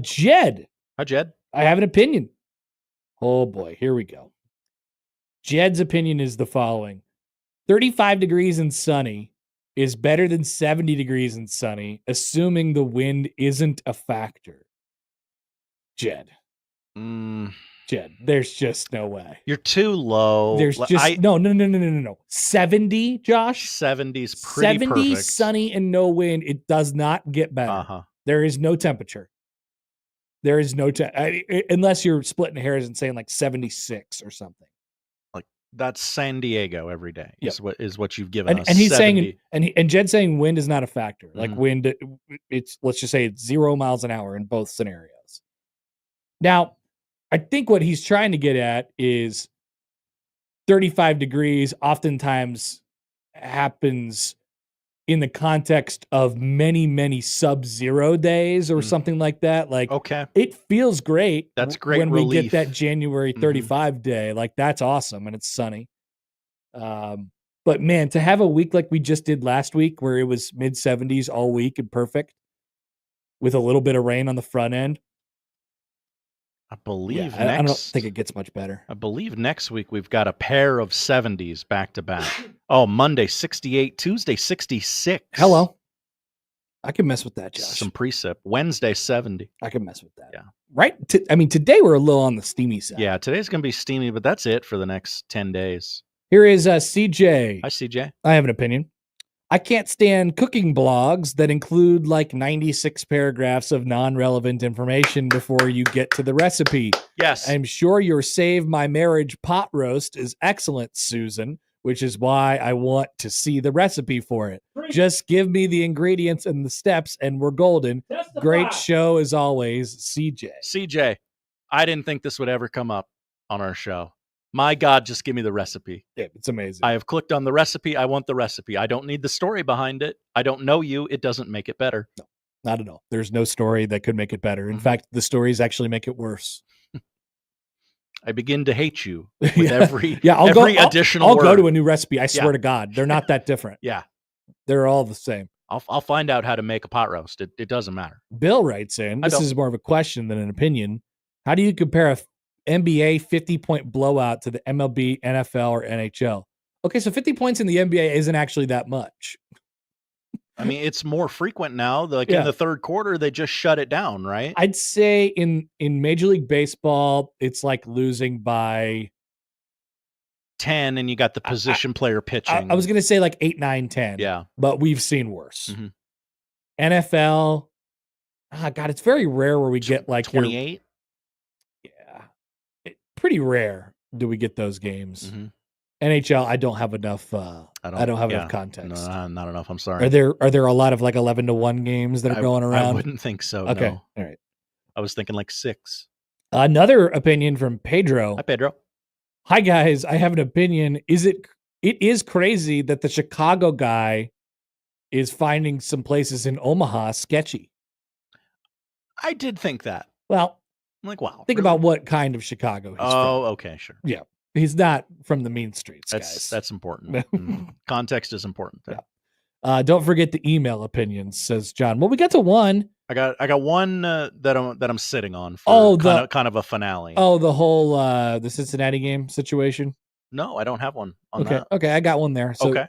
Speaker 1: Jed.
Speaker 3: Hi, Jed.
Speaker 1: I have an opinion. Oh boy, here we go. Jed's opinion is the following: 35 degrees and sunny is better than 70 degrees and sunny, assuming the wind isn't a factor. Jed. Jed, there's just no way.
Speaker 3: You're too low.
Speaker 1: There's just no. 70, Josh?
Speaker 3: 70's pretty
Speaker 1: 70,
Speaker 3: perfect.
Speaker 1: sunny and no wind. It does not get better. There is no temperature. There is no unless you're splitting hairs and saying like 76 or something.
Speaker 3: Like that's San Diego every day.
Speaker 1: Yep.
Speaker 3: Is what you've given us.
Speaker 1: And he's
Speaker 3: 70.
Speaker 1: saying and Jed's saying wind is not a factor. Like wind, it's let's just say it's 0 miles an hour in both scenarios. Now, I think what he's trying to get at is 35 degrees oftentimes happens in the context of many, many sub-zero days or something like that. Like,
Speaker 3: okay,
Speaker 1: it feels great.
Speaker 3: That's great
Speaker 1: when
Speaker 3: relief.
Speaker 1: we get that January 35 day. Like, that's awesome, and it's sunny. But man, to have a week like we just did last week, where it was mid-70s all week and perfect, with a little bit of rain on the front end.
Speaker 3: I believe
Speaker 1: I don't think it gets much better.
Speaker 3: I believe next week we've got a pair of 70s back to back. Oh, Monday 68, Tuesday 66.
Speaker 1: Hello. I can mess with that, Josh.
Speaker 3: Some precip. Wednesday 70.
Speaker 1: I can mess with that.
Speaker 3: Yeah.
Speaker 1: Right? Today we're a little on the steamy side.
Speaker 3: Yeah, today's going to be steamy, but that's it for the next 10 days.
Speaker 1: Here is CJ.
Speaker 3: Hi, CJ.
Speaker 1: I have an opinion. I can't stand cooking blogs that include like 96 paragraphs of non-relevant information before you get to the recipe.
Speaker 3: Yes.
Speaker 1: I'm sure your Save My Marriage pot roast is excellent, Susan, which is why I want to see the recipe for it. Just give me the ingredients and the steps and we're golden. Great show as always, CJ.
Speaker 3: CJ, I didn't think this would ever come up on our show. My God, just give me the recipe.
Speaker 1: Yeah, it's amazing.
Speaker 3: I have clicked on the recipe. I want the recipe. I don't need the story behind it. I don't know you. It doesn't make it better.
Speaker 1: No, not at all. There's no story that could make it better. In fact, the stories actually make it worse.
Speaker 3: I begin to hate you with every additional
Speaker 1: I'll
Speaker 3: word.
Speaker 1: go to a new recipe. I swear to God. They're not that different.
Speaker 3: Yeah.
Speaker 1: They're all the same.
Speaker 3: I'll find out how to make a pot roast. It doesn't matter.
Speaker 1: Bill writes in, this is more of a question than an opinion. How do you compare a NBA 50-point blowout to the MLB, NFL, or NHL? Okay, so 50 points in the NBA isn't actually that much.
Speaker 3: I mean, it's more frequent now. Like
Speaker 1: Yeah.
Speaker 3: in the third quarter, they just shut it down, right?
Speaker 1: I'd say in Major League Baseball, it's like losing by
Speaker 3: 10, and you got the position player pitching.
Speaker 1: I was going to say like 8, 9, 10.
Speaker 3: Yeah.
Speaker 1: But we've seen worse.
Speaker 3: Mhm.
Speaker 1: NFL, God, it's very rare where we get like
Speaker 3: 28.
Speaker 1: Pretty rare do we get those games.
Speaker 3: Mhm.
Speaker 1: NHL, I don't have enough. I don't have
Speaker 3: yeah.
Speaker 1: enough context.
Speaker 3: No, not enough. I'm sorry.
Speaker 1: Are there a lot of like 11-1 games that are going around?
Speaker 3: I wouldn't think so.
Speaker 1: Okay,
Speaker 3: No.
Speaker 1: all right.
Speaker 3: I was thinking like 6.
Speaker 1: Another opinion from Pedro.
Speaker 3: Hi, Pedro.
Speaker 1: Hi guys, I have an opinion. It is crazy that the Chicago guy is finding some places in Omaha sketchy.
Speaker 3: I did think that.
Speaker 1: Well,
Speaker 3: I'm like, wow.
Speaker 1: Think about what kind of Chicago he's from.
Speaker 3: Oh, okay, sure.
Speaker 1: Yeah. He's not from the mean streets, guys.
Speaker 3: That's important. Context is important.
Speaker 1: Yeah. Don't forget the email opinions, says John. Well, we got to one.
Speaker 3: I got one that I'm sitting on for kind of a finale.
Speaker 1: Oh, the whole the Cincinnati game situation.
Speaker 3: No, I don't have one on that.
Speaker 1: Okay, I got one there. So
Speaker 3: okay.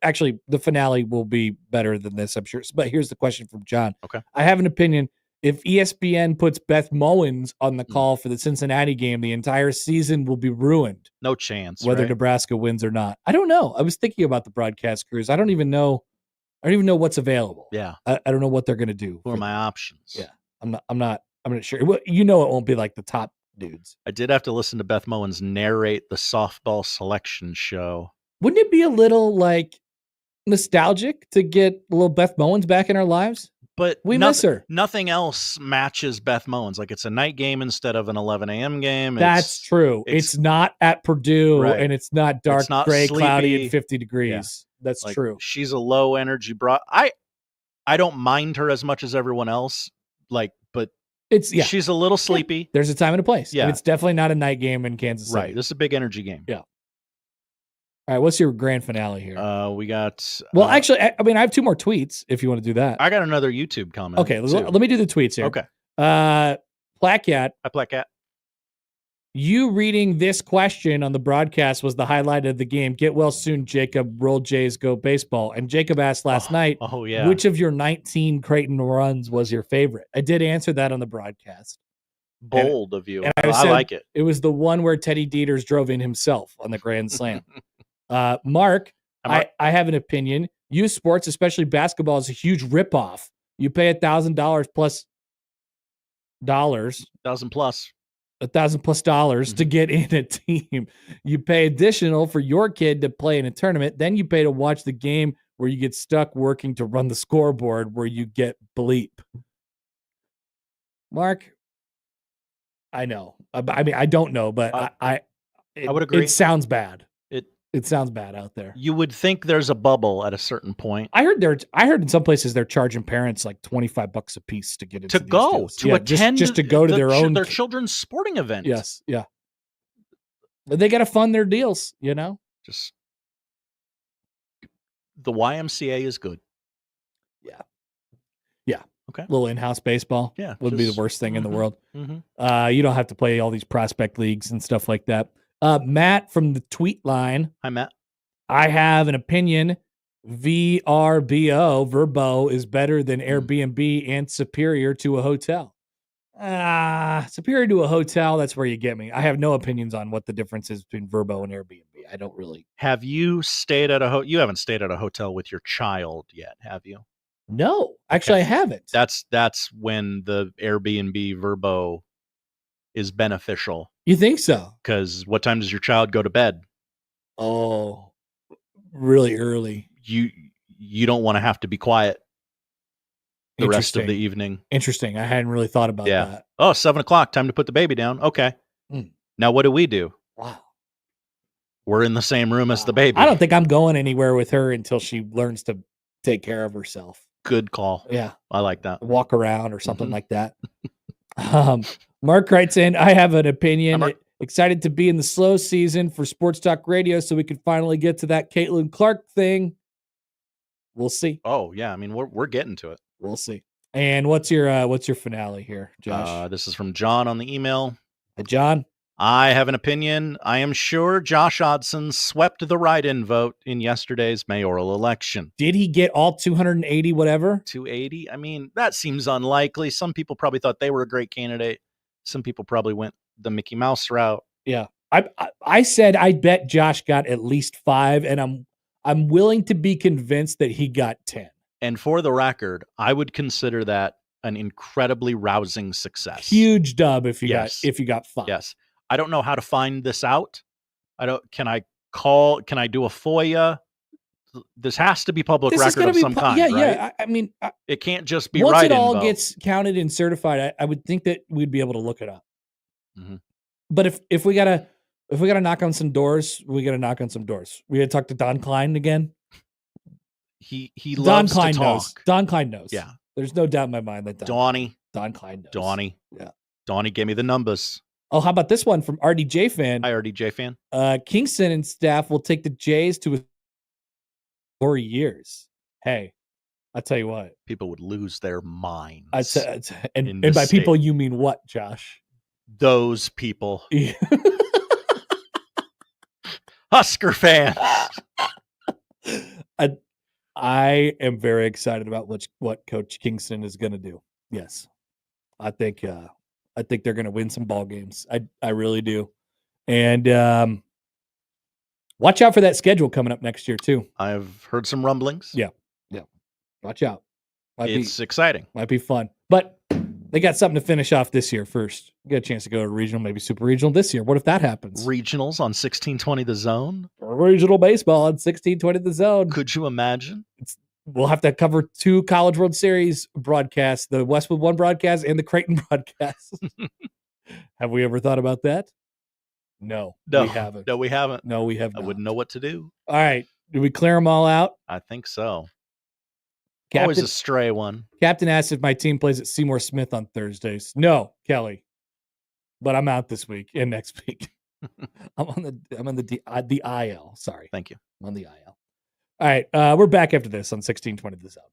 Speaker 1: Actually, the finale will be better than this, I'm sure. But here's the question from John.
Speaker 3: Okay.
Speaker 1: I have an opinion. If ESPN puts Beth Mowins on the call for the Cincinnati game, the entire season will be ruined.
Speaker 3: No chance.
Speaker 1: Whether
Speaker 3: right?
Speaker 1: Nebraska wins or not. I don't know. I was thinking about the broadcast crews. I don't even know what's available.
Speaker 3: Yeah.
Speaker 1: I don't know what they're going to do.
Speaker 3: Who are my options?
Speaker 1: Yeah. I'm not sure. Well, it won't be like the top dudes.
Speaker 3: I did have to listen to Beth Mowins narrate the softball selection show.
Speaker 1: Wouldn't it be a little like nostalgic to get a little Beth Mowins back in our lives?
Speaker 3: But
Speaker 1: we miss her.
Speaker 3: Nothing else matches Beth Mowins. Like it's a night game instead of an 11 a.m. game.
Speaker 1: That's true. It's not at Purdue,
Speaker 3: right.
Speaker 1: and it's not dark,
Speaker 3: it's not
Speaker 1: gray,
Speaker 3: sleepy.
Speaker 1: cloudy, and 50 degrees. Yeah. That's
Speaker 3: like,
Speaker 1: true.
Speaker 3: She's a low energy I don't mind her as much as everyone else. But she's a little sleepy.
Speaker 1: Yeah. There's a time and a place.
Speaker 3: Yeah.
Speaker 1: And it's definitely not a night game in Kansas City.
Speaker 3: Right. This is a big energy game.
Speaker 1: Yeah. All right, what's your grand finale here?
Speaker 3: We got.
Speaker 1: Well, actually, I mean, I have 2 more tweets if you want to do that.
Speaker 3: I got another YouTube comment.
Speaker 1: Okay, let me do the tweets here.
Speaker 3: Okay.
Speaker 1: Placat.
Speaker 3: Hi, Placat.
Speaker 1: You reading this question on the broadcast was the highlight of the game. Get well soon, Jacob. Roll Jays, go baseball. And Jacob asked last night,
Speaker 3: oh yeah,
Speaker 1: which of your 19 Creighton runs was your favorite? I did answer that on the broadcast.
Speaker 3: Bold of you.
Speaker 1: I
Speaker 3: said, like it.
Speaker 1: It was the one where Teddy Dieters drove in himself on the Grand Slam. Mark, I have an opinion. Youth sports, especially basketball, is a huge ripoff. You pay $1,000 plus dollars. $1,000+ to get in a team. You pay additional for your kid to play in a tournament. Then you pay to watch the game where you get stuck working to run the scoreboard where you get bleep. Mark, I know. I mean, I don't know, but I
Speaker 3: would agree.
Speaker 1: It sounds bad. It sounds bad out there.
Speaker 3: You would think there's a bubble at a certain point.
Speaker 1: I heard in some places they're charging parents like $25 a piece to get into
Speaker 3: attend
Speaker 1: just to go to their
Speaker 3: children's sporting event.
Speaker 1: Yes, yeah. But they got to fund their deals,
Speaker 3: Just the YMCA is good.
Speaker 1: Yeah.
Speaker 3: Okay.
Speaker 1: A little in-house baseball.
Speaker 3: Yeah,
Speaker 1: would be the worst thing in the world.
Speaker 3: Mm-hmm.
Speaker 1: You don't have to play all these prospect leagues and stuff like that. Matt from the tweet line.
Speaker 3: Hi, Matt.
Speaker 1: I have an opinion. Verbo is better than Airbnb and superior to a hotel. Superior to a hotel, that's where you get me. I have no opinions on what the difference is between Verbo and Airbnb. I don't really.
Speaker 3: Have you stayed at you haven't stayed at a hotel with your child yet, have you?
Speaker 1: No, actually,
Speaker 3: okay.
Speaker 1: I haven't.
Speaker 3: That's when the Airbnb Verbo is beneficial.
Speaker 1: You think so?
Speaker 3: Because what time does your child go to bed?
Speaker 1: Oh, really early.
Speaker 3: You don't want to have to be quiet the rest of the evening.
Speaker 1: Interesting. I hadn't really thought about that.
Speaker 3: Oh, 7:00, time to put the baby down. Okay. Now what do?
Speaker 1: Wow.
Speaker 3: We're in the same room as the baby.
Speaker 1: I don't think I'm going anywhere with her until she learns to take care of herself.
Speaker 3: Good call.
Speaker 1: Yeah.
Speaker 3: I like that.
Speaker 1: Walk around or something like that. Mark writes in, I have an opinion. Excited to be in the slow season for Sports Talk Radio so we can finally get to that Caitlin Clark thing. We'll see.
Speaker 3: Oh, yeah. I mean, we're getting to it.
Speaker 1: We'll see. And what's your finale here, Josh?
Speaker 3: This is from John on the email.
Speaker 1: John?
Speaker 3: I have an opinion. I am sure Josh Hodson swept the write-in vote in yesterday's mayoral election.
Speaker 1: Did he get all 280 whatever?
Speaker 3: 280? I mean, that seems unlikely. Some people probably thought they were a great candidate. Some people probably went the Mickey Mouse route.
Speaker 1: Yeah. I said I bet Josh got at least 5, and I'm willing to be convinced that he got 10.
Speaker 3: And for the record, I would consider that an incredibly rousing success.
Speaker 1: Huge dub if you
Speaker 3: Yes.
Speaker 1: got 5.
Speaker 3: Yes. I don't know how to find this out. Can I do a FOIA? This has to be public record of some kind, right?
Speaker 1: Yeah. I mean,
Speaker 3: it can't just be
Speaker 1: once
Speaker 3: write-in
Speaker 1: it all
Speaker 3: vote.
Speaker 1: gets counted and certified, I would think that we'd be able to look it up.
Speaker 3: Mm-hmm.
Speaker 1: But if we gotta knock on some doors, we gotta knock on some doors. We gotta talk to Don Klein again.
Speaker 3: He
Speaker 1: Don
Speaker 3: loves
Speaker 1: Klein
Speaker 3: to
Speaker 1: knows.
Speaker 3: talk.
Speaker 1: Don Klein knows.
Speaker 3: Yeah.
Speaker 1: There's no doubt in my mind that
Speaker 3: Don
Speaker 1: Klein knows.
Speaker 3: Donnie.
Speaker 1: Yeah.
Speaker 3: Donnie gave me the numbers.
Speaker 1: Oh, how about this one from RDJ fan?
Speaker 3: Hi, RDJ fan.
Speaker 1: Kingston and staff will take the Jays to 4 years. Hey, I'll tell you what.
Speaker 3: People would lose their minds.
Speaker 1: And by people, you mean what, Josh?
Speaker 3: Those people. Husker fans.
Speaker 1: I am very excited about what Coach Kingston is going to do. Yes, I think they're going to win some ball games. I really do. And watch out for that schedule coming up next year too.
Speaker 3: I've heard some rumblings.
Speaker 1: Yeah. Watch out.
Speaker 3: It's exciting.
Speaker 1: Might be fun. But they got something to finish off this year first. Get a chance to go to regional, maybe super regional this year. What if that happens?
Speaker 3: Regionals on 1620 The Zone.
Speaker 1: Regional baseball on 1620 The Zone.
Speaker 3: Could you imagine?
Speaker 1: We'll have to cover 2 College World Series broadcasts, the Westwood 1 broadcast and the Creighton broadcast. Have we ever thought about that? No, we haven't.
Speaker 3: No, we haven't.
Speaker 1: No, we have not.
Speaker 3: I wouldn't know what to do.
Speaker 1: All right. Did we clear them all out?
Speaker 3: I think so.
Speaker 1: Captain,
Speaker 3: always a stray one.
Speaker 1: Captain asked if my team plays at Seymour Smith on Thursdays. No, Kelly. But I'm out this week and next week. I'm on the IL. Sorry.
Speaker 3: Thank you.
Speaker 1: I'm on the IL. All right. We're back after this on 1620 The Zone.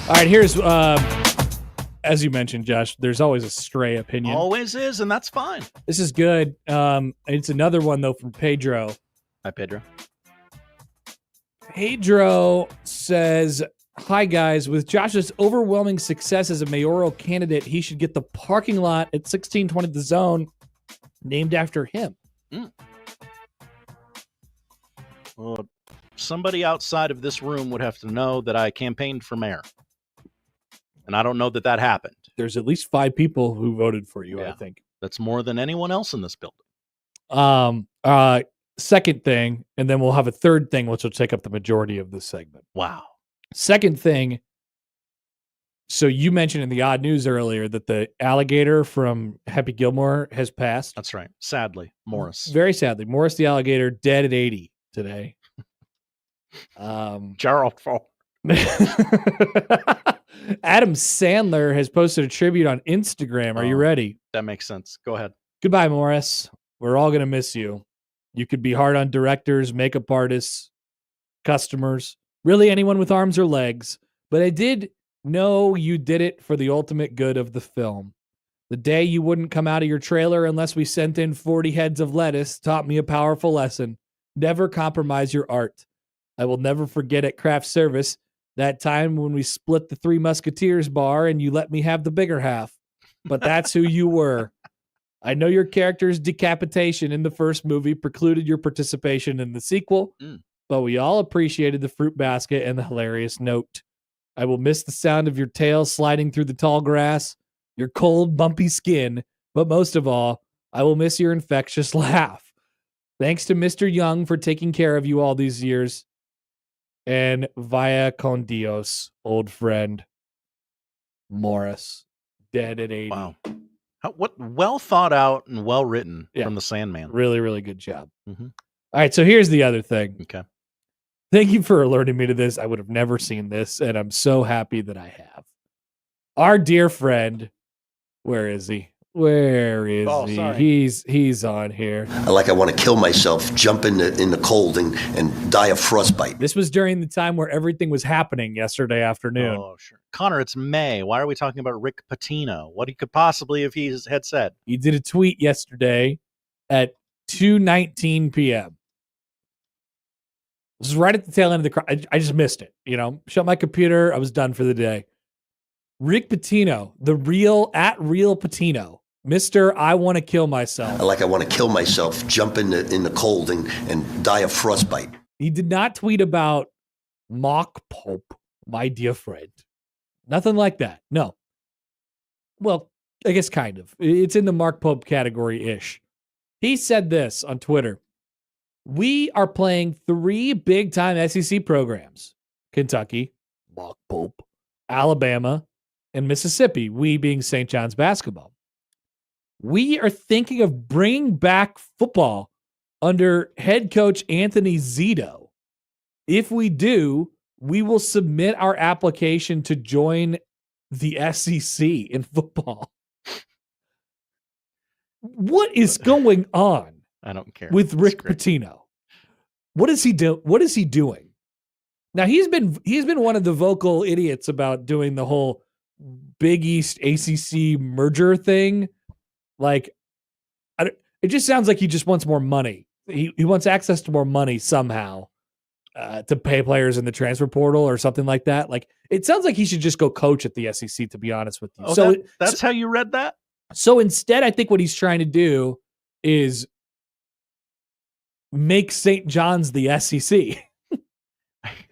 Speaker 1: All right, here's as you mentioned, Josh, there's always a stray opinion.
Speaker 3: Always is, and that's fine.
Speaker 1: This is good. It's another one though from Pedro.
Speaker 3: Hi, Pedro.
Speaker 1: Pedro says, "Hi guys, with Josh's overwhelming success as a mayoral candidate, he should get the parking lot at 1620 The Zone named after him."
Speaker 3: Well, somebody outside of this room would have to know that I campaigned for mayor. And I don't know that that happened.
Speaker 1: There's at least 5 people who voted for you, I think.
Speaker 3: That's more than anyone else in this building.
Speaker 1: Second thing, and then we'll have a third thing, which will take up the majority of this segment.
Speaker 3: Wow.
Speaker 1: Second thing, so you mentioned in the odd news earlier that the alligator from Happy Gilmore has passed.
Speaker 3: That's right. Sadly, Morris.
Speaker 1: Very sadly. Morris the alligator dead at 80 today.
Speaker 3: Gerald Fall.
Speaker 1: Adam Sandler has posted a tribute on Instagram. Are you ready?
Speaker 3: That makes sense. Go ahead.
Speaker 1: Goodbye, Morris. We're all going to miss you. You could be hard on directors, makeup artists, customers, really anyone with arms or legs. But I did know you did it for the ultimate good of the film. The day you wouldn't come out of your trailer unless we sent in 40 heads of lettuce taught me a powerful lesson. Never compromise your art. I will never forget at craft service that time when we split the Three Musketeers bar and you let me have the bigger half. But that's who you were. I know your character's decapitation in the first movie precluded your participation in the sequel, but we all appreciated the fruit basket and the hilarious note. I will miss the sound of your tail sliding through the tall grass, your cold, bumpy skin, but most of all, I will miss your infectious laugh. Thanks to Mr. Young for taking care of you all these years. And via con Dios, old friend, Morris, dead at 80.
Speaker 3: Wow. What well thought out and well written from the Sandman.
Speaker 1: Really, really good job.
Speaker 3: Mm-hmm.
Speaker 1: All right, so here's the other thing.
Speaker 3: Okay.
Speaker 1: Thank you for alerting me to this. I would have never seen this, and I'm so happy that I have. Our dear friend, where is he? Where is he?
Speaker 3: Sorry.
Speaker 1: He's on here.
Speaker 13: I want to kill myself, jump in the cold and die of frostbite.
Speaker 1: This was during the time where everything was happening yesterday afternoon.
Speaker 3: Oh, sure. Connor, it's May. Why are we talking about Rick Pitino? What he could possibly have he had said?
Speaker 1: He did a tweet yesterday at 2:19 p.m. This is right at the tail end of the I just missed it. Shut my computer. I was done for the day. Rick Pitino, the real Pitino. Mr. I want to kill myself.
Speaker 13: I want to kill myself, jump in the cold and die of frostbite.
Speaker 1: He did not tweet about mock Pope, my dear friend. Nothing like that. No. Well, I guess kind of. It's in the Mark Pope category-ish. He said this on Twitter. We are playing 3 big-time SEC programs. Kentucky, mock Pope, Alabama, and Mississippi, we being St. John's basketball. We are thinking of bringing back football under head coach Anthony Zito. If we do, we will submit our application to join the SEC in football. What is going on?
Speaker 3: I don't care.
Speaker 1: With Rick Pitino. What is he doing? Now he's been one of the vocal idiots about doing the whole Big East ACC merger thing. It just sounds like he just wants more money. He wants access to more money somehow to pay players in the transfer portal or something like that. It sounds like he should just go coach at the SEC, to be honest with you.
Speaker 3: Oh, that's how you read that?
Speaker 1: So instead, I think what he's trying to do is make St. John's the SEC,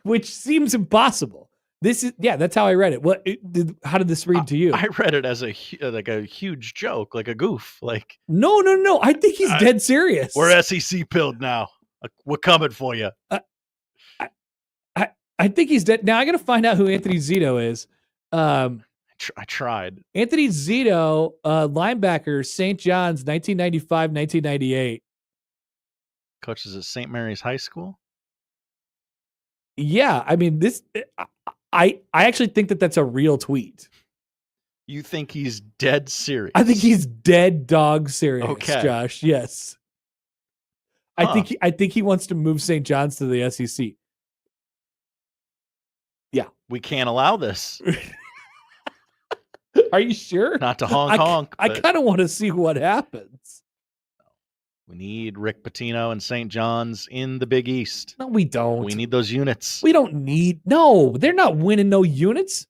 Speaker 1: which seems impossible. That's how I read it. How did this read to you?
Speaker 3: I read it as a huge joke, like a goof.
Speaker 1: No. I think he's dead serious.
Speaker 3: We're SEC pilled now. We're coming for you.
Speaker 1: I think he's dead. Now I got to find out who Anthony Zito is.
Speaker 3: I tried.
Speaker 1: Anthony Zito, linebacker, St. John's, 1995, 1998.
Speaker 3: Coaches at St. Mary's High School.
Speaker 1: Yeah, I mean this. I actually think that's a real tweet.
Speaker 3: You think he's dead serious?
Speaker 1: I think he's dead dog serious,
Speaker 3: okay.
Speaker 1: Josh. Yes. I think he wants to move St. John's to the SEC. Yeah.
Speaker 3: We can't allow this.
Speaker 1: Are you sure?
Speaker 3: Not to honk.
Speaker 1: I
Speaker 3: but
Speaker 1: kind of want to see what happens.
Speaker 3: we need Rick Pitino and St. John's in the Big East.
Speaker 1: No, we don't.
Speaker 3: We need those units.
Speaker 1: We don't need. No, they're not winning no units.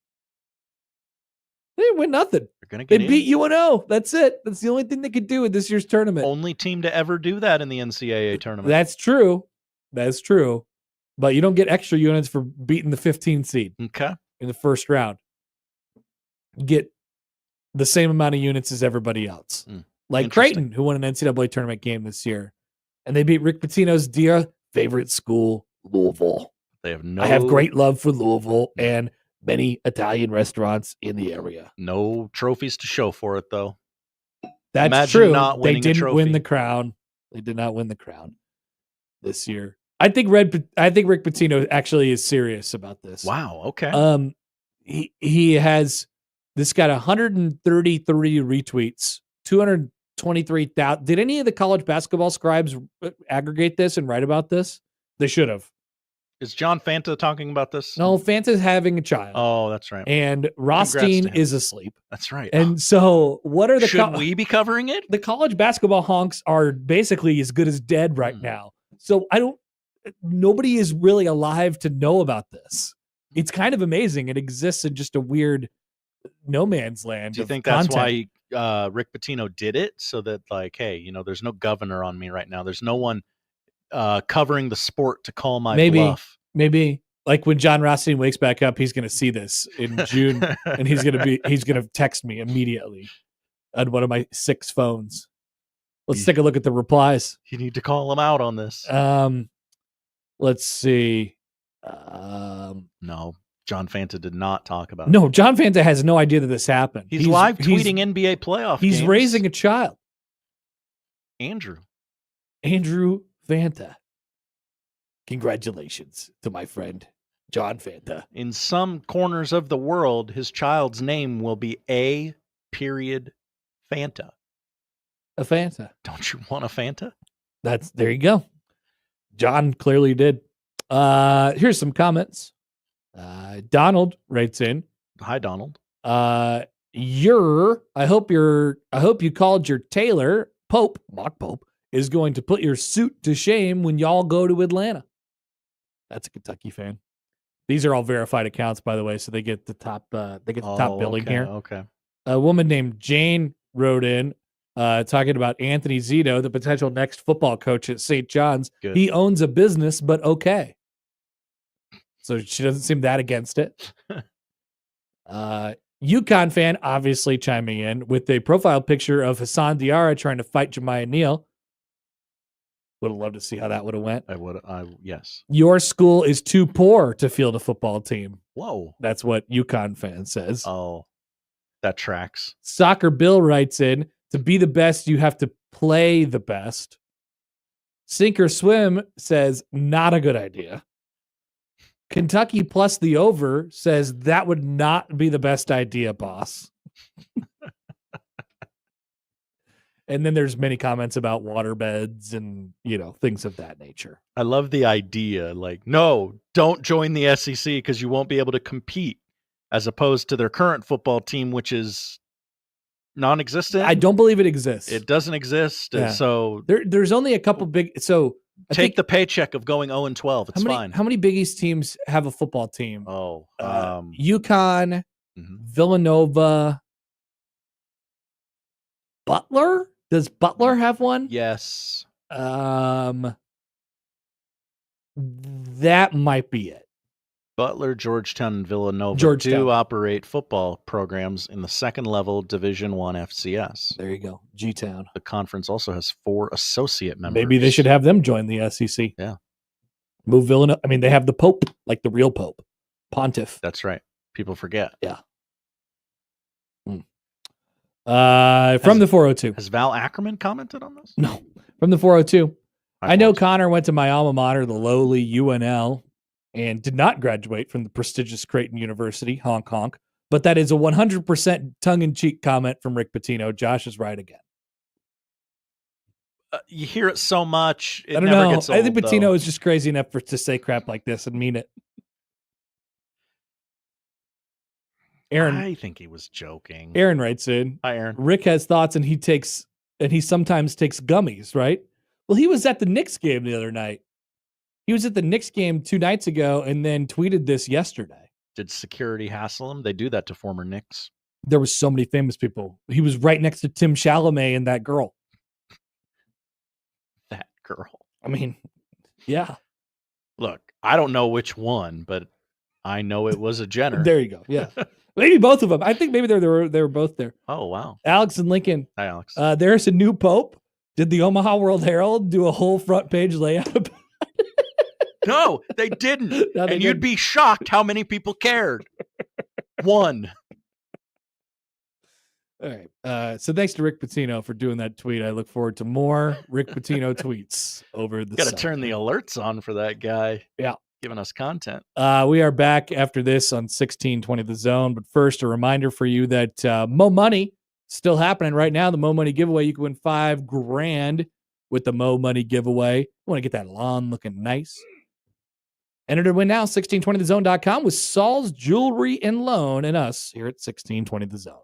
Speaker 1: They didn't win nothing.
Speaker 3: They're gonna
Speaker 1: They
Speaker 3: get
Speaker 1: beat
Speaker 3: in.
Speaker 1: UNO. That's it. That's the only thing they could do in this year's tournament.
Speaker 3: Only team to ever do that in the NCAA tournament.
Speaker 1: That's true. That's true. But you don't get extra units for beating the 15 seed
Speaker 3: Okay.
Speaker 1: in the first round. You get the same amount of units as everybody else. Like Creighton, who won an NCAA tournament game this year. And they beat Rick Pitino's dear favorite school, Louisville.
Speaker 3: They have no.
Speaker 1: I have great love for Louisville and many Italian restaurants in the area.
Speaker 3: No trophies to show for it, though.
Speaker 1: That's
Speaker 3: Imagine
Speaker 1: true.
Speaker 3: not
Speaker 1: They
Speaker 3: winning a
Speaker 1: didn't
Speaker 3: trophy.
Speaker 1: win the crown. They did not win the crown this year. I think Rick Pitino actually is serious about this.
Speaker 3: Wow. Okay.
Speaker 1: He has this got 133 retweets, 223,000. Did any of the college basketball scribes aggregate this and write about this? They should have.
Speaker 3: Is John Fanta talking about this?
Speaker 1: No, Fanta's having a child.
Speaker 3: Oh, that's right.
Speaker 1: And
Speaker 3: Congrats to
Speaker 1: Rothstein
Speaker 3: him.
Speaker 1: is asleep.
Speaker 3: That's right.
Speaker 1: And so what are the
Speaker 3: Should we be covering it?
Speaker 1: The college basketball honks are basically as good as dead right now. So nobody is really alive to know about this. It's kind of amazing. It exists in just a weird no man's land.
Speaker 3: Do you
Speaker 1: of
Speaker 3: think that's
Speaker 1: content.
Speaker 3: why Rick Pitino did it? So that, like, hey, there's no governor on me right now. There's no one covering the sport to call my bluff.
Speaker 1: Maybe like when John Rothstein wakes back up, he's going to see this in June and he's going to text me immediately on one of my 6 phones. Let's take a look at the replies.
Speaker 3: You need to call him out on this.
Speaker 1: Let's see.
Speaker 3: No, John Fanta did not talk about it.
Speaker 1: No, John Fanta has no idea that this happened.
Speaker 3: He's live tweeting NBA playoff
Speaker 1: He's
Speaker 3: games.
Speaker 1: raising a child.
Speaker 3: Andrew
Speaker 1: Fanta. Congratulations to my friend, John Fanta.
Speaker 3: In some corners of the world, his child's name will be A. Fanta.
Speaker 1: A Fanta.
Speaker 3: Don't you want a Fanta?
Speaker 1: There you go. John clearly did. Here's some comments. Donald writes in.
Speaker 3: Hi, Donald.
Speaker 1: I hope you called your tailor Mock Pope is going to put your suit to shame when y'all go to Atlanta. That's a Kentucky fan. These are all verified accounts, by the way, so they get the top. Top billing here.
Speaker 3: Okay.
Speaker 1: A woman named Jane wrote in, talking about Anthony Zito, the potential next football coach at St. John's.
Speaker 3: Good.
Speaker 1: He owns a business, but okay. So she doesn't seem that against it. UConn fan obviously chiming in with a profile picture of Hassan Diarra trying to fight Jemiah Neal. Would have loved to see how that would have went.
Speaker 3: Yes.
Speaker 1: Your school is too poor to field a football team.
Speaker 3: Whoa.
Speaker 1: That's what UConn fan says.
Speaker 3: Oh, that tracks.
Speaker 1: Soccer Bill writes in, to be the best, you have to play the best. Sink or Swim says, not a good idea. Kentucky plus the over says that would not be the best idea, boss. And then there's many comments about waterbeds and, things of that nature.
Speaker 3: I love the idea. Like, no, don't join the SEC because you won't be able to compete, as opposed to their current football team, which is non-existent.
Speaker 1: I don't believe it exists.
Speaker 3: It doesn't exist.
Speaker 1: Yeah.
Speaker 3: So
Speaker 1: there's only a couple big. So
Speaker 3: take the paycheck of going 0-12. It's fine.
Speaker 1: How many Big East teams have a football team?
Speaker 3: Oh,
Speaker 1: UConn, Villanova, Butler. Does Butler have one?
Speaker 3: Yes.
Speaker 1: That might be it.
Speaker 3: Butler, Georgetown, and Villanova do operate football programs in the second level Division I FCS.
Speaker 1: There you go. G-Town.
Speaker 3: The conference also has 4 associate members.
Speaker 1: Maybe they should have them join the SEC.
Speaker 3: Yeah.
Speaker 1: Move Villanova. I mean, they have the Pope, like the real Pope. Pontiff.
Speaker 3: That's right. People forget.
Speaker 1: Yeah. From the 402.
Speaker 3: Has Val Ackerman commented on this?
Speaker 1: No. From the 402. I know Connor went to my alma mater, the lowly UNL, and did not graduate from the prestigious Creighton University, honk honk. But that is a 100% tongue-in-cheek comment from Rick Pitino. Josh is right again.
Speaker 3: You hear it so much, it
Speaker 1: I don't
Speaker 3: never
Speaker 1: know.
Speaker 3: gets old.
Speaker 1: I think Pitino
Speaker 3: though.
Speaker 1: is just crazy enough to say crap like this and mean it. Aaron,
Speaker 3: I think he was joking.
Speaker 1: Aaron writes in,
Speaker 3: Hi, Aaron.
Speaker 1: Rick has thoughts and he sometimes takes gummies, right? Well, he was at the Knicks game the other night. He was at the Knicks game 2 nights ago and then tweeted this yesterday.
Speaker 3: Did security hassle him? They do that to former Knicks.
Speaker 1: There was so many famous people. He was right next to Tim Chalamet and that girl.
Speaker 3: That girl.
Speaker 1: I mean, yeah.
Speaker 3: Look, I don't know which one, but I know it was a Jenner.
Speaker 1: There you go. Yeah. Maybe both of them. I think maybe they were both there.
Speaker 3: Oh, wow.
Speaker 1: Alex and Lincoln.
Speaker 3: Hi, Alex.
Speaker 1: There's a new pope. Did the Omaha World Herald do a whole front page layout about
Speaker 3: No, they didn't.
Speaker 1: No, they
Speaker 3: and you'd be shocked how many people cared. One.
Speaker 1: All right. So thanks to Rick Pitino for doing that tweet. I look forward to more Rick Pitino tweets over the
Speaker 3: Got to
Speaker 1: summer.
Speaker 3: turn the alerts on for that guy.
Speaker 1: Yeah.
Speaker 3: Giving us content.
Speaker 1: We are back after this on 1620 The Zone. But first, a reminder for you that Mo Money still happening right now. The Mo Money giveaway. You can win $5,000 with the Mo Money giveaway. You want to get that lawn looking nice. Enter to win now, 1620thezone.com with Saul's Jewelry and Loan and us here at 1620 The Zone.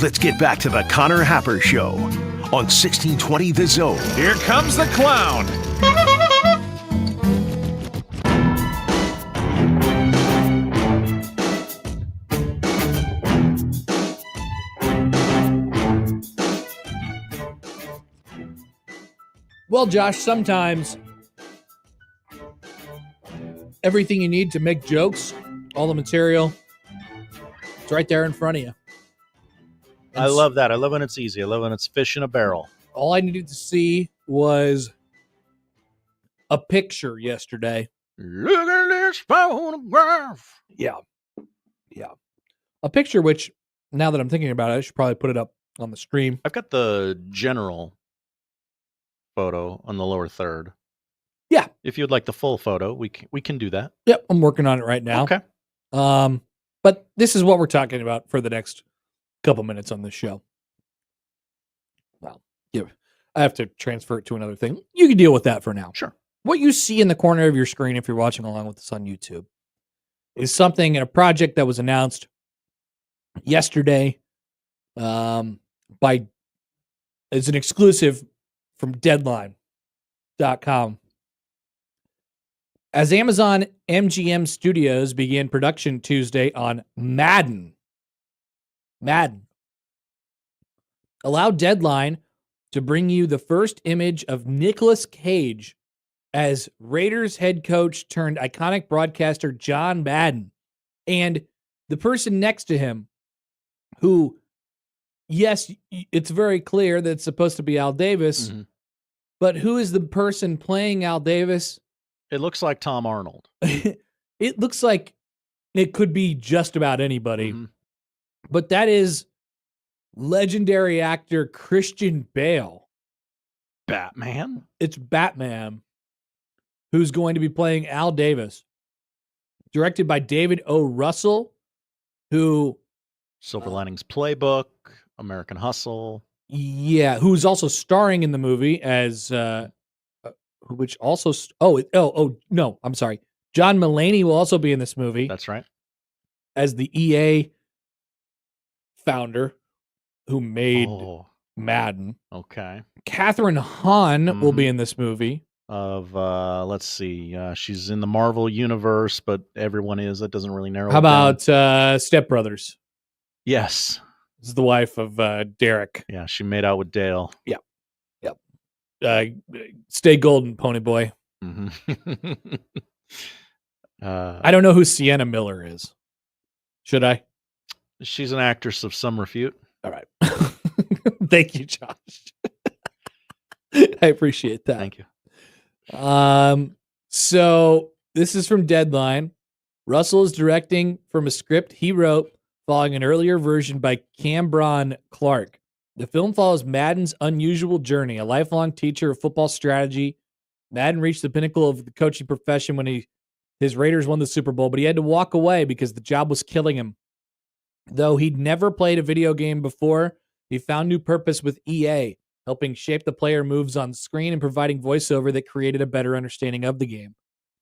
Speaker 5: Let's get back to the Connor Happer Show on 1620 The Zone.
Speaker 12: Here comes the clown.
Speaker 1: Well, Josh, sometimes everything you need to make jokes, all the material, it's right there in front of you.
Speaker 3: I love that. I love when it's easy. I love when it's fish in a barrel.
Speaker 1: All I needed to see was a picture yesterday.
Speaker 3: Look at this photograph.
Speaker 1: Yeah. Yeah. A picture which, now that I'm thinking about it, I should probably put it up on the stream.
Speaker 3: I've got the general photo on the lower third.
Speaker 1: Yeah.
Speaker 3: If you'd like the full photo, we can do that.
Speaker 1: Yep, I'm working on it right now.
Speaker 3: Okay.
Speaker 1: But this is what we're talking about for the next couple minutes on this show. Well, yeah, I have to transfer it to another thing. You can deal with that for now.
Speaker 3: Sure.
Speaker 1: What you see in the corner of your screen, if you're watching along with us on YouTube, is something in a project that was announced yesterday by as an exclusive from Deadline.com. As Amazon MGM Studios began production Tuesday on Madden, allow Deadline to bring you the first image of Nicolas Cage as Raiders head coach turned iconic broadcaster John Madden, and the person next to him, who, yes, it's very clear that it's supposed to be Al Davis, but who is the person playing Al Davis?
Speaker 3: It looks like Tom Arnold.
Speaker 1: It looks like it could be just about anybody, but that is legendary actor Christian Bale.
Speaker 3: Batman?
Speaker 1: It's Batman, who's going to be playing Al Davis. Directed by David O. Russell, who...
Speaker 3: Silver Linings Playbook, American Hustle.
Speaker 1: Yeah, who's also starring in the movie as... which also... no, I'm sorry. John Mulaney will also be in this movie.
Speaker 3: That's right.
Speaker 1: As the EA founder who made Madden.
Speaker 3: Okay.
Speaker 1: Catherine Hahn will be in this movie.
Speaker 3: Let's see. She's in the Marvel universe, but everyone is. That doesn't really narrow
Speaker 1: How
Speaker 3: it down.
Speaker 1: about Step Brothers?
Speaker 3: Yes.
Speaker 1: This is the wife of Derek.
Speaker 3: Yeah, she made out with Dale.
Speaker 1: Yep. Stay golden, Pony Boy. I don't know who Sienna Miller is. Should I?
Speaker 3: She's an actress of some repute.
Speaker 1: All right. Thank you, Josh. I appreciate that.
Speaker 3: Thank you.
Speaker 1: So this is from Deadline. Russell is directing from a script he wrote following an earlier version by Cambron Clark. The film follows Madden's unusual journey. A lifelong teacher of football strategy, Madden reached the pinnacle of the coaching profession when his Raiders won the Super Bowl, but he had to walk away because the job was killing him. Though he'd never played a video game before, he found new purpose with EA, helping shape the player moves on screen and providing voiceover that created a better understanding of the game.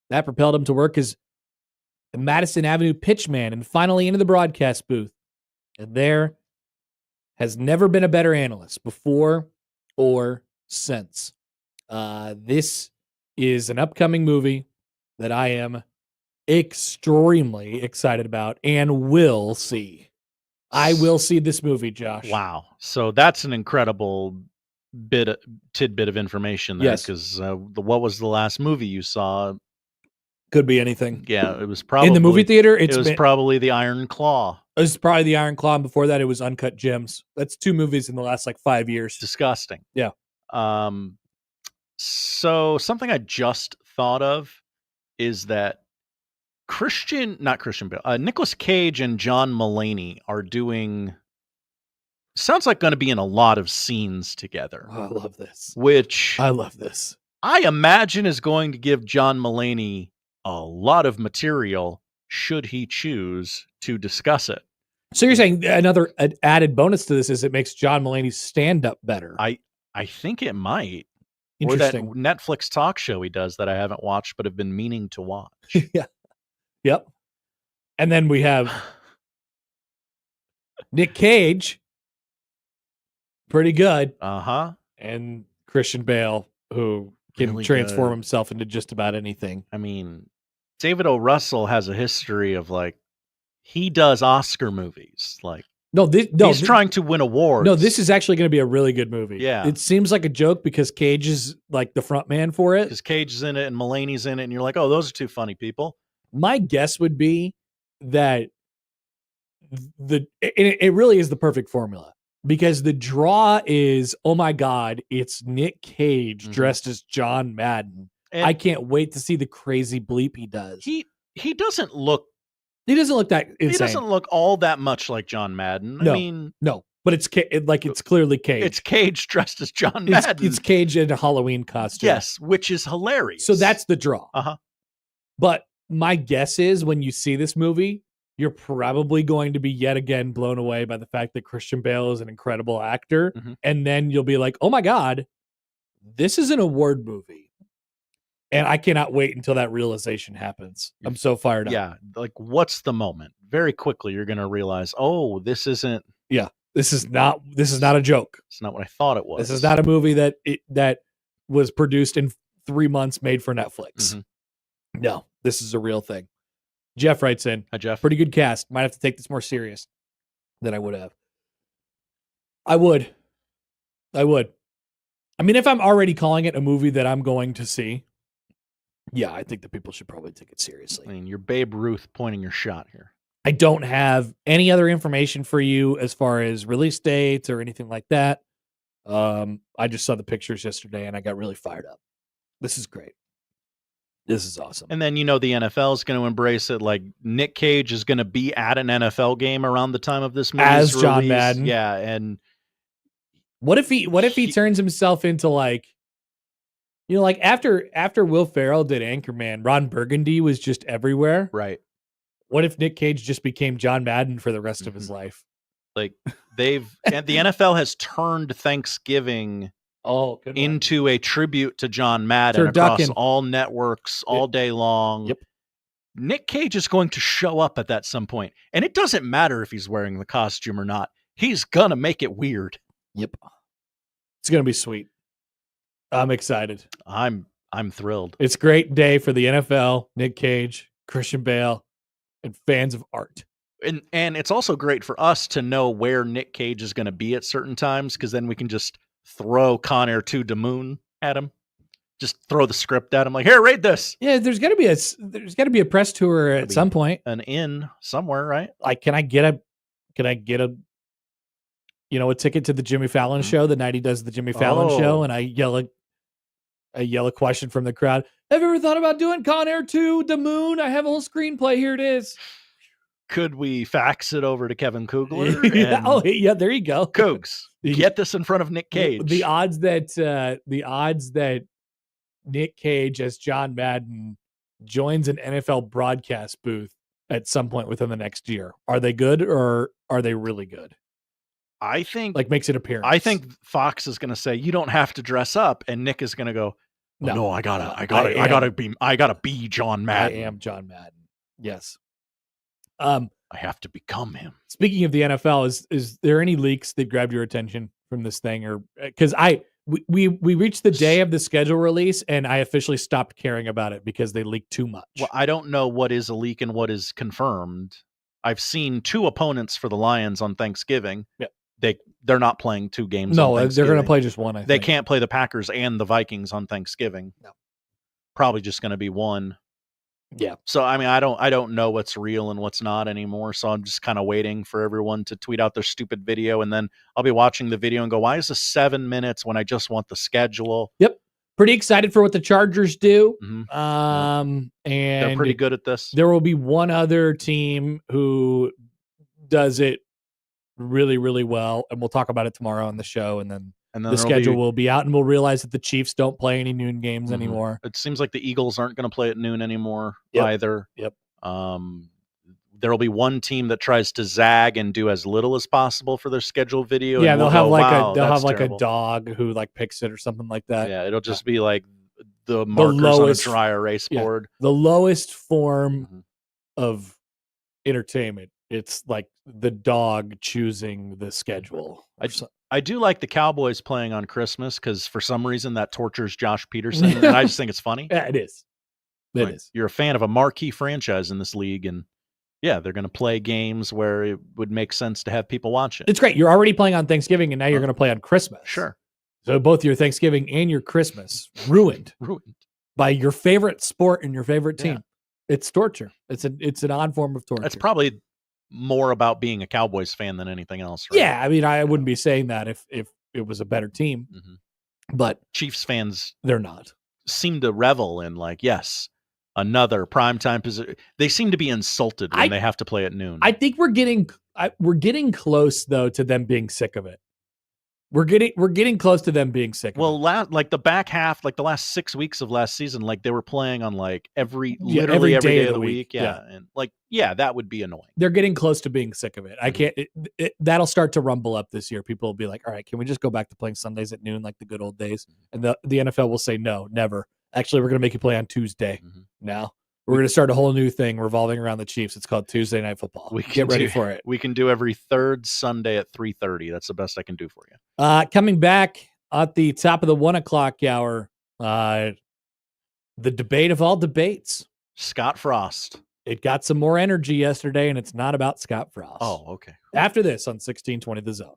Speaker 1: That propelled him to work as the Madison Avenue pitchman and finally into the broadcast booth. And there has never been a better analyst before or since. This is an upcoming movie that I am extremely excited about and will see. I will see this movie, Josh.
Speaker 3: Wow. So that's an incredible tidbit of information there.
Speaker 1: Yes.
Speaker 3: Because what was the last movie you saw?
Speaker 1: Could be anything.
Speaker 3: Yeah, it was probably...
Speaker 1: In the movie theater,
Speaker 3: it was probably The Iron Claw.
Speaker 1: It was probably The Iron Claw, and before that, it was Uncut Gems. That's 2 movies in the last, 5 years.
Speaker 3: Disgusting.
Speaker 1: Yeah.
Speaker 3: So something I just thought of is that Nicolas Cage and John Mulaney are doing... Sounds like going to be in a lot of scenes together.
Speaker 1: Oh, I love this.
Speaker 3: Which...
Speaker 1: I love this.
Speaker 3: I imagine is going to give John Mulaney a lot of material should he choose to discuss it.
Speaker 1: So you're saying another added bonus to this is it makes John Mulaney's stand-up better.
Speaker 3: I think it might. Or that
Speaker 1: Interesting.
Speaker 3: Netflix talk show he does that I haven't watched but have been meaning to watch.
Speaker 1: Yeah. Yep. And then we have Nick Cage. Pretty good.
Speaker 3: Uh-huh.
Speaker 1: And Christian Bale, who can
Speaker 3: Really
Speaker 1: transform
Speaker 3: good.
Speaker 1: himself into just about anything.
Speaker 3: I mean, David O. Russell has a history of he does Oscar movies. He's trying to win awards.
Speaker 1: No, this is actually going to be a really good movie.
Speaker 3: Yeah.
Speaker 1: It seems like a joke because Cage is the front man for it.
Speaker 3: Because Cage is in it and Mulaney's in it, and you're like, oh, those are 2 funny people.
Speaker 1: My guess would be that it really is the perfect formula. Because the draw is, oh my God, it's Nick Cage dressed as John Madden. And I can't wait to see the crazy bleep he does.
Speaker 3: He doesn't look...
Speaker 1: He doesn't look that insane.
Speaker 3: He doesn't look all that much like John Madden.
Speaker 1: No,
Speaker 3: I mean...
Speaker 1: No. But it's clearly Cage.
Speaker 3: It's Cage dressed as John Madden.
Speaker 1: It's Cage in a Halloween costume.
Speaker 3: Yes, which is hilarious.
Speaker 1: So that's the draw.
Speaker 3: Uh-huh.
Speaker 1: But my guess is when you see this movie, you're probably going to be yet again blown away by the fact that Christian Bale is an incredible actor.
Speaker 3: Mhm.
Speaker 1: And then you'll be like, oh my God, this is an award movie. And I cannot wait until that realization happens. I'm so fired up.
Speaker 3: Yeah, like what's the moment? Very quickly you're going to realize, oh, this isn't.
Speaker 1: Yeah, this is not a joke.
Speaker 3: It's not what I thought it was.
Speaker 1: This is not a movie that was produced in 3 months, made for Netflix.
Speaker 3: Mhm.
Speaker 1: No, this is a real thing. Jeff writes in.
Speaker 3: Hi, Jeff.
Speaker 1: Pretty good cast. Might have to take this more serious than I would have. I would. I mean, if I'm already calling it a movie that I'm going to see, yeah, I think that people should probably take it seriously.
Speaker 3: I mean, you're Babe Ruth pointing your shot here.
Speaker 1: I don't have any other information for you as far as release dates or anything like that. I just saw the pictures yesterday and I got really fired up. This is great. This is awesome.
Speaker 3: And then, the NFL is going to embrace it. Like Nick Cage is going to be at an NFL game around the time of this movie.
Speaker 1: As John Madden.
Speaker 3: Yeah. And
Speaker 1: what if he turns himself into like after Will Ferrell did Anchorman, Ron Burgundy was just everywhere.
Speaker 3: Right.
Speaker 1: What if Nick Cage just became John Madden for the rest of his life?
Speaker 3: Like and the NFL has turned Thanksgiving into a tribute to John Madden across all networks all day long.
Speaker 1: Yep.
Speaker 3: Nick Cage is going to show up at that some point. And it doesn't matter if he's wearing the costume or not. He's gonna make it weird.
Speaker 1: Yep. It's gonna be sweet. I'm excited.
Speaker 3: I'm thrilled.
Speaker 1: It's a great day for the NFL, Nick Cage, Christian Bale, and fans of art.
Speaker 3: And it's also great for us to know where Nick Cage is going to be at certain times, because then we can just throw Con Air 2 to Moon at him. Just throw the script at him, like, here, read this.
Speaker 1: Yeah, there's got to be a press tour at some point.
Speaker 3: An inn somewhere, right?
Speaker 1: Like, can I get a ticket to the Jimmy Fallon show the night he does the Jimmy Fallon show, and I yell a question from the crowd. Have you ever thought about doing Con Air 2, the Moon? I have a whole screenplay. Here it is.
Speaker 3: Could we fax it over to Kevin Kugler?
Speaker 1: Yeah, yeah, there you go.
Speaker 3: Cougs, get this in front of Nick Cage.
Speaker 1: The odds that Nick Cage as John Madden joins an NFL broadcast booth at some point within the next year, are they good or are they really good?
Speaker 3: I think
Speaker 1: makes an appearance.
Speaker 3: I think Fox is going to say you don't have to dress up, and Nick is going to go, no, I gotta be John Madden.
Speaker 1: I am John Madden. Yes.
Speaker 3: I have to become him.
Speaker 1: Speaking of the NFL, is there any leaks that grabbed your attention from this thing, or because we reached the day of the schedule release and I officially stopped caring about it because they leaked too much.
Speaker 3: Well, I don't know what is a leak and what is confirmed. I've seen 2 opponents for the Lions on Thanksgiving.
Speaker 1: Yeah.
Speaker 3: They're not playing 2 games.
Speaker 1: No, they're going to play just one. I think
Speaker 3: they can't play the Packers and the Vikings on Thanksgiving.
Speaker 1: No,
Speaker 3: probably just going to be one.
Speaker 1: Yeah.
Speaker 3: So I mean, I don't know what's real and what's not anymore. So I'm just kind of waiting for everyone to tweet out their stupid video, and then I'll be watching the video and go, "Why is this 7 minutes when I just want the schedule?"
Speaker 1: Yep. Pretty excited for what the Chargers do.
Speaker 3: Mm-hmm.
Speaker 1: And
Speaker 3: they're pretty good at this.
Speaker 1: There will be one other team who does it really, really well, and we'll talk about it tomorrow on the show, and then the schedule will be out, and we'll realize that the Chiefs don't play any noon games anymore.
Speaker 3: It seems like the Eagles aren't going to play at noon anymore either.
Speaker 1: Yep.
Speaker 3: There will be one team that tries to zag and do as little as possible for their scheduled video.
Speaker 1: Yeah,
Speaker 3: and
Speaker 1: they'll have
Speaker 3: terrible.
Speaker 1: a dog who like picks it or something like that.
Speaker 3: Yeah, it'll just be like the markers on a dry erase board.
Speaker 1: The lowest form of entertainment. It's like the dog choosing the schedule.
Speaker 3: I do like the Cowboys playing on Christmas because for some reason that tortures Josh Peterson, and I just think it's funny.
Speaker 1: Yeah, it is. It is.
Speaker 3: You're a fan of a marquee franchise in this league, and yeah, they're going to play games where it would make sense to have people watch it.
Speaker 1: It's great. You're already playing on Thanksgiving, and now you're going to play on Christmas.
Speaker 3: Sure.
Speaker 1: So both your Thanksgiving and your Christmas ruined by your favorite sport and your favorite team. Yeah. It's torture. It's an odd form of torture.
Speaker 3: It's probably more about being a Cowboys fan than anything else, right?
Speaker 1: Yeah, I mean, I wouldn't be saying that if it was a better team, but
Speaker 3: Chiefs fans,
Speaker 1: they're not.
Speaker 3: Seem to revel in like, yes, another primetime position. They seem to be insulted when they have to play at noon.
Speaker 1: I think we're getting We're getting close though to them being sick of it. We're getting close to them being sick.
Speaker 3: Well, like the back half, like the last 6 weeks of last season, like they were playing on like literally every day of the week. Yeah. And like, that would be annoying.
Speaker 1: They're getting close to being sick of it. I can't, that'll start to rumble up this year. People will be like, all right, can we just go back to playing Sundays at noon like the good old days? And the NFL will say, no, never. Actually, we're going to make you play on Tuesday now. We're going to start a whole new thing revolving around the Chiefs. It's called Tuesday Night Football. We get ready for it.
Speaker 3: We can do every third Sunday at 3:30. That's the best I can do for you.
Speaker 1: Coming back at the top of the 1 o'clock hour, the debate of all debates.
Speaker 3: Scott Frost.
Speaker 1: It got some more energy yesterday, and it's not about Scott Frost.
Speaker 3: Oh, okay.
Speaker 1: After this on 1620 The Zone.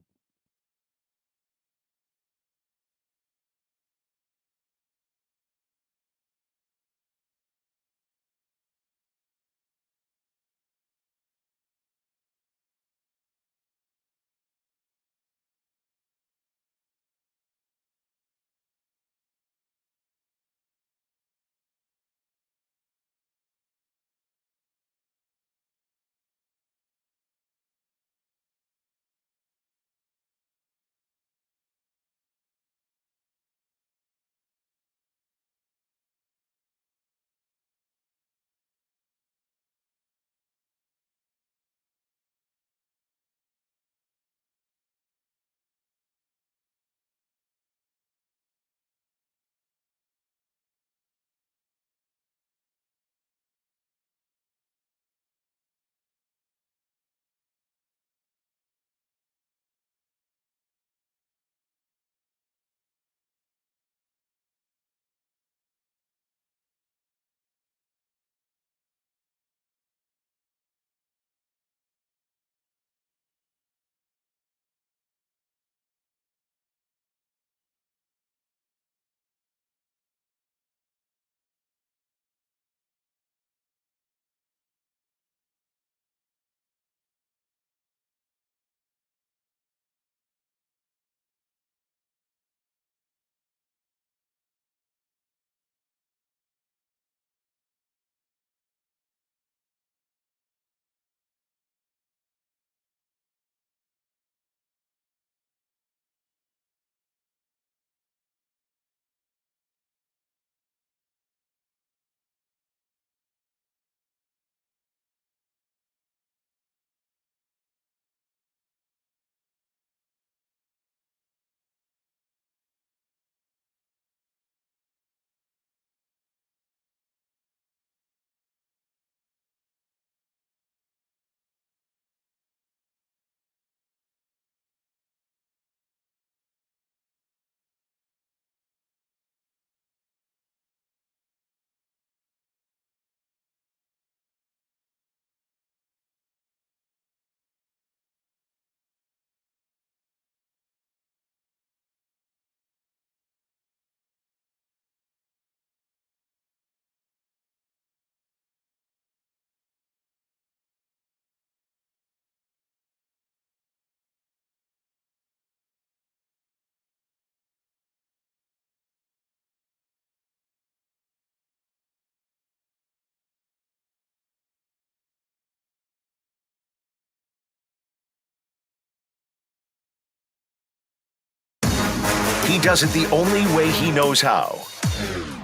Speaker 5: He does it the only way he knows how.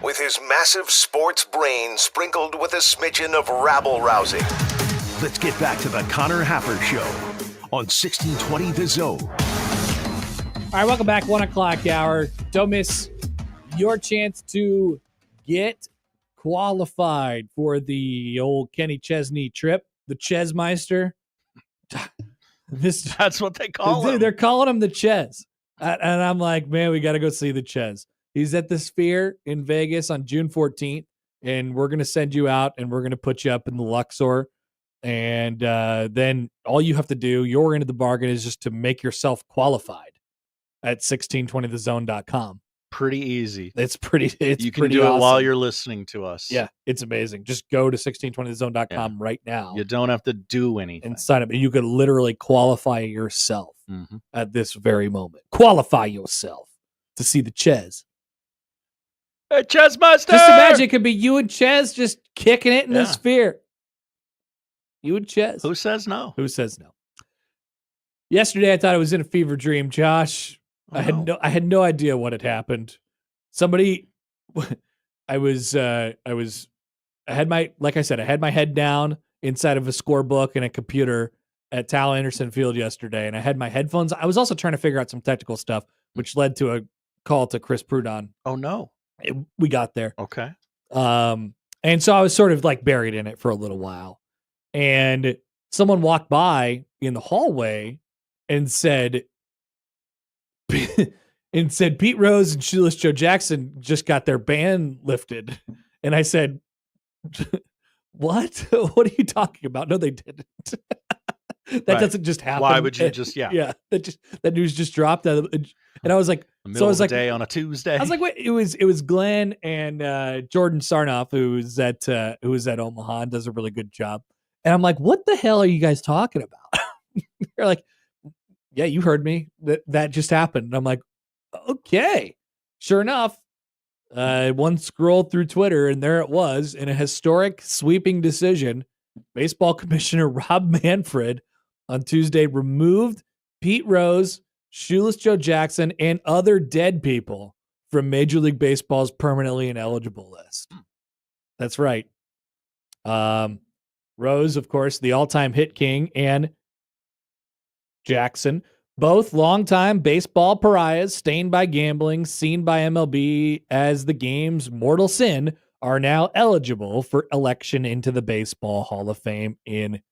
Speaker 5: With his massive sports brain sprinkled with a smidgen of rabble-rousing. Let's get back to the Connor Happer Show on 1620 The Zone.
Speaker 1: All right, welcome back. 1 o'clock hour. Don't miss your chance to get qualified for the old Kenny Chesney trip, the Chesmeister.
Speaker 3: That's what they call him.
Speaker 1: They're calling him the Ches. And I'm like, man, we got to go see the Ches. He's at the Sphere in Vegas on June 14th, and we're going to send you out, and we're going to put you up in the Luxor. And then all you have to do, your end of the bargain, is just to make yourself qualified at 1620thezone.com.
Speaker 3: Pretty easy.
Speaker 1: It's pretty.
Speaker 3: You can
Speaker 1: pretty
Speaker 3: do
Speaker 1: awesome.
Speaker 3: it while you're listening to us.
Speaker 1: Yeah, it's amazing. Just go to 1620thezone.com right now.
Speaker 3: You don't have to do anything.
Speaker 1: And sign up. You could literally qualify yourself at this very moment. Qualify yourself to see the Ches.
Speaker 3: Hey, Chesmeister!
Speaker 1: Just imagine it could be you and Ches just kicking it in the Sphere. You and Ches.
Speaker 3: Who says no?
Speaker 1: Who says no? Yesterday, I thought I was in a fever dream, Josh.
Speaker 3: Oh,
Speaker 1: I had no idea what had happened. Somebody, I had my head down inside of a scorebook and a computer at Tal Anderson Field yesterday, and I had my headphones. I was also trying to figure out some technical stuff, which led to a call to Chris Prudon.
Speaker 3: Oh no.
Speaker 1: We got there.
Speaker 3: Okay.
Speaker 1: And so I was sort of like buried in it for a little while. And someone walked by in the hallway and said, Pete Rose and Shoeless Joe Jackson just got their ban lifted. And I said, what? What are you talking about? No, they didn't. That doesn't just happen.
Speaker 3: Why would you just,
Speaker 1: Yeah. That news just dropped. And I was like,
Speaker 3: middle of the day on a Tuesday.
Speaker 1: I was like, wait, it was Glenn and Jordan Sarnoff, who was at Omaha and does a really good job. And I'm like, what the hell are you guys talking about? They're like, yeah, you heard me. That just happened. And I'm like, okay. Sure enough, one scrolled through Twitter and there it was in a historic sweeping decision. Baseball Commissioner Rob Manfred on Tuesday removed Pete Rose, Shoeless Joe Jackson, and other dead people from Major League Baseball's permanently ineligible list. That's right. Rose, of course, the all-time hit king, and Jackson, both longtime baseball pariahs, stained by gambling, seen by MLB as the game's mortal sin, are now eligible for election into the Baseball Hall of Fame in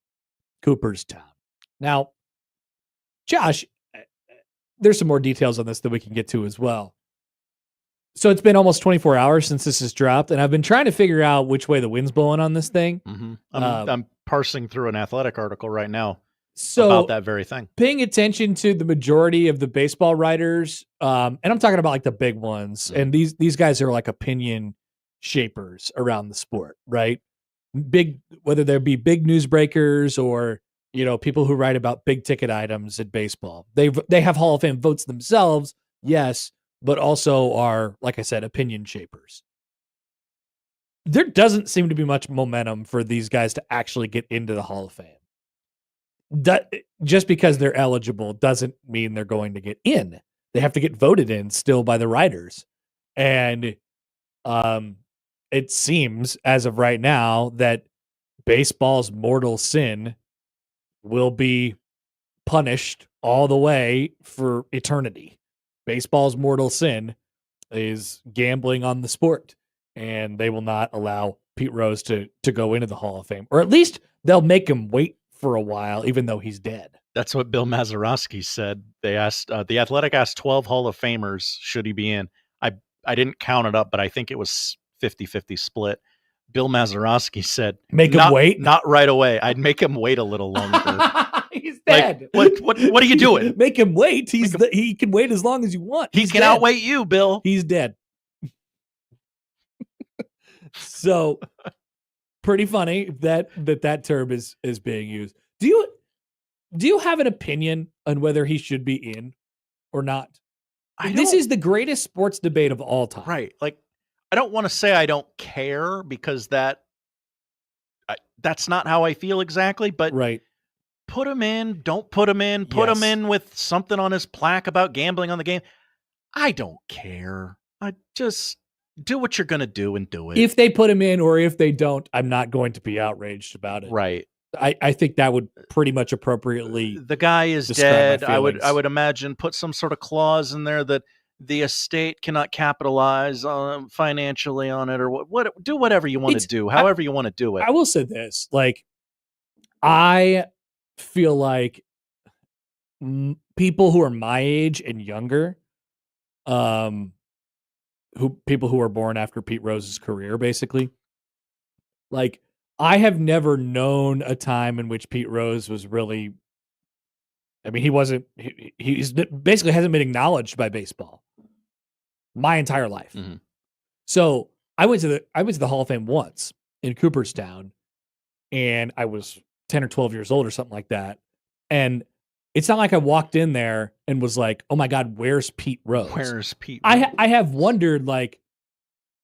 Speaker 1: Cooperstown. Now, Josh, there's some more details on this that we can get to as well. So it's been almost 24 hours since this has dropped, and I've been trying to figure out which way the wind's blowing on this thing.
Speaker 3: Mm-hmm. I'm parsing through an Athletic article right now
Speaker 1: so
Speaker 3: about that very thing.
Speaker 1: Paying attention to the majority of the baseball writers, and I'm talking about like the big ones, and these guys are like opinion shapers around the sport, right? Big, whether there be big newsbreakers or people who write about big ticket items in baseball. They have Hall of Fame votes themselves, yes, but also are, like I said, opinion shapers. There doesn't seem to be much momentum for these guys to actually get into the Hall of Fame. Just because they're eligible doesn't mean they're going to get in. They have to get voted in still by the writers. And it seems, as of right now, that baseball's mortal sin will be punished all the way for eternity. Baseball's mortal sin is gambling on the sport, and they will not allow Pete Rose to go into the Hall of Fame, or at least they'll make him wait for a while, even though he's dead.
Speaker 3: That's what Bill Mazeroski said. They asked, the Athletic asked 12 Hall of Famers, should he be in? I didn't count it up, but I think it was 50-50 split. Bill Mazeroski said,
Speaker 1: make him wait?
Speaker 3: Not right away. I'd make him wait a little longer.
Speaker 1: He's dead.
Speaker 3: Like, what are you doing?
Speaker 1: Make him wait. He can wait as long as you want.
Speaker 3: He can outwait you, Bill.
Speaker 1: He's dead. So pretty funny that term is being used. Do you have an opinion on whether he should be in or not? This is the greatest sports debate of all time.
Speaker 3: Right. Like, I don't want to say I don't care, because that's not how I feel exactly, but
Speaker 1: right.
Speaker 3: Put him in, don't put him in, put him in with something on his plaque about gambling on the game. I don't care. I just do what you're going to do and do it.
Speaker 1: If they put him in or if they don't, I'm not going to be outraged about it.
Speaker 3: Right.
Speaker 1: I think that would pretty much appropriately.
Speaker 3: The guy is dead. I would imagine put some sort of clause in there that the estate cannot capitalize financially on it, or do whatever you want to do, however you want to do it.
Speaker 1: I will say this, like, I feel like people who are my age and younger, people who are born after Pete Rose's career, basically, like, I have never known a time in which Pete Rose was really, I mean, he's basically hasn't been acknowledged by baseball my entire life.
Speaker 3: Mm-hmm.
Speaker 1: So I went to the Hall of Fame once in Cooperstown, and I was 10 or 12 years old or something like that. And it's not like I walked in there and was like, oh my God, where's Pete Rose?
Speaker 3: Where's Pete Rose?
Speaker 1: I have wondered, like,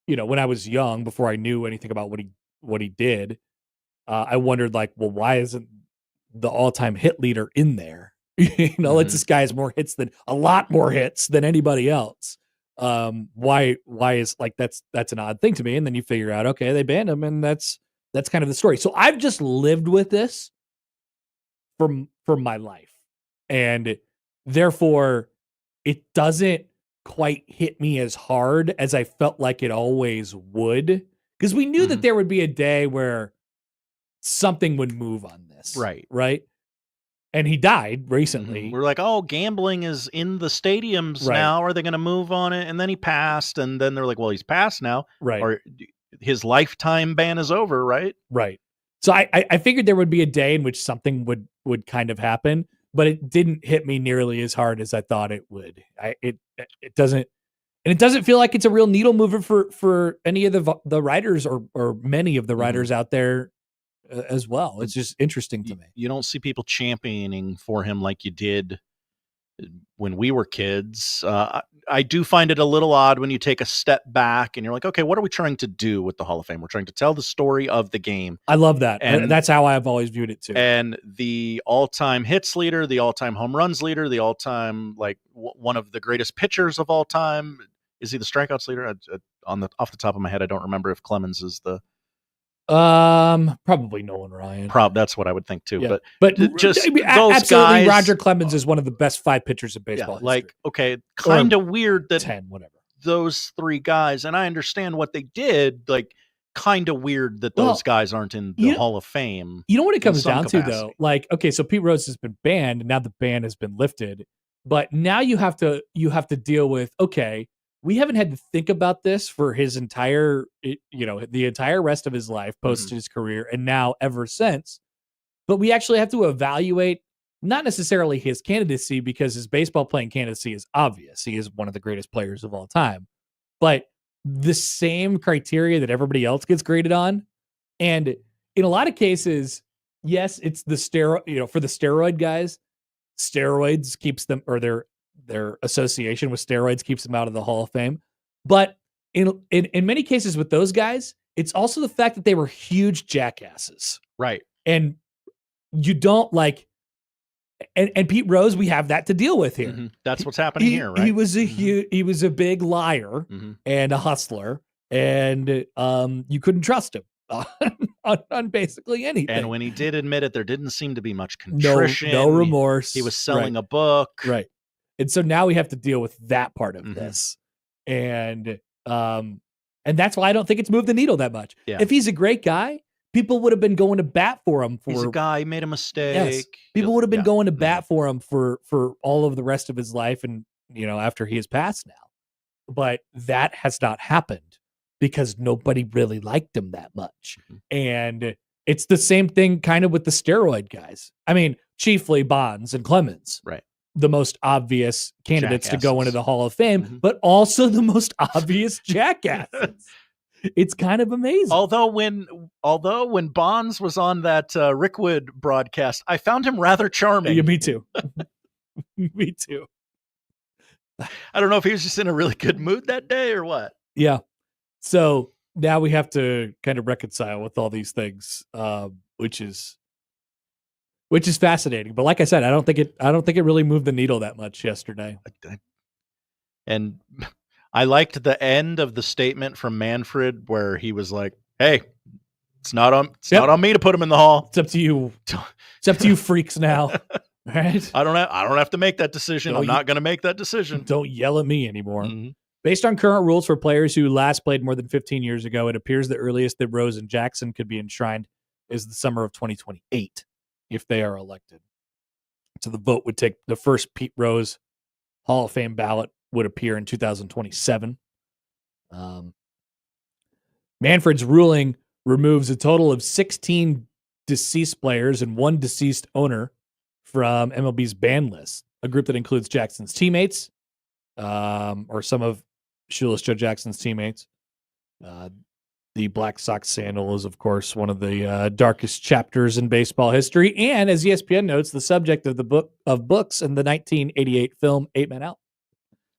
Speaker 1: when I was young, before I knew anything about what he did, I wondered, like, well, why isn't the all-time hit leader in there? This guy has more hits than a lot more hits than anybody else. Why is like that's an odd thing to me. And then you figure out, okay, they banned him, and that's kind of the story. So I've just lived with this for my life, and therefore it doesn't quite hit me as hard as I felt like it always would, because we knew that there would be a day where something would move on this, right? And he died recently.
Speaker 3: We're like, oh, gambling is in the stadiums now. Are they going to move on it? And then he passed, and then they're like, well, he's passed now, or his lifetime ban is over, right?
Speaker 1: Right. So I figured there would be a day in which something would kind of happen, but it didn't hit me nearly as hard as I thought it would. It doesn't, and it doesn't feel like it's a real needle mover for any of the writers or many of the writers out there as well. It's just interesting to me.
Speaker 3: You don't see people championing for him like you did when we were kids. I do find it a little odd when you take a step back and you're like, okay, what are we trying to do with the Hall of Fame? We're trying to tell the story of the game.
Speaker 1: I love that. And that's how I've always viewed it too.
Speaker 3: And the all-time hits leader, the all-time home runs leader, the all-time, like one of the greatest pitchers of all time. Is he the strikeouts leader? Off the top of my head, I don't remember if Clemens is the
Speaker 1: probably Nolan Ryan.
Speaker 3: That's what I would think too.
Speaker 1: Yeah.
Speaker 3: But just those
Speaker 1: absolutely,
Speaker 3: guys,
Speaker 1: Roger Clemens is one of the best 5 pitchers in baseball.
Speaker 3: Yeah, like, okay, kind of weird that
Speaker 1: 10, whatever.
Speaker 3: Those 3 guys, and I understand what they did, like kind of weird that those guys aren't in the Hall of Fame.
Speaker 1: You know what it comes down to though? Like, okay, so Pete Rose has been banned, and now the ban has been lifted. But now you have to deal with, okay, we haven't had to think about this for his entire, the entire rest of his life post his career, and now ever since. But we actually have to evaluate not necessarily his candidacy, because his baseball playing candidacy is obvious. He is one of the greatest players of all time. But the same criteria that everybody else gets graded on. And in a lot of cases, yes, it's the steroid, for the steroid guys, steroids keeps them, or their association with steroids keeps them out of the Hall of Fame. But in many cases with those guys, it's also the fact that they were huge jackasses.
Speaker 3: Right.
Speaker 1: And you don't like, and Pete Rose, we have that to deal with here.
Speaker 3: That's what's happening here, right?
Speaker 1: He was he was a big liar and a hustler, and you couldn't trust him on basically anything.
Speaker 3: And when he did admit it, there didn't seem to be much contrition.
Speaker 1: No remorse.
Speaker 3: He was selling a book.
Speaker 1: Right. And so now we have to deal with that part of this. And that's why I don't think it's moved the needle that much.
Speaker 3: Yeah.
Speaker 1: If he's a great guy, people would have been going to bat for him.
Speaker 3: He's a guy, he made a mistake.
Speaker 1: Yes. People would have been going to bat for him for all of the rest of his life, and after he has passed now. But that has not happened because nobody really liked him that much. And it's the same thing kind of with the steroid guys. I mean, chiefly Bonds and Clemens.
Speaker 3: Right.
Speaker 1: The most obvious candidates to go into the Hall of Fame, but also the most obvious jackasses. It's kind of amazing.
Speaker 3: Although when Bonds was on that Rick Wood broadcast, I found him rather charming.
Speaker 1: Yeah, me too. Me too.
Speaker 3: I don't know if he was just in a really good mood that day or what.
Speaker 1: Yeah. So now we have to kind of reconcile with all these things, which is fascinating. But like I said, I don't think it really moved the needle that much yesterday.
Speaker 3: And I liked the end of the statement from Manfred where he was like, "Hey, it's not on me to put him in the Hall.
Speaker 1: It's up to you. It's up to you freaks now." Right?
Speaker 3: I don't have to make that decision. I'm not going to make that decision.
Speaker 1: Don't yell at me anymore. Based on current rules for players who last played more than 15 years ago, it appears the earliest that Rose and Jackson could be enshrined is the summer of 2028 if they are elected. So the vote would take the first Pete Rose Hall of Fame ballot would appear in 2027. Manfred's ruling removes a total of 16 deceased players and 1 deceased owner from MLB's ban list, a group that includes Jackson's teammates, or some of Shoeless Joe Jackson's teammates. The Black Sox sandal is, of course, one of the darkest chapters in baseball history, and as ESPN notes, the subject of the book of books in the 1988 film 8 Men Out.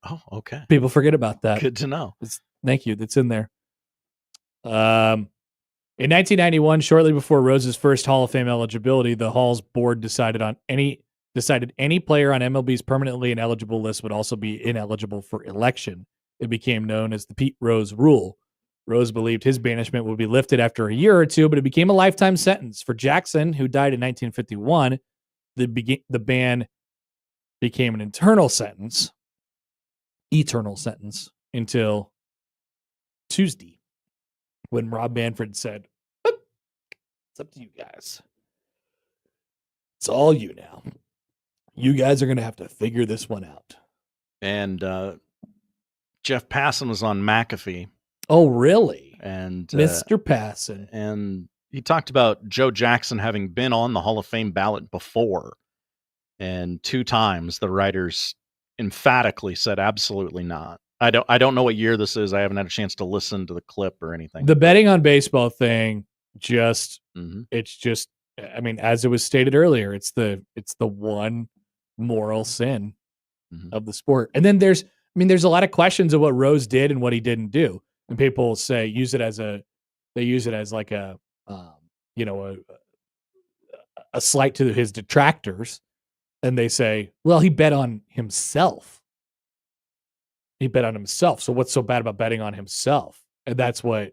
Speaker 3: Oh, okay.
Speaker 1: People forget about that.
Speaker 3: Good to know.
Speaker 1: Thank you. That's in there. In 1991, shortly before Rose's first Hall of Fame eligibility, the Hall's board decided on any decided any player on MLB's permanently ineligible list would also be ineligible for election. It became known as the Pete Rose rule. Rose believed his banishment would be lifted after a year or two, but it became a lifetime sentence. For Jackson, who died in 1951, the ban became an eternal sentence until Tuesday, when Rob Manfred said, it's up to you guys. It's all you now. You guys are going to have to figure this one out.
Speaker 3: And Jeff Passan was on McAfee.
Speaker 1: Oh, really?
Speaker 3: And
Speaker 1: Mr. Passan.
Speaker 3: And he talked about Joe Jackson having been on the Hall of Fame ballot before. And 2 times the writers emphatically said absolutely not. I don't know what year this is. I haven't had a chance to listen to the clip or anything.
Speaker 1: The betting on baseball thing it's just, I mean, as it was stated earlier, it's the one moral sin of the sport. And then there's a lot of questions of what Rose did and what he didn't do. And people say use it as like a slight to his detractors. And they say, well, he bet on himself. So what's so bad about betting on himself? And that's what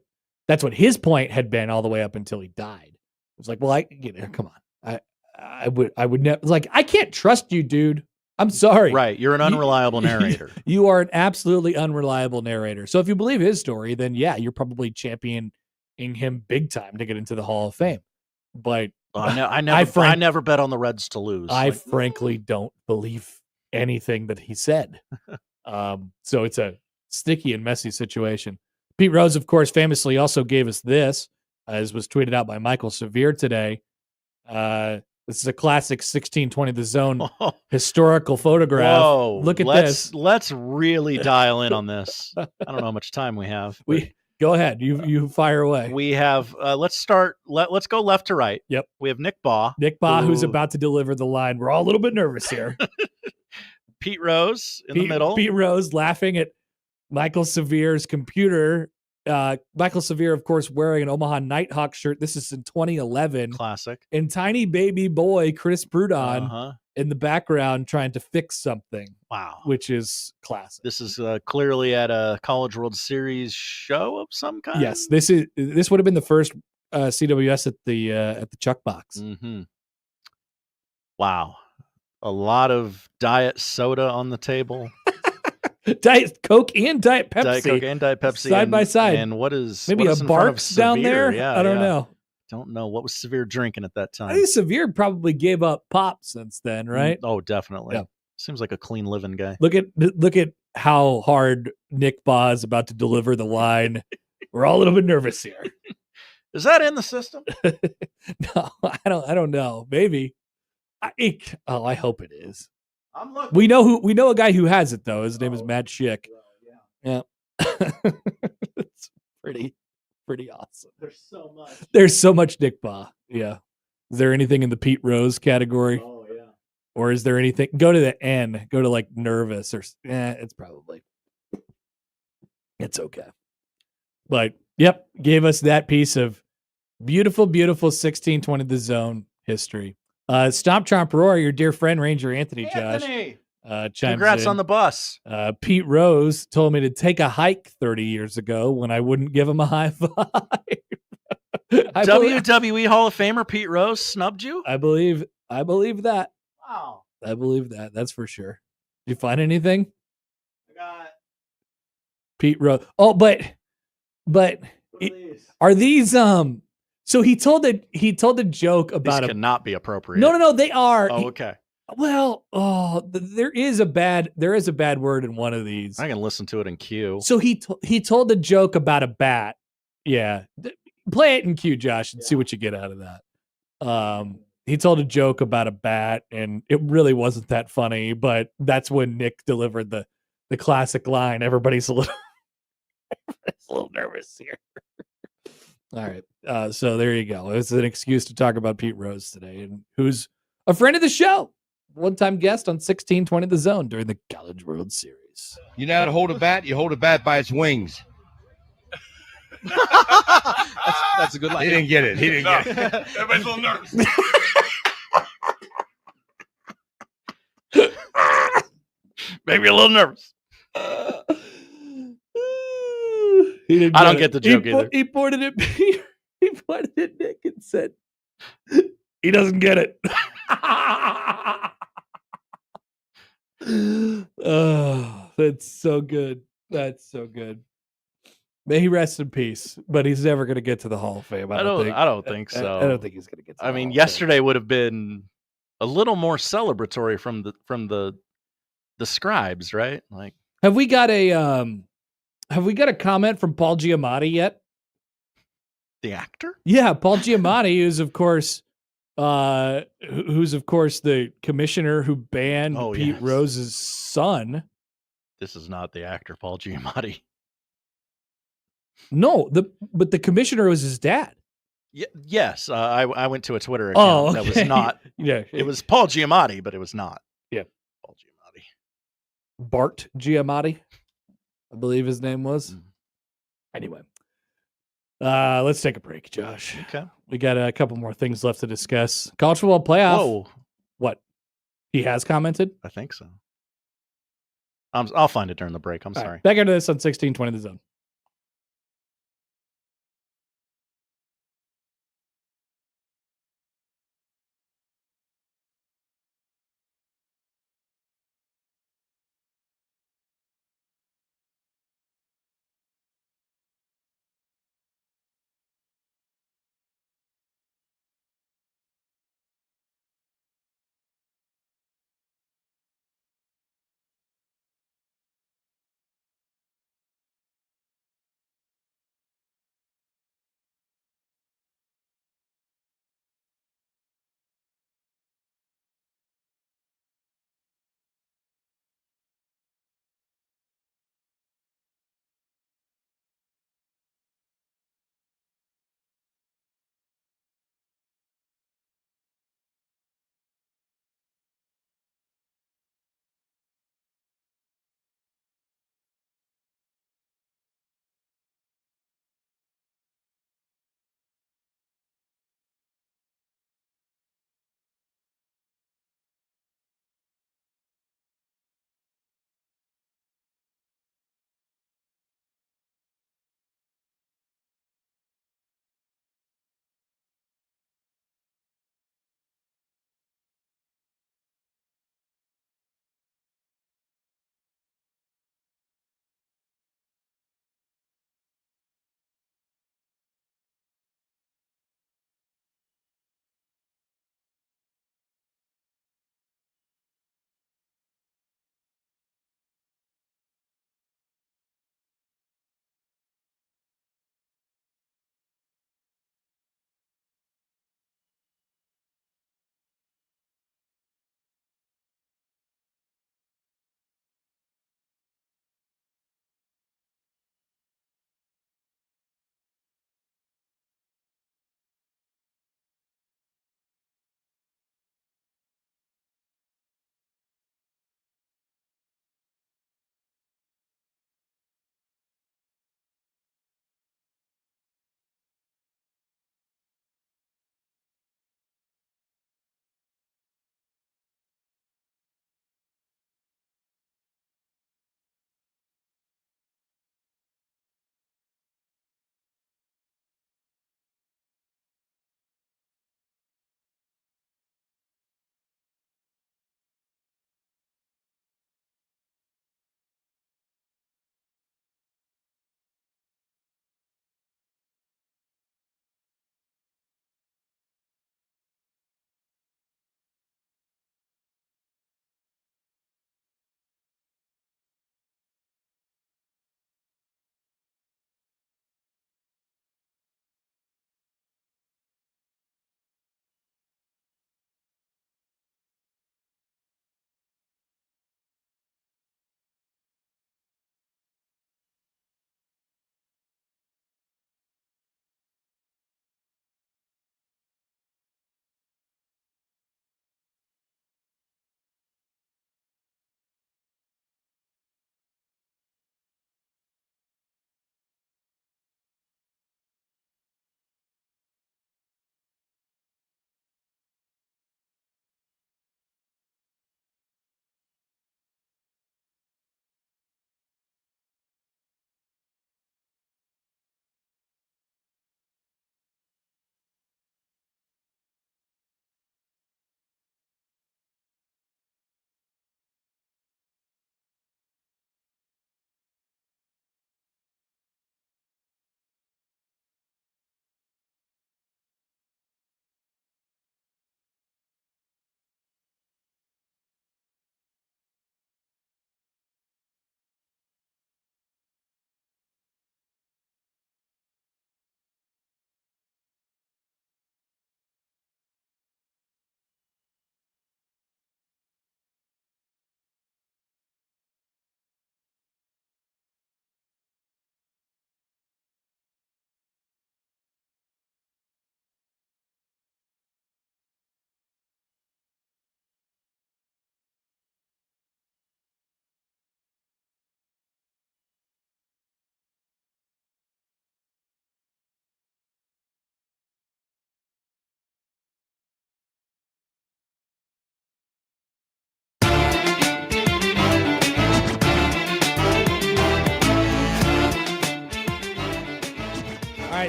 Speaker 1: his point had been all the way up until he died. It was like, well, come on. I would never, like, I can't trust you, dude. I'm sorry.
Speaker 3: Right. You're an unreliable narrator.
Speaker 1: You are an absolutely unreliable narrator. So if you believe his story, then yeah, you're probably championing him big time to get into the Hall of Fame. But
Speaker 3: I never bet on the Reds to lose.
Speaker 1: I frankly don't believe anything that he said. So it's a sticky and messy situation. Pete Rose, of course, famously also gave us this, as was tweeted out by Michael Severe today. This is a classic 1620 The Zone historical photograph.
Speaker 3: Whoa,
Speaker 1: look at this.
Speaker 3: Let's really dial in on this. I don't know how much time we have.
Speaker 1: Go ahead. You fire away.
Speaker 3: We have let's go left to right.
Speaker 1: Yep.
Speaker 3: We have Nick Baugh.
Speaker 1: Who's about to deliver the line. We're all a little bit nervous here.
Speaker 3: Pete Rose in the middle.
Speaker 1: Pete Rose laughing at Michael Severe's computer. Michael Severe, of course, wearing an Omaha Nighthawk shirt. This is in 2011.
Speaker 3: Classic.
Speaker 1: And tiny baby boy Chris Prudon in the background trying to fix something.
Speaker 3: Wow.
Speaker 1: Which is classic.
Speaker 3: This is clearly at a College World Series show of some kind.
Speaker 1: Yes, this would have been the first CWS at the Chuck Box.
Speaker 3: Mm-hmm. Wow. A lot of diet soda on the table.
Speaker 1: Diet Coke and Diet Pepsi.
Speaker 3: Diet Coke and Diet Pepsi.
Speaker 1: Side by side.
Speaker 3: And what is
Speaker 1: maybe
Speaker 3: what
Speaker 1: a Barks down there?
Speaker 3: Yeah,
Speaker 1: I don't know.
Speaker 3: Don't know. What was Severe drinking at that time?
Speaker 1: I think Severe probably gave up pop since then, right?
Speaker 3: Oh, definitely.
Speaker 1: Yeah.
Speaker 3: Seems like a clean living guy.
Speaker 1: Look at how hard Nick Baugh is about to deliver the line. We're all a little bit nervous here.
Speaker 3: Is that in the system?
Speaker 1: No, I don't know. Maybe. I hope it is.
Speaker 3: I'm looking.
Speaker 1: We know a guy who has it though. His name is Matt Schick. Yeah. It's pretty awesome. There's so much Nick Baugh. Yeah. Is there anything in the Pete Rose category?
Speaker 3: Oh yeah.
Speaker 1: Or is there anything? Go to the N. Go to like nervous or it's probably. It's okay. But yep, gave us that piece of beautiful 1620 The Zone history. Stomp Chomp Roar, your dear friend Ranger Anthony Josh.
Speaker 3: Congrats on the bus.
Speaker 1: Pete Rose told me to take a hike 30 years ago when I wouldn't give him a high five.
Speaker 3: WWE Hall of Famer Pete Rose snubbed you?
Speaker 1: I believe that.
Speaker 3: Wow.
Speaker 1: I believe that. That's for sure. Did you find anything?
Speaker 3: I got
Speaker 1: Pete Rose. Oh, but are these so he told a joke about
Speaker 3: these cannot be appropriate.
Speaker 1: No, they are.
Speaker 3: Oh, okay.
Speaker 1: Well, there is a bad word in one of these.
Speaker 3: I can listen to it in Q.
Speaker 1: So he told a joke about a bat. Yeah. Play it in Q, Josh, and see what you get out of that. He told a joke about a bat, and it really wasn't that funny, but that's when Nick delivered the classic line. Everybody's a little nervous here. All right. So there you go. It's an excuse to talk about Pete Rose today, and who's a friend of the show. One-time guest on 1620 The Zone during the College World Series.
Speaker 14: You know how to hold a bat? You hold a bat by its wings.
Speaker 2: That's a good line.
Speaker 14: He didn't get it.
Speaker 12: Everybody's a little nervous.
Speaker 3: Made me a little nervous.
Speaker 1: He didn't
Speaker 3: I don't
Speaker 1: it.
Speaker 3: get the joke either.
Speaker 1: He pointed at me. He pointed at Nick and said, "He doesn't get it." Oh, that's so good. That's so good. May he rest in peace. But he's never going to get to the Hall of Fame. I
Speaker 3: don't think so.
Speaker 1: I don't think he's going to get to.
Speaker 3: I mean, yesterday would have been a little more celebratory from the scribes, right? Like,
Speaker 1: have we got a comment from Paul Giamatti yet?
Speaker 3: The actor?
Speaker 1: Yeah, Paul Giamatti, who's of course the commissioner who banned Pete Rose's son.
Speaker 3: This is not the actor Paul Giamatti.
Speaker 1: No, but the commissioner was his dad.
Speaker 3: Yes, I went to a Twitter account that was not.
Speaker 1: Yeah,
Speaker 3: it was Paul Giamatti, but it was not.
Speaker 1: Yeah,
Speaker 3: Paul Giamatti.
Speaker 1: Bart Giamatti, I believe his name was. Anyway, let's take a break, Josh.
Speaker 3: Okay,
Speaker 1: we got a couple more things left to discuss. College football playoff.
Speaker 3: Whoa,
Speaker 1: what? He has commented.
Speaker 3: I think so. I'll find it during the break. I'm sorry.
Speaker 1: Right, back into this on 1620 The Zone.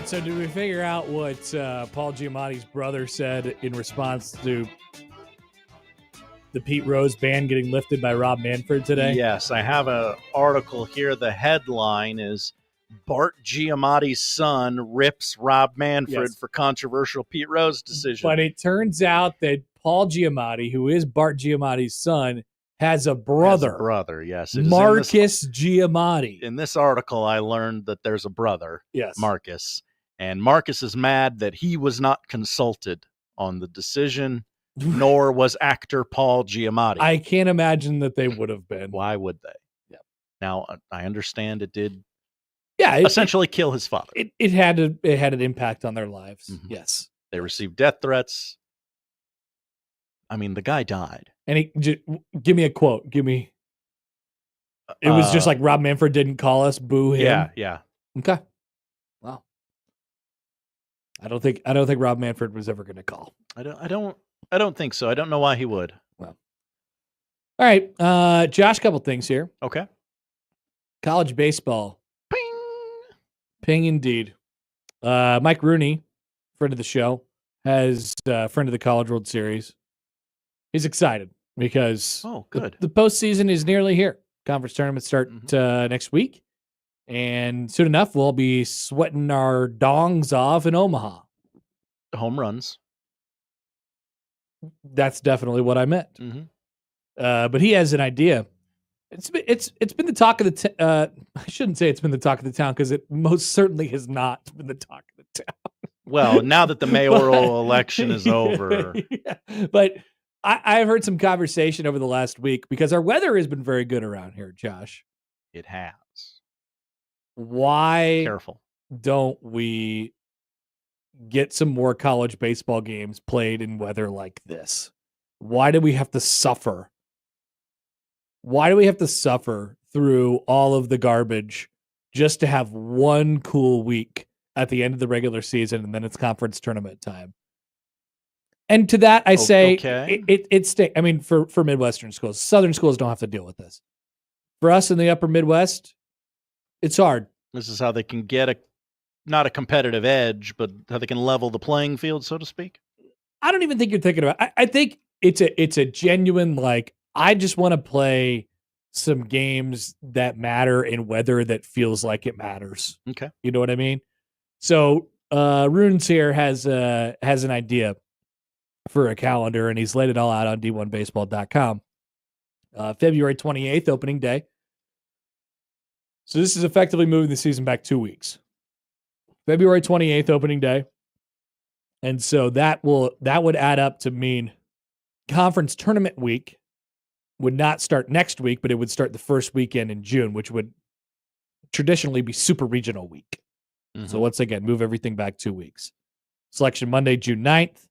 Speaker 1: right, so did we figure out what Paul Giamatti's brother said in response to the Pete Rose ban getting lifted by Rob Manfred today?
Speaker 3: Yes, I have an article here. The headline is Bart Giamatti's son rips Rob Manfred for controversial Pete Rose decision.
Speaker 1: But it turns out that Paul Giamatti, who is Bart Giamatti's son, has a brother.
Speaker 3: Yes. It is
Speaker 1: Marcus Giamatti.
Speaker 3: In this article, I learned that there's a brother,
Speaker 1: Yes.
Speaker 3: Marcus. And Marcus is mad that he was not consulted on the decision, nor was actor Paul Giamatti.
Speaker 1: I can't imagine that they would have been.
Speaker 3: Why would they?
Speaker 1: Yep.
Speaker 3: Now, I understand it did
Speaker 1: it
Speaker 3: essentially kill his father.
Speaker 1: It had an impact on their lives.
Speaker 3: Mhm.
Speaker 1: Yes.
Speaker 3: They received death threats. I mean, the guy died.
Speaker 1: And give me a quote. It was just like Rob Manfred didn't call us, boo him.
Speaker 3: Yeah.
Speaker 1: Okay. Wow. I don't think Rob Manfred was ever going to call.
Speaker 3: I don't think so. I don't know why he would.
Speaker 1: Well. All right, Josh, couple things here.
Speaker 3: Okay.
Speaker 1: College baseball. Ping indeed. Mike Rooney, friend of the show, has friend of the College World Series. He's excited because the postseason is nearly here. Conference tournaments start next week. And soon enough, we'll be sweating our dongs off in Omaha.
Speaker 3: Home runs.
Speaker 1: That's definitely what I meant.
Speaker 3: Mm-hmm.
Speaker 1: But he has an idea. It's been the talk of the I shouldn't say it's been the talk of the town because it most certainly has not been the talk of the town.
Speaker 3: Well, now that the mayoral election is over.
Speaker 1: Yeah. But I've heard some conversation over the last week because our weather has been very good around here, Josh.
Speaker 3: It has.
Speaker 1: Why
Speaker 3: Careful.
Speaker 1: don't we get some more college baseball games played in weather like this? Why do we have to suffer? Why do we have to suffer through all of the garbage just to have one cool week at the end of the regular season and then it's conference tournament time? And to that, I say it's I mean, for Midwestern schools, Southern schools don't have to deal with this. For us in the upper Midwest, it's hard.
Speaker 3: This is how they can get not a competitive edge, but how they can level the playing field, so to speak.
Speaker 1: I don't even think you're thinking about. I think it's a genuine I just want to play some games that matter in weather that feels like it matters.
Speaker 3: Okay,
Speaker 1: you know what I mean. So Runes here has an idea for a calendar, and he's laid it all out on d1baseball.com. February 28th, opening day. So this is effectively moving the season back 2 weeks. February 28th, opening day. And so that would add up to mean conference tournament week would not start next week, but it would start the first weekend in June, which would traditionally be super regional week. Mm-hmm. So once again, move everything back 2 weeks. Selection Monday, June 9th.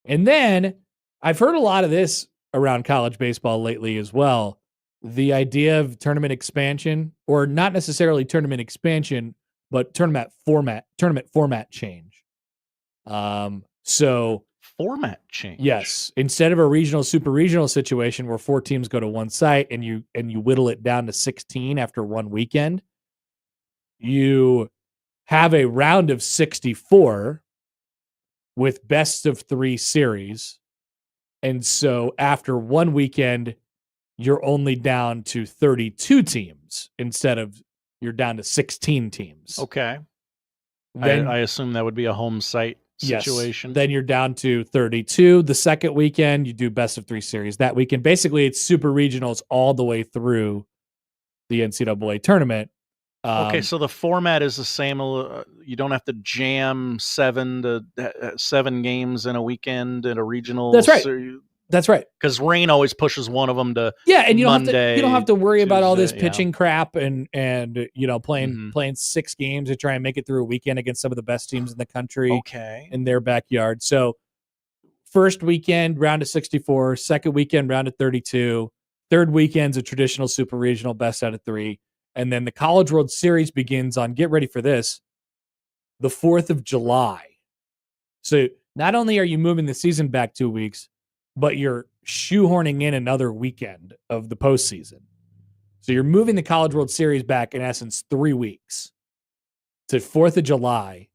Speaker 1: And then I've heard a lot of this around college baseball lately as well. The idea of tournament expansion, or not necessarily tournament expansion, but tournament format change. So
Speaker 3: format change.
Speaker 1: Yes. Instead of a regional, super regional situation where 4 teams go to one site and you whittle it down to 16 after one weekend, you have a round of 64 with best of 3 series. And so after one weekend, you're only down to 32 teams instead of you're down to 16 teams.
Speaker 3: Okay.
Speaker 1: Then,
Speaker 3: I assume that would be a home site situation.
Speaker 1: Yes. Then you're down to 32. The second weekend, you do best of 3 series. That weekend, basically, it's super regionals all the way through the NCAA tournament.
Speaker 3: Okay, so the format is the same. You don't have to jam 7 games in a weekend in a regional.
Speaker 1: That's right. That's right.
Speaker 3: Because rain always pushes one of them to
Speaker 1: and you
Speaker 3: Monday,
Speaker 1: don't have to worry about all this
Speaker 3: Tuesday,
Speaker 1: pitching crap and playing 6 games to try and make it through a weekend against some of the best teams in the country.
Speaker 3: Okay.
Speaker 1: In their backyard. So first weekend round of 64, second weekend round of 32, third weekend's a traditional super regional best out of 3, and then the College World Series begins on, get ready for this, the 4th of July. So not only are you moving the season back 2 weeks, but you're shoehorning in another weekend of the postseason. So you're moving the College World Series back, in essence, 3 weeks to 4th of July.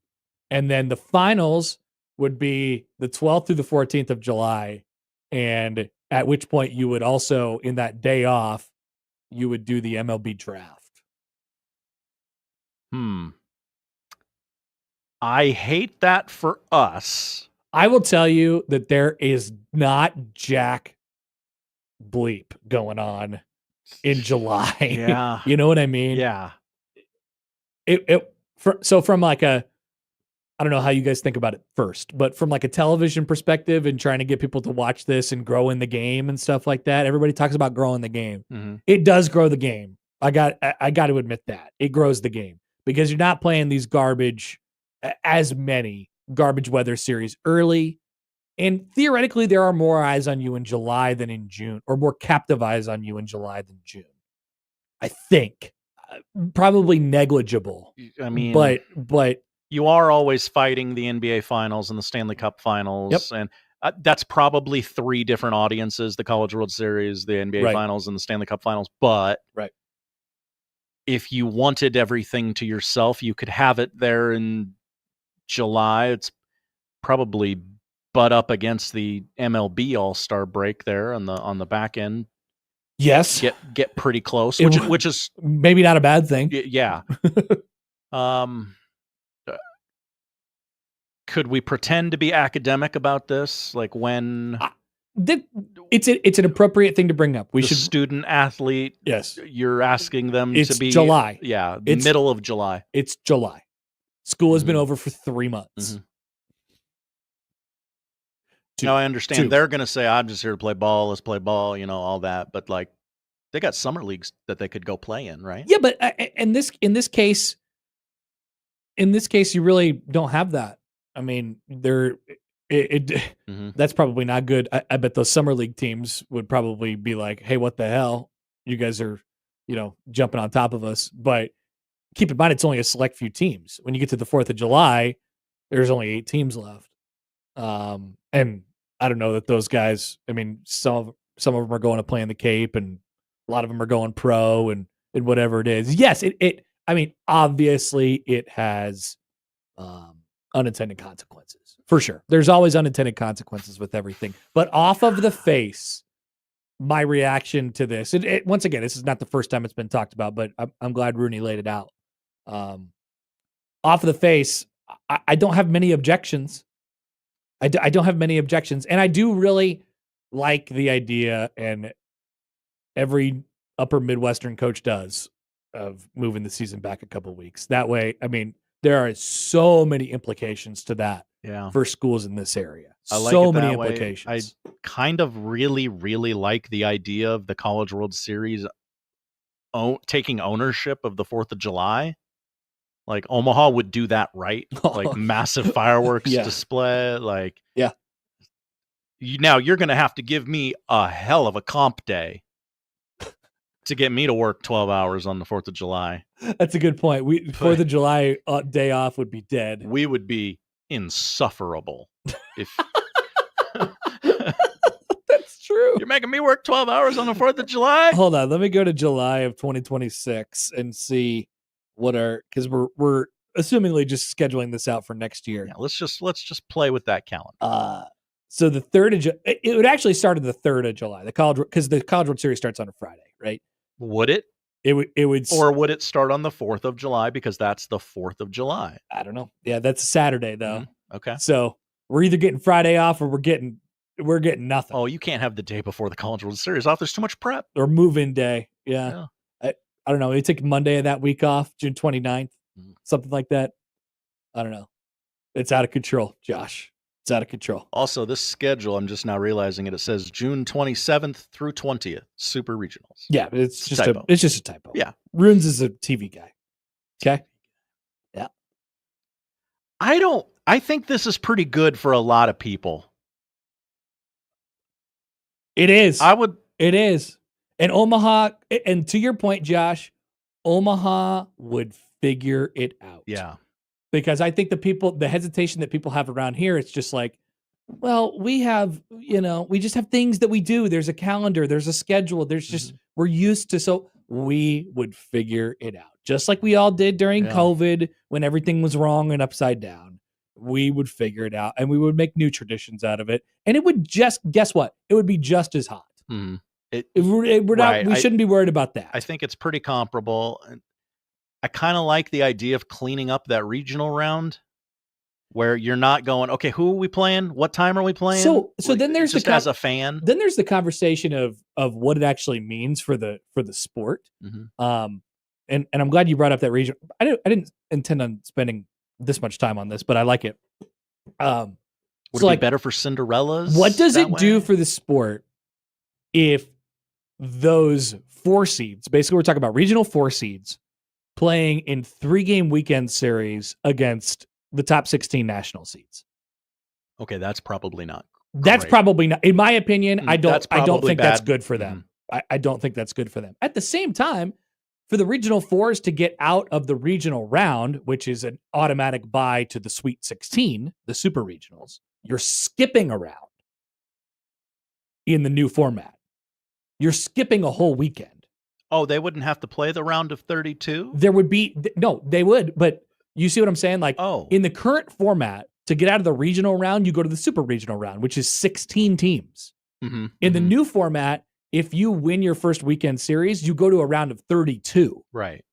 Speaker 1: And then the finals would be the 12th through the 14th of July. And at which point you would also, in that day off, you would do the MLB draft.
Speaker 3: I hate that for us.
Speaker 1: I will tell you that there is not jack bleep going on in July.
Speaker 3: Yeah.
Speaker 1: You know what I mean?
Speaker 3: Yeah.
Speaker 1: So from like a, I don't know how you guys think about it first, but from like a television perspective and trying to get people to watch this and grow in the game and stuff like that, everybody talks about growing the game.
Speaker 3: Mm-hmm.
Speaker 1: It does grow the game. I got to admit that it grows the game because you're not playing these as many garbage weather series early. And theoretically, there are more eyes on you in July than in June, or more captive eyes on you in July than June. I think probably negligible.
Speaker 3: I mean,
Speaker 1: but
Speaker 3: you are always fighting the NBA Finals and the Stanley Cup Finals, and that's probably 3 different audiences: the College World Series, the NBA Finals, and the Stanley Cup Finals. But if you wanted everything to yourself, you could have it there in July. It's probably butt up against the MLB All-Star break there on the back end.
Speaker 1: Yes,
Speaker 3: get pretty close, which is
Speaker 1: maybe not a bad thing.
Speaker 3: Yeah. Could we pretend to be academic about this? Like when
Speaker 1: it's an appropriate thing to bring up. We should
Speaker 3: student athlete.
Speaker 1: Yes,
Speaker 3: you're asking them
Speaker 1: it's
Speaker 3: to be
Speaker 1: July.
Speaker 3: Yeah,
Speaker 1: It's
Speaker 3: middle of July.
Speaker 1: It's July. School has been over for 3 months.
Speaker 3: Now I understand they're going to say, "I'm just here to play ball. Let's play ball." You know, all that. But like, they got summer leagues that they could go play in, right?
Speaker 1: Yeah, but in this case, you really don't have that. I mean, that's probably not good. I bet those summer league teams would probably be like, "Hey, what the hell? You guys are, jumping on top of us." But keep in mind, it's only a select few teams. When you get to the 4th of July, there's only 8 teams left. And I don't know that those guys, I mean, some of them are going to play in the Cape and a lot of them are going pro and whatever it is. Yes, I mean, obviously it has unintended consequences for sure. There's always unintended consequences with everything, but off of the face, my reaction to this, once again, this is not the first time it's been talked about, but I'm glad Rooney laid it out. Off of the face, I don't have many objections. I don't have many objections, and I do really like the idea, and every upper Midwestern coach does, of moving the season back a couple of weeks. That way, I mean, there are so many implications to that for schools in this area.
Speaker 3: I like
Speaker 1: so
Speaker 3: it
Speaker 1: many
Speaker 3: that way.
Speaker 1: implications.
Speaker 3: I kind of really, really like the idea of the College World Series taking ownership of the 4th of July. Like Omaha would do that, right? Like massive fireworks display. Like, now you're going to have to give me a hell of a comp day to get me to work 12 hours on the 4th of July.
Speaker 1: That's a good point. 4th of July day off would be dead.
Speaker 3: We would be insufferable if
Speaker 1: that's true.
Speaker 3: You're making me work 12 hours on the 4th of July.
Speaker 1: Hold on, let me go to July of 2026 and see because we're assumingly just scheduling this out for next year.
Speaker 3: Yeah, let's just play with that calendar.
Speaker 1: So the 3rd of July, it would actually start on the 3rd of July. Because the College World Series starts on a Friday, right?
Speaker 3: Would it?
Speaker 1: It would,
Speaker 3: or would it start on the 4th of July because that's the 4th of July?
Speaker 1: I don't know. Yeah, that's a Saturday though.
Speaker 3: Okay.
Speaker 1: So we're either getting Friday off or we're getting nothing.
Speaker 3: Oh, you can't have the day before the College World Series off. There's too much prep.
Speaker 1: Or move-in day. Yeah. I don't know. Maybe take Monday of that week off, June 29th, something like that. I don't know. It's out of control, Josh. It's out of control.
Speaker 3: Also, this schedule, I'm just now realizing it says June 27th through 20th, Super Regionals.
Speaker 1: Yeah, it's just a typo.
Speaker 3: Yeah.
Speaker 1: Runes is a TV guy. Okay? Yeah.
Speaker 3: I think this is pretty good for a lot of people.
Speaker 1: It is. It is. And Omaha, and to your point, Josh, Omaha would figure it out.
Speaker 3: Yeah.
Speaker 1: Because I think the hesitation that people have around here, it's just like, well, we just have things that we do. There's a calendar, there's a schedule, there's just, we're used to, so we would figure it out. Just like we all did during COVID when everything was wrong and upside down. we would figure it out, and we would make new traditions out of it, and it would just guess what? It would be just as hot.
Speaker 3: Mhm.
Speaker 1: We're not. We shouldn't be worried about that.
Speaker 3: I think it's pretty comparable. And I kind of like the idea of cleaning up that regional round where you're not going, okay, who are we playing? What time are we playing?
Speaker 1: So then there's
Speaker 3: just as a fan.
Speaker 1: Then there's the conversation of what it actually means for the sport.
Speaker 3: Mhm.
Speaker 1: And I'm glad you brought up that region. I didn't intend on spending this much time on this, but I like it.
Speaker 3: Would
Speaker 1: so
Speaker 3: it be better for Cinderellas?
Speaker 1: What does
Speaker 3: that
Speaker 1: it do
Speaker 3: way?
Speaker 1: for the sport if those 4 seeds, basically we're talking about regional 4 seeds, playing in 3-game weekend series against the top 16 national seeds?
Speaker 3: Okay, that's probably not.
Speaker 1: That's
Speaker 3: great.
Speaker 1: probably not, in my opinion. I don't
Speaker 3: probably
Speaker 1: think that's
Speaker 3: bad.
Speaker 1: good for them. I don't think that's good for them. At the same time, for the regional 4s to get out of the regional round, which is an automatic bye to the Sweet 16, the super regionals, you're skipping around in the new format. You're skipping a whole weekend.
Speaker 3: Oh, they wouldn't have to play the round of 32?
Speaker 1: There would be no, they would, but you see what I'm saying? Like in the current format, to get out of the regional round, you go to the super regional round, which is 16 teams.
Speaker 3: Mm-hmm.
Speaker 1: In the new format, if you win your first weekend series, you go to a round of 32.
Speaker 3: Right.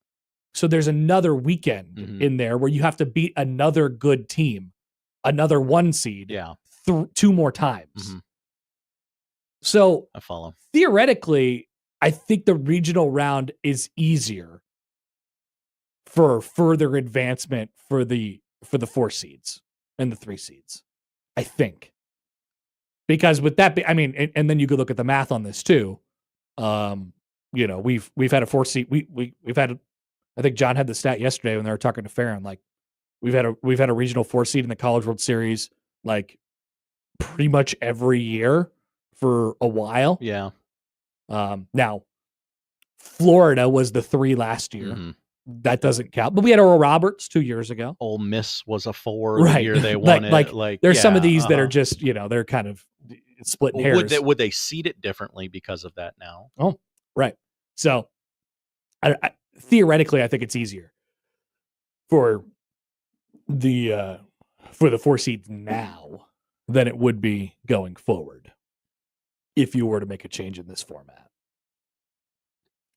Speaker 1: So there's another weekend in there where you have to beat another good team, another 1 seed, 2 more times. So
Speaker 3: I follow.
Speaker 1: Theoretically, I think the regional round is easier for further advancement for the 4 seeds and the 3 seeds. I think. Because with that, I mean, and then you could look at the math on this too. We've had a 4 seed. We've had. I think John had the stat yesterday when they were talking to Farron. Like we've had a regional 4 seed in the College World Series, like pretty much every year for a while.
Speaker 3: Yeah.
Speaker 1: Now, Florida was the 3 last year. That doesn't count. But we had Oral Roberts 2 years ago.
Speaker 3: Ole Miss was a 4 the year they won it. Like
Speaker 1: there's some of these that are just, they're kind of splitting hairs.
Speaker 3: Would they seed it differently because of that now?
Speaker 1: Oh, right. So theoretically, I think it's easier for the 4 seeds now than it would be going forward if you were to make a change in this format.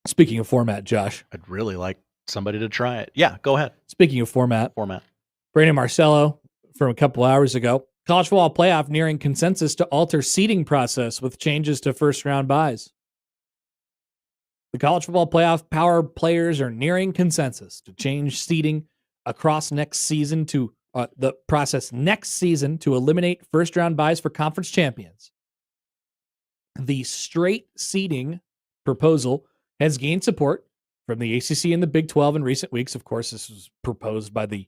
Speaker 1: Speaking of format, Josh.
Speaker 3: I'd really like somebody to try it. Yeah, go ahead.
Speaker 1: Speaking of format. Brandon Marcello from a couple hours ago. College football playoff nearing consensus to alter seeding process with changes to first-round buys. The college football playoff power players are nearing consensus to change seeding across next season to the process next season to eliminate first-round buys for conference champions. The straight seeding proposal has gained support from the ACC and the Big 12 in recent weeks. Of course, this was proposed by the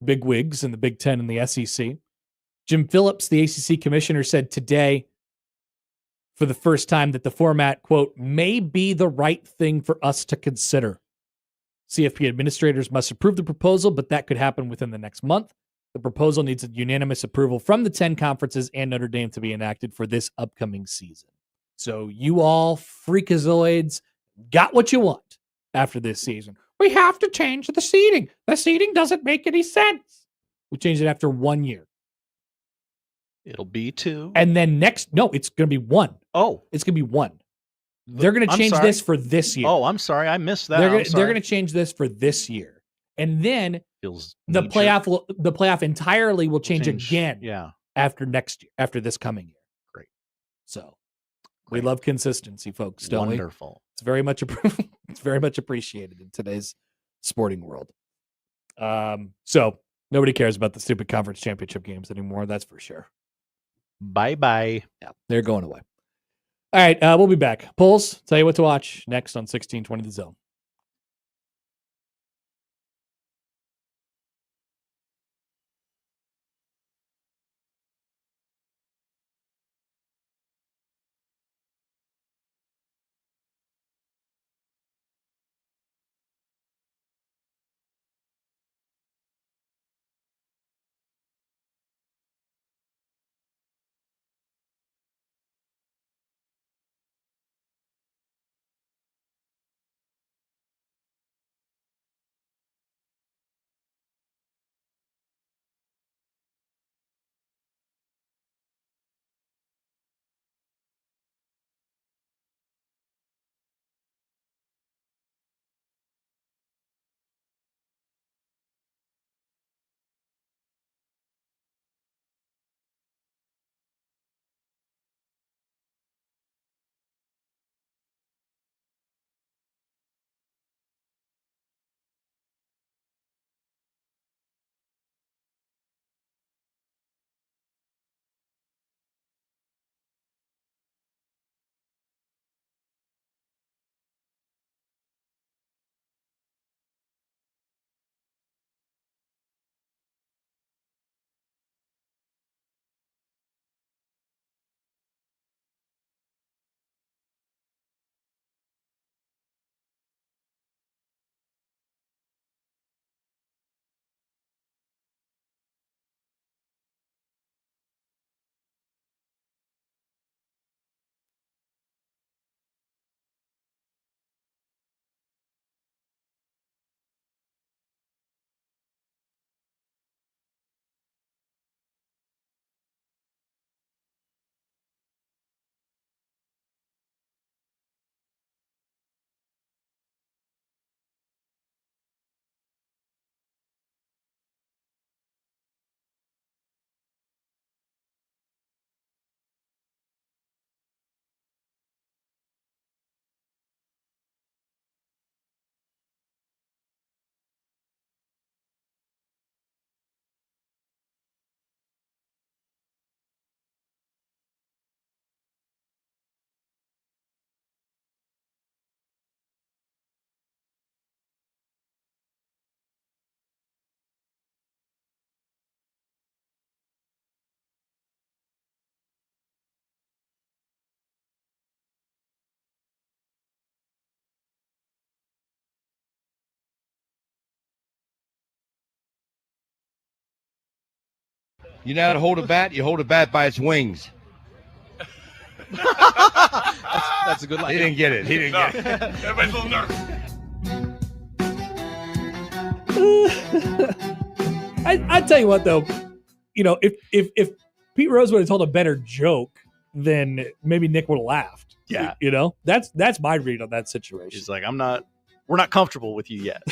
Speaker 1: big wigs in the Big 10 and the SEC. Jim Phillips, the ACC commissioner, said today for the first time that the format, quote, may be the right thing for us to consider. CFP administrators must approve the proposal, but that could happen within the next month. The proposal needs a unanimous approval from the 10 conferences and Notre Dame to be enacted for this upcoming season. So you all freakazoids got what you want after this season. We have to change the seeding. The seeding doesn't make any sense. We changed it after 1 year.
Speaker 3: It'll be 2.
Speaker 1: And then it's going to be 1.
Speaker 3: Oh.
Speaker 1: It's going to be 1. They're going to change this for this year.
Speaker 3: Oh, I'm sorry. I missed that.
Speaker 1: They're going to change this for this year. And then the playoff entirely will change again after next year, after this coming year.
Speaker 3: Great.
Speaker 1: So we love consistency, folks, don't we?
Speaker 3: Wonderful.
Speaker 1: It's very much appreciated in today's sporting world. So nobody cares about the stupid conference championship games anymore. That's for sure.
Speaker 3: Bye-bye.
Speaker 1: Yeah, they're going away. All right, we'll be back. Polls, tell you what to watch next on 1620 The Zone.
Speaker 14: You know how to hold a bat? You hold a bat by its wings.
Speaker 2: That's a good line.
Speaker 14: He didn't get it. He didn't get it.
Speaker 12: Everybody's a little nervous.
Speaker 1: I tell you what, though, if Pete Rose would have told a better joke, then maybe Nick would have laughed.
Speaker 3: Yeah.
Speaker 1: That's my read on that situation.
Speaker 3: He's like, we're not comfortable with you yet.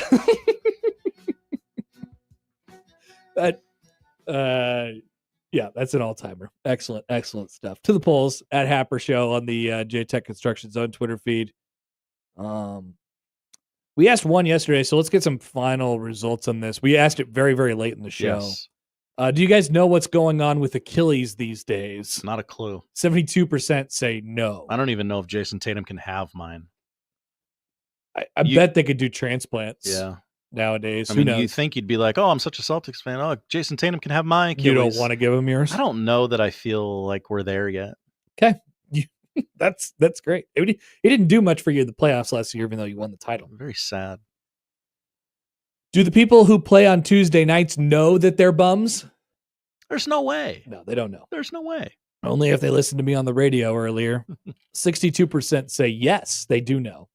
Speaker 1: Yeah, that's an all-timer. Excellent stuff. To the polls at Happer Show on the JTech Construction Zone Twitter feed. We asked one yesterday, so let's get some final results on this. We asked it very, very late in the show.
Speaker 3: Yes.
Speaker 1: Do you guys know what's going on with Achilles these days?
Speaker 3: Not a clue.
Speaker 1: 72% say no.
Speaker 3: I don't even know if Jason Tatum can have mine.
Speaker 1: I bet they could do transplants.
Speaker 3: Yeah.
Speaker 1: Nowadays.
Speaker 3: I mean, you think you'd be like, oh, I'm such a Celtics fan. Oh, Jason Tatum can have my Achilles.
Speaker 1: You don't want to give him yours?
Speaker 3: I don't know that I feel like we're there yet.
Speaker 1: Okay. That's great. It didn't do much for you in the playoffs last year, even though you won the title.
Speaker 3: Very sad.
Speaker 1: Do the people who play on Tuesday nights know that they're bums?
Speaker 3: There's no way.
Speaker 1: No, they don't know.
Speaker 3: There's no way.
Speaker 1: Only if they listened to me on the radio earlier. 62% say yes, they do know.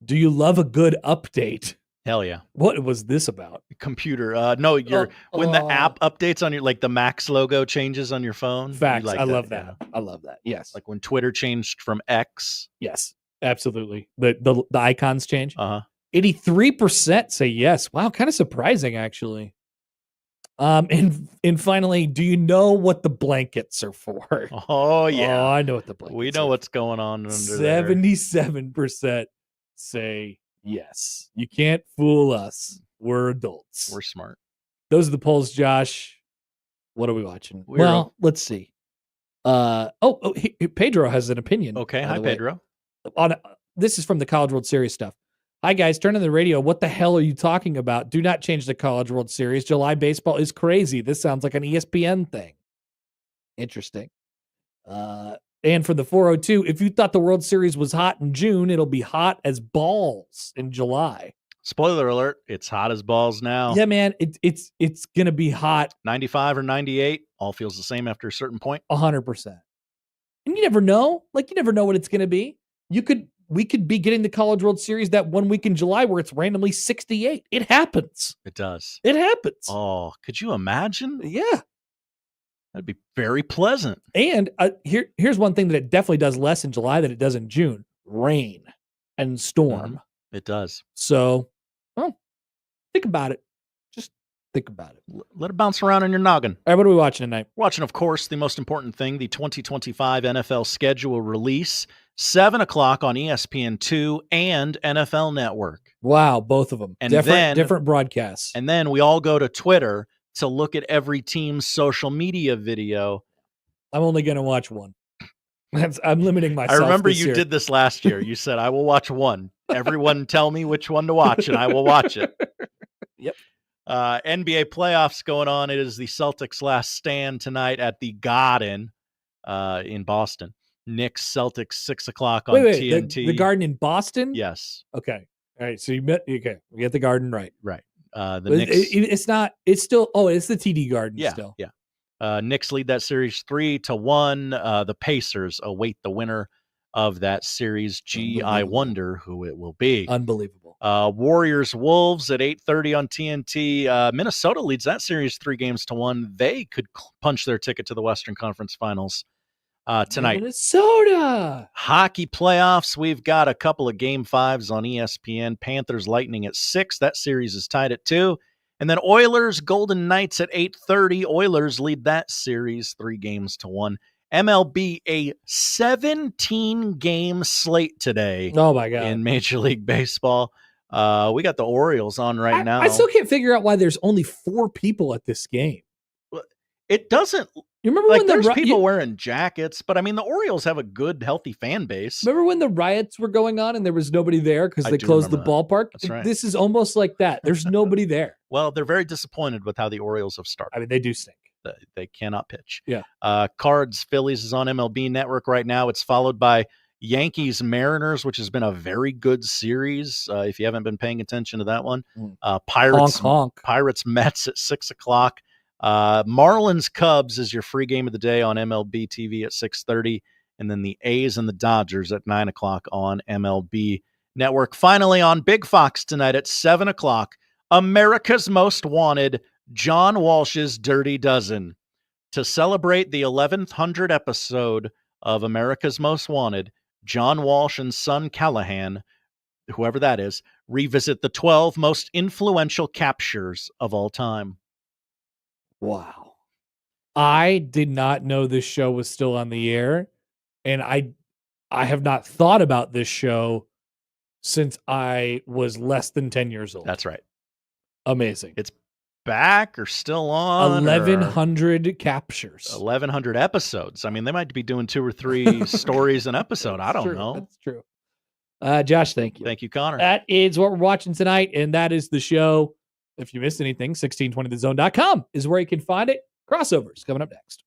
Speaker 1: Do you love a good update?
Speaker 3: Hell yeah.
Speaker 1: What was this about?
Speaker 3: Computer. No, when the app updates on your, like the Max logo changes on your phone.
Speaker 1: Facts.
Speaker 3: Like
Speaker 1: I love that. I love that. Yes.
Speaker 3: Like when Twitter changed from X.
Speaker 1: Yes, absolutely. The icons change. 83% say yes. Wow, kind of surprising actually. And finally, do you know what the blankets are for?
Speaker 3: Oh yeah.
Speaker 1: Oh, I know what the blankets.
Speaker 3: We know what's going on under there.
Speaker 1: 77% say yes. You can't fool us. We're adults.
Speaker 3: We're smart.
Speaker 1: Those are the polls, Josh. What are we watching? Let's see. Pedro has an opinion.
Speaker 3: Okay, hi Pedro.
Speaker 1: This is from the College World Series stuff. Hi guys, turn on the radio. What the hell are you talking about? Do not change the College World Series. July baseball is crazy. This sounds like an ESPN thing. Interesting. And for the 402, if you thought the World Series was hot in June, it'll be hot as balls in July.
Speaker 3: Spoiler alert, it's hot as balls now.
Speaker 1: Yeah, man, it's gonna be hot.
Speaker 3: 95 or 98, all feels the same after a certain point.
Speaker 1: 100%. And you never know. Like you never know what it's gonna be. We could be getting the College World Series that 1 week in July where it's randomly 68. It happens.
Speaker 3: It does.
Speaker 1: It happens.
Speaker 3: Oh, could you imagine?
Speaker 1: Yeah.
Speaker 3: That'd be very pleasant.
Speaker 1: And here's one thing that it definitely does less in July than it does in June. Rain and storm.
Speaker 3: It does.
Speaker 1: So, think about it. Just think about it.
Speaker 3: Let it bounce around in your noggin.
Speaker 1: All right, what are we watching tonight?
Speaker 3: Watching, of course, the most important thing, the 2025 NFL schedule release, 7 o'clock on ESPN2 and NFL Network.
Speaker 1: Wow, both of them.
Speaker 3: And
Speaker 1: different broadcasts.
Speaker 3: And then we all go to Twitter to look at every team's social media video.
Speaker 1: I'm only going to watch one. I'm limiting myself.
Speaker 3: I remember you did this last year. You said, I will watch one. Everyone tell me which one to watch, and I will watch it.
Speaker 1: Yep.
Speaker 3: NBA playoffs going on. It is the Celtics' last stand tonight at the Garden in Boston. Knicks, Celtics, 6 o'clock on TNT.
Speaker 1: The Garden in Boston?
Speaker 3: Yes.
Speaker 1: Okay. All right. So we get the Garden right.
Speaker 3: Right. The
Speaker 1: Knicks. It's not. It's still. Oh, it's the TD Garden.
Speaker 3: Yeah.
Speaker 1: Still.
Speaker 3: Yeah. Knicks lead that series 3-1. The Pacers await the winner of that series. I wonder who it will be.
Speaker 1: Unbelievable.
Speaker 3: Warriors Wolves at 8:30 on TNT. Minnesota leads that series 3-1. They could punch their ticket to the Western Conference Finals tonight.
Speaker 1: Minnesota
Speaker 3: hockey playoffs. We've got a couple of game 5s on ESPN. Panthers Lightning at 6. That series is tied at 2. And then Oilers Golden Knights at 8:30. Oilers lead that series 3-1. MLB, a 17-game slate today.
Speaker 1: Oh my God!
Speaker 3: In Major League Baseball, we got the Orioles on right now.
Speaker 1: I still can't figure out why there's only 4 people at this game.
Speaker 3: It doesn't.
Speaker 1: You remember
Speaker 3: like
Speaker 1: when
Speaker 3: there's people wearing jackets, but I mean the Orioles have a good, healthy fan base.
Speaker 1: Remember when the riots were going on and there was nobody there because they closed the ballpark?
Speaker 3: That's right.
Speaker 1: This is almost like that. There's nobody there.
Speaker 3: Well, they're very disappointed with how the Orioles have started.
Speaker 1: I mean, they do stink.
Speaker 3: They cannot pitch.
Speaker 1: Yeah.
Speaker 3: Cards Phillies is on MLB Network right now. It's followed by Yankees Mariners, which has been a very good series. If you haven't been paying attention to that one, Pirates
Speaker 1: honk.
Speaker 3: Pirates Mets at 6 o'clock. Marlins Cubs is your free game of the day on MLB TV at 6:30, and then the A's and the Dodgers at 9 o'clock on MLB Network. Finally, on Big Fox tonight at 7 o'clock, America's Most Wanted, John Walsh's Dirty Dozen. To celebrate the 1100th episode of America's Most Wanted, John Walsh and son Callahan, whoever that is, revisit the 12 most influential captures of all time.
Speaker 1: Wow. I did not know this show was still on the air, and I have not thought about this show since I was less than 10 years old.
Speaker 3: That's right.
Speaker 1: Amazing.
Speaker 3: It's back or still on?
Speaker 1: 1,100 captures.
Speaker 3: 1,100 episodes. I mean, they might be doing 2 or 3 stories an episode. I don't know.
Speaker 1: That's true. Josh, thank you.
Speaker 3: Thank you, Connor.
Speaker 1: That is what we're watching tonight, and that is the show. If you missed anything, 1620thezone.com is where you can find it. Crossovers coming up next.